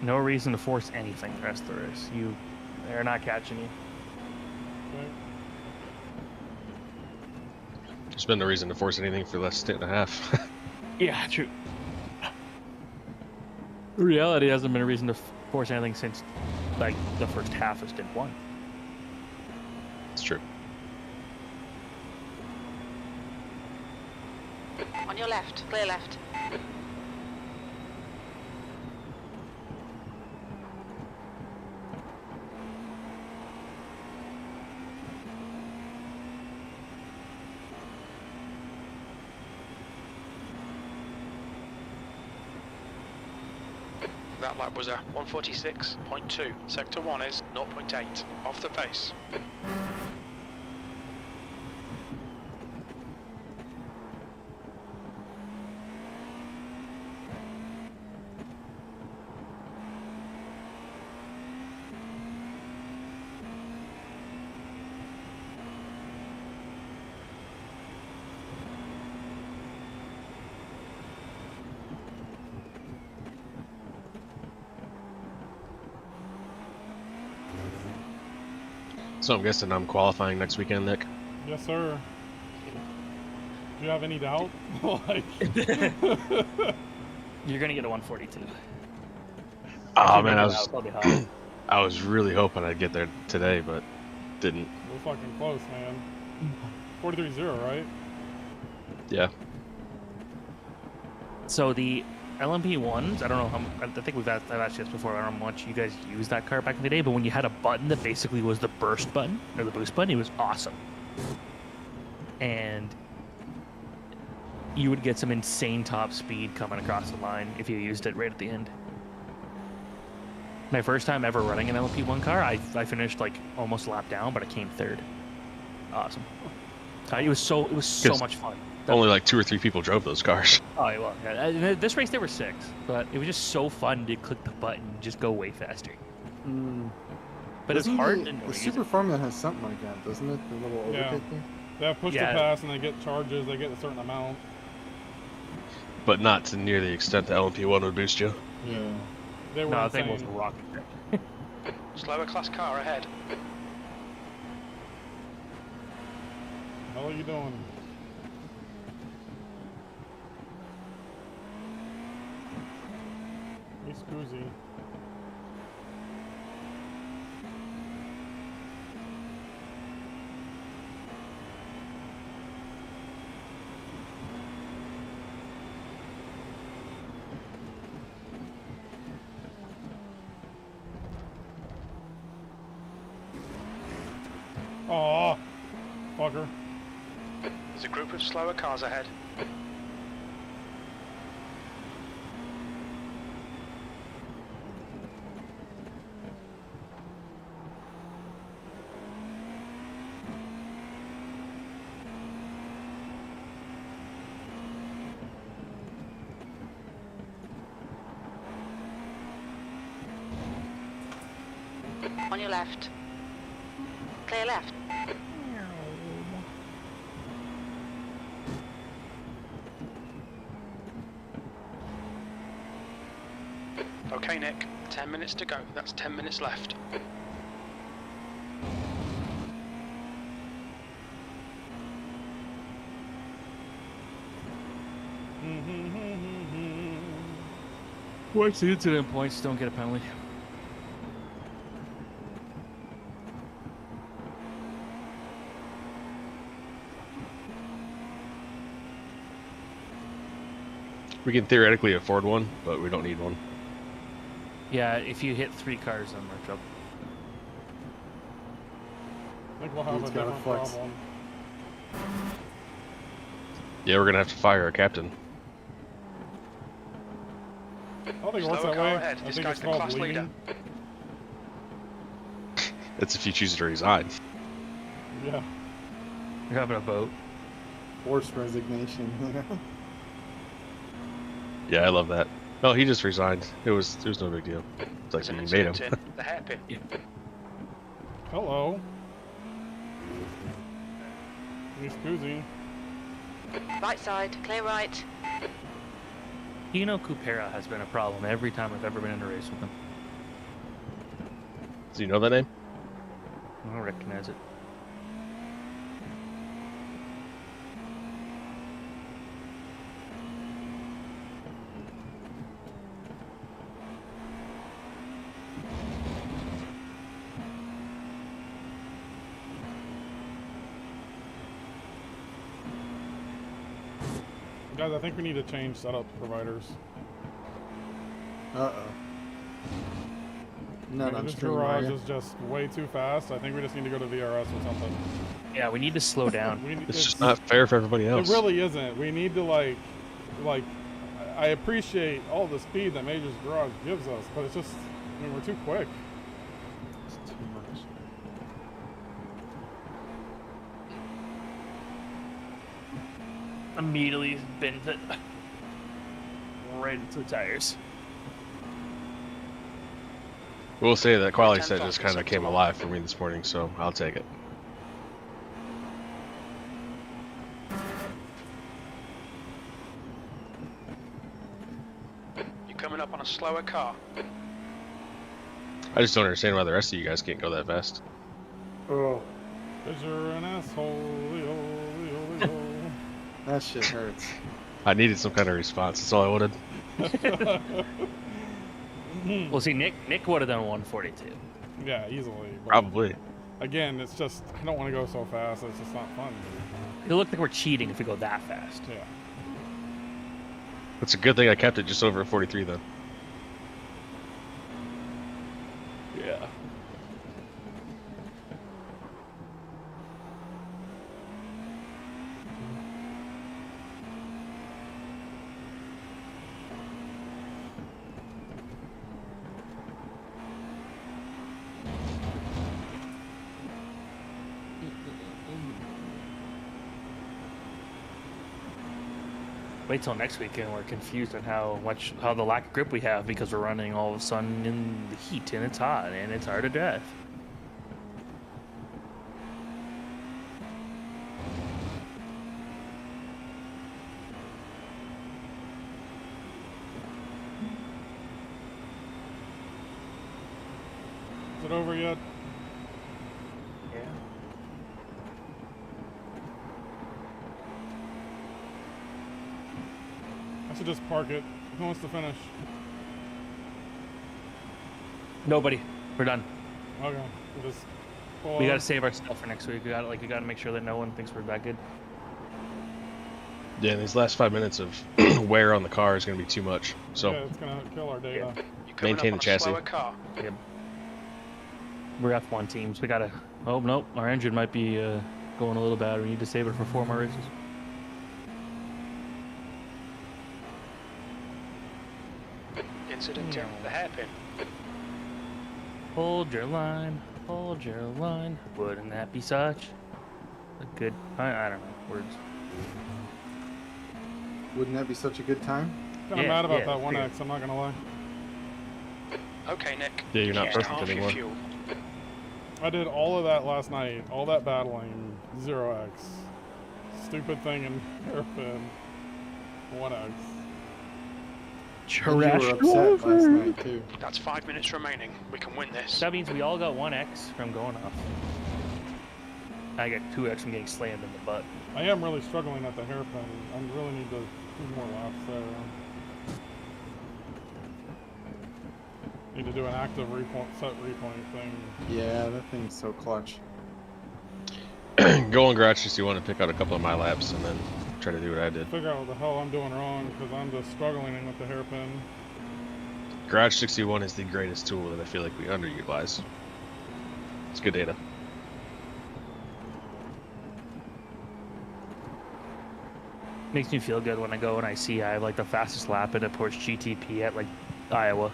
No reason to force anything the rest of the race. They're not catching you. Okay. There's been no reason to force anything for less than a half. Yeah, true. In reality, hasn't been a reason to force anything since, like, the first half of stint 1. It's true. On your left. Clear left. That lap was a 146.2. Sector 1 is 0.8. Off the pace. So I'm guessing I'm qualifying next weekend, Nick. Yes, sir. Do you have any doubt? Like... You're gonna get a 142. Oh man, That'll be hot. I was really hoping I'd get there today, but didn't. We're fucking close, man. 43-0, right? Yeah. So the LMP ones, I don't know how. I think I've asked you this before. I don't know how much you guys used that car back in the day, but when you had a button that basically was the burst button or the boost button, it was awesome. And you would get some insane top speed coming across the line if you used it right at the end. My first time ever running an LMP1 car, I finished like almost a lap down, but I came third. Awesome. It was so much fun. Only like 2 or 3 people drove those cars. Oh, well, yeah. This race there were 6, but it was just so fun to click the button and just go way faster. But it's hard to The Super Formula has something like that, doesn't it? The little overtake thing? They have push to pass and they get charges, they get a certain amount. But not to near the extent that LMP1 would boost you. Yeah. They were no, I insane. think it was a rocket. Slower class car ahead. What the hell are you doing? Hey, Scoozy. Aw, fucker. There's a group of slower cars ahead. On your left. Clear left. Okay, Nick. 10 minutes to go. That's 10 minutes left. What's the incident points? Don't get a penalty. We can theoretically afford one, but we don't need one. Yeah, if you hit 3 cars, then we're trouble. I think we'll have He's a got a different flex. problem. Yeah, we're gonna have to fire our captain. I don't think it works Slower that car way. ahead. I This think guy's it's the called class leader. leading. That's if you choose to resign. Yeah. You're having a vote. Forced resignation. Yeah, I love that. No, he just resigned. It was no big deal. It's like There's an you made him. incident in the hairpin. Hello. Miss Koozie. Right side, clear right. Hino Cupera has been a problem every time I've ever been in a race with him. Do you know that name? I don't recognize it. Guys, I think we need to change setup providers. Uh-oh. Not on This stream, garage are ya? is just way too fast. I think we just need to go to VRS or something. Yeah, we need to slow down. It's just not fair for everybody It else. really isn't. We need to like, I appreciate all the speed that Major's Garage gives us, but it's just, I mean, we're too quick. It's too much. Immediately bent it right into the tires. We'll say that quality 10 set just kind of came alive for me this morning, so I'll take it. You're coming up on a slower car. I just don't understand why the rest of you guys can't go that fast. Oh, Cause you're an asshole. that shit hurts. I needed some kind of response. That's all I wanted. Well, see, Nick would have done 142. Yeah, easily. But Probably. again, it's just, I don't want to go so fast. It's just not fun. It'll look like we're cheating if we go that fast. Yeah. It's a good thing I kept it just over 43 though. Yeah. Wait till next weekend. We're confused on how the lack of grip we have because we're running all of a sudden in the heat and it's hot and it's hard to drive. Is it over yet? Yeah. I should just park it. Who wants to finish? Nobody. We're done. Okay. We'll just pull We over. gotta save our stuff for next week. We gotta make sure that no one thinks we're that good. Yeah, these last 5 minutes of wear on the car is going to be too much. So Yeah, it's gonna kill our data. You're coming Maintain up the on a chassis. slower car. We're F1 teams. We gotta. Oh nope, our engine might be going a little bad. We need to save it for 4 more races. Incident in the hairpin. Hold your line. Hold your line. Wouldn't that be such a good? I don't know words. Wouldn't that be such a good time? Kinda Yeah, mad about yeah, that figure. 1X, I'm not gonna lie. Okay, Nick. Yeah, you're not Used perfect half your anymore. fuel. I did all of that last night, all that battling, 0X. Stupid thing in hairpin, 1X. And you were upset last night too. That's 5 minutes remaining. We can win this. That means we all got 1X from going off. I got 2X from getting slammed in the butt. I am really struggling at the hairpin. I really need to do more laps there. Need to do an active set repoint thing. Yeah, that thing's so clutch. go on Garage 61 and pick out a couple of my laps and then try to do what I did. Figure out what the hell I'm doing wrong because I'm just struggling with the hairpin. Garage 61 is the greatest tool that I feel like we underutilize. It's good data. Makes me feel good when I go and I see I have like the fastest lap in a Porsche GTP at like Iowa.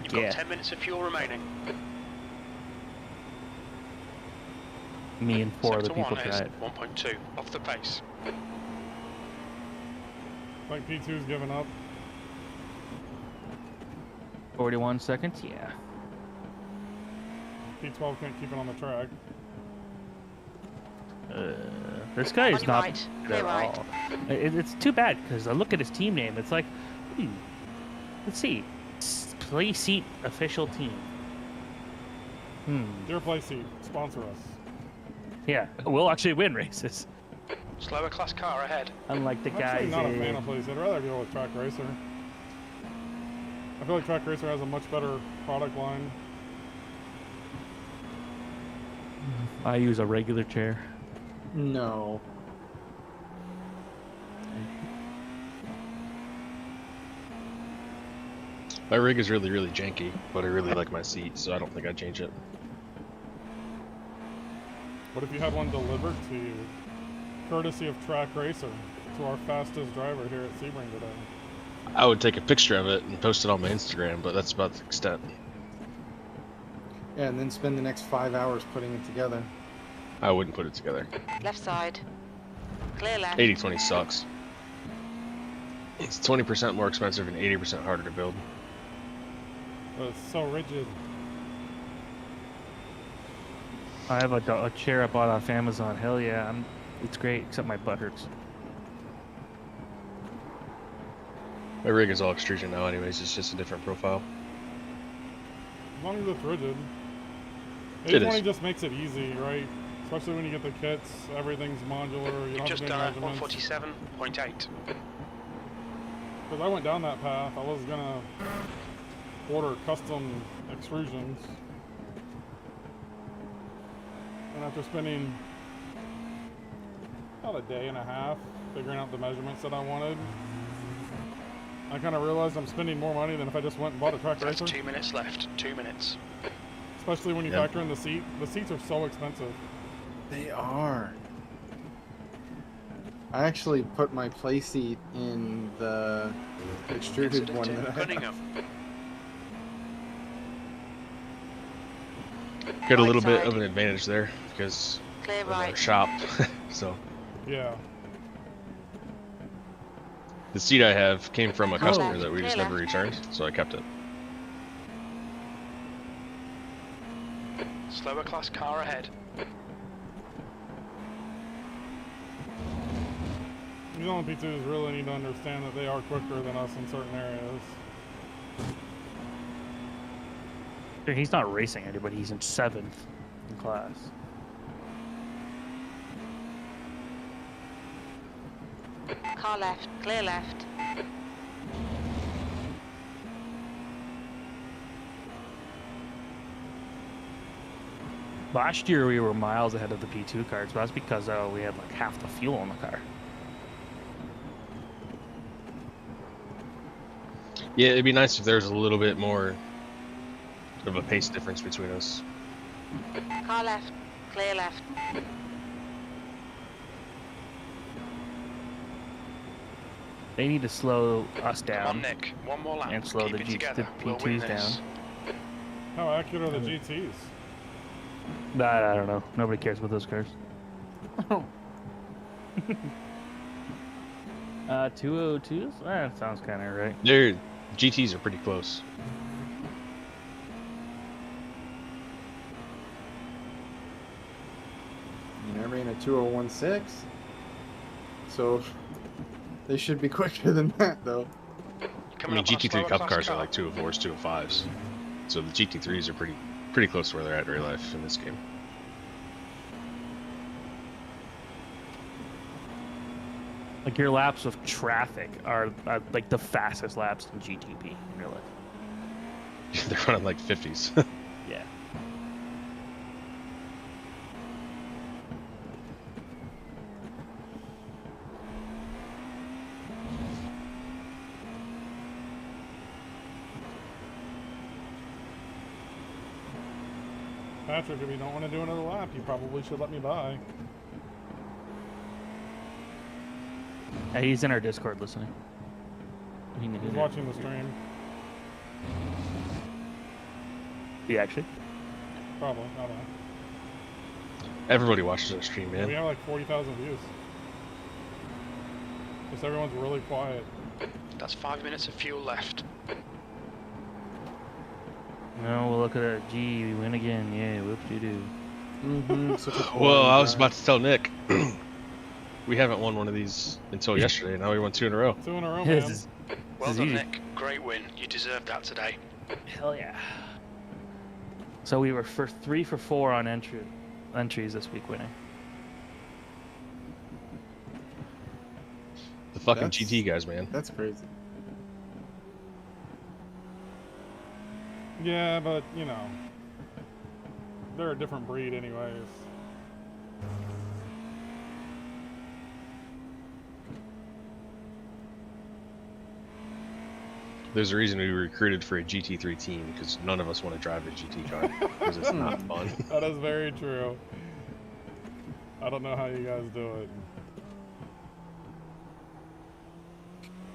You've got 10 minutes of fuel remaining. Me and 4 other Sector people 1 try is it. 1.2 off the pace. Like P2's giving up. 41 seconds, yeah. P12 can't keep it on the track. This guy is On your not right, good clear at right. all. It's too bad because I look at his team name. It's like, let's see, play seat official team. Dear Play Seat, sponsor us. Yeah, we'll actually win races. Slower class car ahead. Unlike the I'm actually guys not a fan of Play Seat. I'd rather go with Track Racer. I feel like Track Racer has a much better product line. I use a regular chair. No. My rig is really, really janky, but I really like my seat, so I don't think I'd change it. What if you had one delivered to you, courtesy of Track Racer, to our fastest driver here at Sebring today? I would take a picture of it and post it on my Instagram, but that's about the extent. Yeah, and then spend the next 5 hours putting it together. I wouldn't put it together. Left side. Clear left. 80/20 sucks. It's 20% more expensive and 80% harder to build. But it's so rigid. I have a chair I bought off Amazon. Hell yeah, it's great, except my butt hurts. My rig is all extrusion now anyways, it's just a different profile. As long as it's rigid. It 80/20 is. just makes it easy, right? Especially when you get the kits, everything's modular. You You've don't just have to done do a measurements. 147.8. Because I went down that path, I was gonna order custom extrusions. And after spending about a day and a half figuring out the measurements that I wanted, I kind of realized I'm spending more money than if I just went and bought a Track That's Racer. 2 minutes left. 2 minutes. Especially when you Yeah. factor in the seat. The seats are so expensive. They are. I actually put my play seat in the extruded Incident one in that I have. Cunningham. Got a Right little bit side. of an advantage there because Clear of our right. shop. So Yeah. the seat I have came from a customer left, that we just clear never left. returned, so I kept it. Slower class car ahead. New Zealand P2s really need to understand that they are quicker than us in certain areas. He's not racing anybody, he's in 7th in class. Car left. Clear left. Last year we were miles ahead of the P2 cars, but that's because we had like half the fuel in the car. Yeah, it'd be nice if there was a little bit more of a pace difference between us. Car left. Clear left. They need to slow us Come on, down Nick. One more lap. and slow Keep the, it G together. the We'll win P2s this. down. How accurate are the GTs? I don't know. Nobody cares about those cars. 202s? That sounds kind of right. Their GTs are pretty close. And I ran a 2016. So they should be quicker than that, though. I Coming mean, up on a GT3 slower Cup class cars are car. like 204s, 205s. So the GT3s are pretty close to where they're at in real life in this game. Like your laps of traffic are like the fastest laps in GTP in real life. They're running like 50s. Yeah. Patrick, if you don't want to do another lap, you probably should let me by. He's in our Discord listening. He's watching the stream. He actually? Probably. I don't know. Everybody watches our stream, We man. have like 40,000 views. Just everyone's really quiet. That's 5 minutes of fuel left. No, we'll look at it. Gee, we win again. Yeah, whoop-de-doo. Well, I was about to tell Nick. We haven't won one of these until yesterday. Now we won 2 in a row. 2 in a row, This man. is Well is done, easy. Nick. Great win. You deserved that today. Hell yeah. So we were 3 for 4 on entries this week winning. The fucking That's- GT guys, man. That's crazy. Yeah, but, you know. They're a different breed anyways. There's a reason we recruited for a GT3 team because none of us want to drive a GT car because it's not fun. That is very true. I don't know how you guys do it.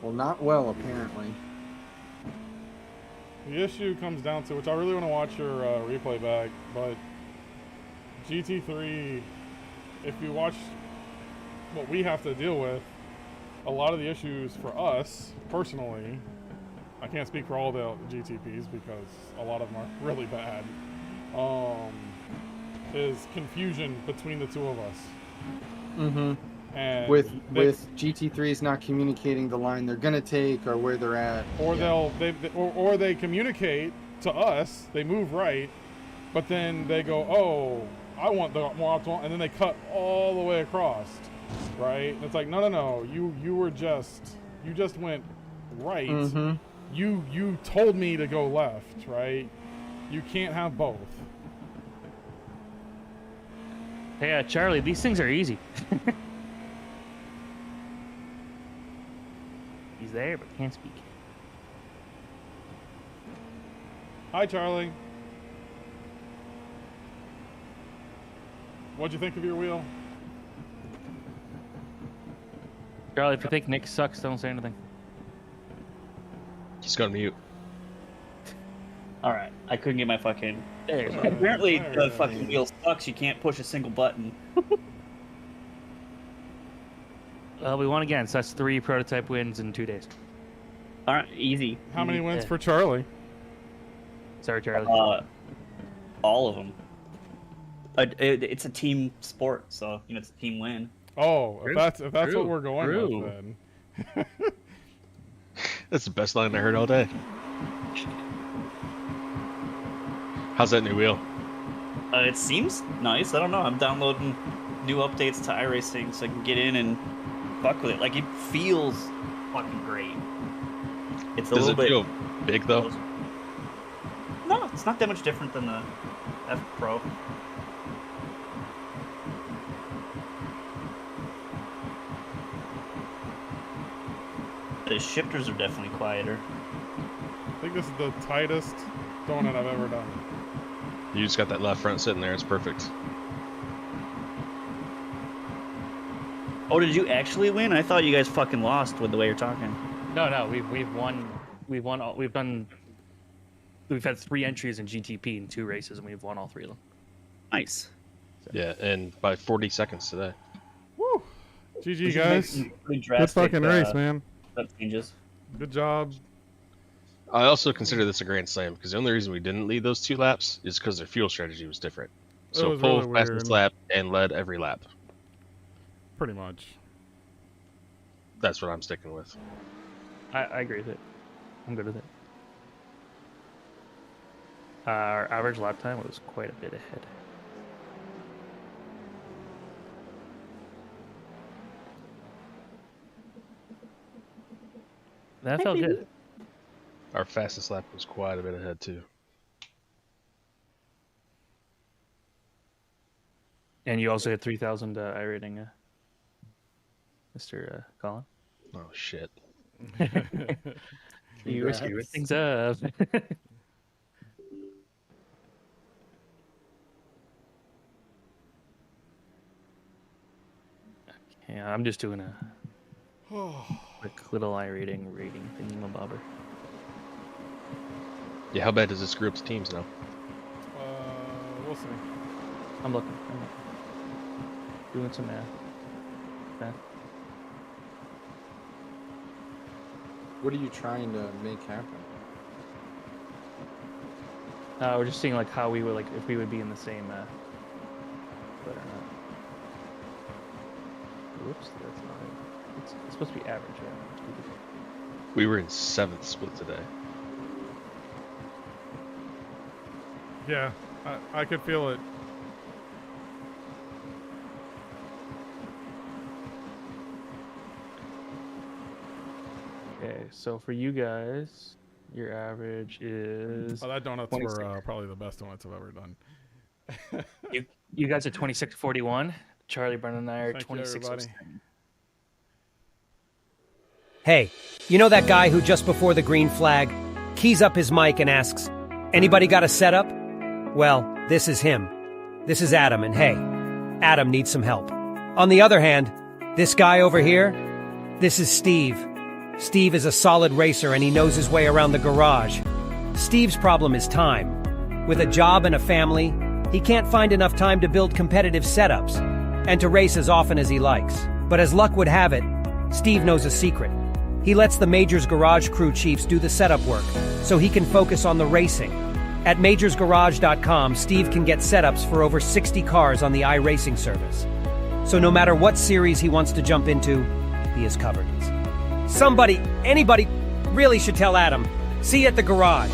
Well, not well, apparently. The issue comes down to, which I really want to watch your replay back, but GT3, if you watch what we have to deal with, a lot of the issues for us, personally, I can't speak for all the GTPs because a lot of them are really bad, is confusion between the two of us. Mm-hmm. And With GT3s not communicating the line they're gonna take or where they're at. or Yeah. or they communicate to us, they move right, but then they go, oh, I want the more optimal, and then they cut all the way across, right? And it's like, no, you just went right. Mm-hmm. You told me to go left, right? You can't have both. Hey, Charlie, these things are easy. He's there, but can't speak. Hi, Charlie. What'd you think of your wheel? Charlie, if you think Nick sucks, don't say anything. He's gone mute. Alright, I couldn't get my fucking... There you go. Apparently There the it fucking is. wheel sucks, you can't push a single button. Well, we won again, so that's 3 prototype wins in 2 days. Alright, easy. How many wins Yeah. for Charlie? Sorry, Charlie. All of them. It's a team sport, so, you know, it's a team win. Oh, True, if that's what true, we're going true. with, then. That's the best line I heard all day. How's that new wheel? It seems nice, I don't know, I'm downloading new updates to iRacing so I can get in and fuck with it. Like, it feels fucking great. It's a Does little it bit... feel big though? No, it's not that much different than the F Pro. The shifters are definitely quieter. I think this is the tightest donut I've ever done. You just got that left front sitting there. It's perfect. Oh, did you actually win? I thought you guys fucking lost with the way you're talking. No, we've won. We've had 3 entries in GTP in 2 races, and we've won all 3 of them. Nice. Yeah, and by 40 seconds today. Woo! GG, We should make guys. some pretty Good drastic, fucking race, man. changes. Good job. I also consider this a grand slam because the only reason we didn't lead those 2 laps is because their fuel strategy was different. It So was pole really fastest weird. lap and led every lap. Pretty much. That's what I'm sticking with. I agree with it. I'm good with it. Our average lap time was quite a bit ahead. That felt good. Our fastest lap was quite a bit ahead too. And you also had 3,000 iRating, Mr. Colin. Oh shit. You were screwing things up. Yeah, I'm just doing a Quick little rating thingy-mabobber. Yeah, how bad does it screw up the teams now? We'll see. I'm looking. Doing some math. Okay. What are you trying to make happen? We're just seeing like how we would if we would be in the same split or not. Whoops, that's not it. It's supposed to be average, right? We were in 7th split today. Yeah, I could feel it. Okay, so for you guys, your average is. Oh, that donuts 26. were probably the best donuts I've ever done. You guys are 26-41. Charlie, Brennan, and I are Thank you, 26. everybody. Hey, you know that guy who just before the green flag keys up his mic and asks, "Anybody got a setup?" Well, this is him. This is Adam, and hey, Adam needs some help. On the other hand, this guy over here, this is Steve. Steve is a solid racer and he knows his way around the garage. Steve's problem is time. With a job and a family, he can't find enough time to build competitive setups and to race as often as he likes. But as luck would have it, Steve knows a secret. He lets the Majors Garage crew chiefs do the setup work so he can focus on the racing. At majorsgarage.com, Steve can get setups for over 60 cars on the iRacing service. So no matter what series he wants to jump into, he is covered. Anybody really should tell Adam. See you at the garage.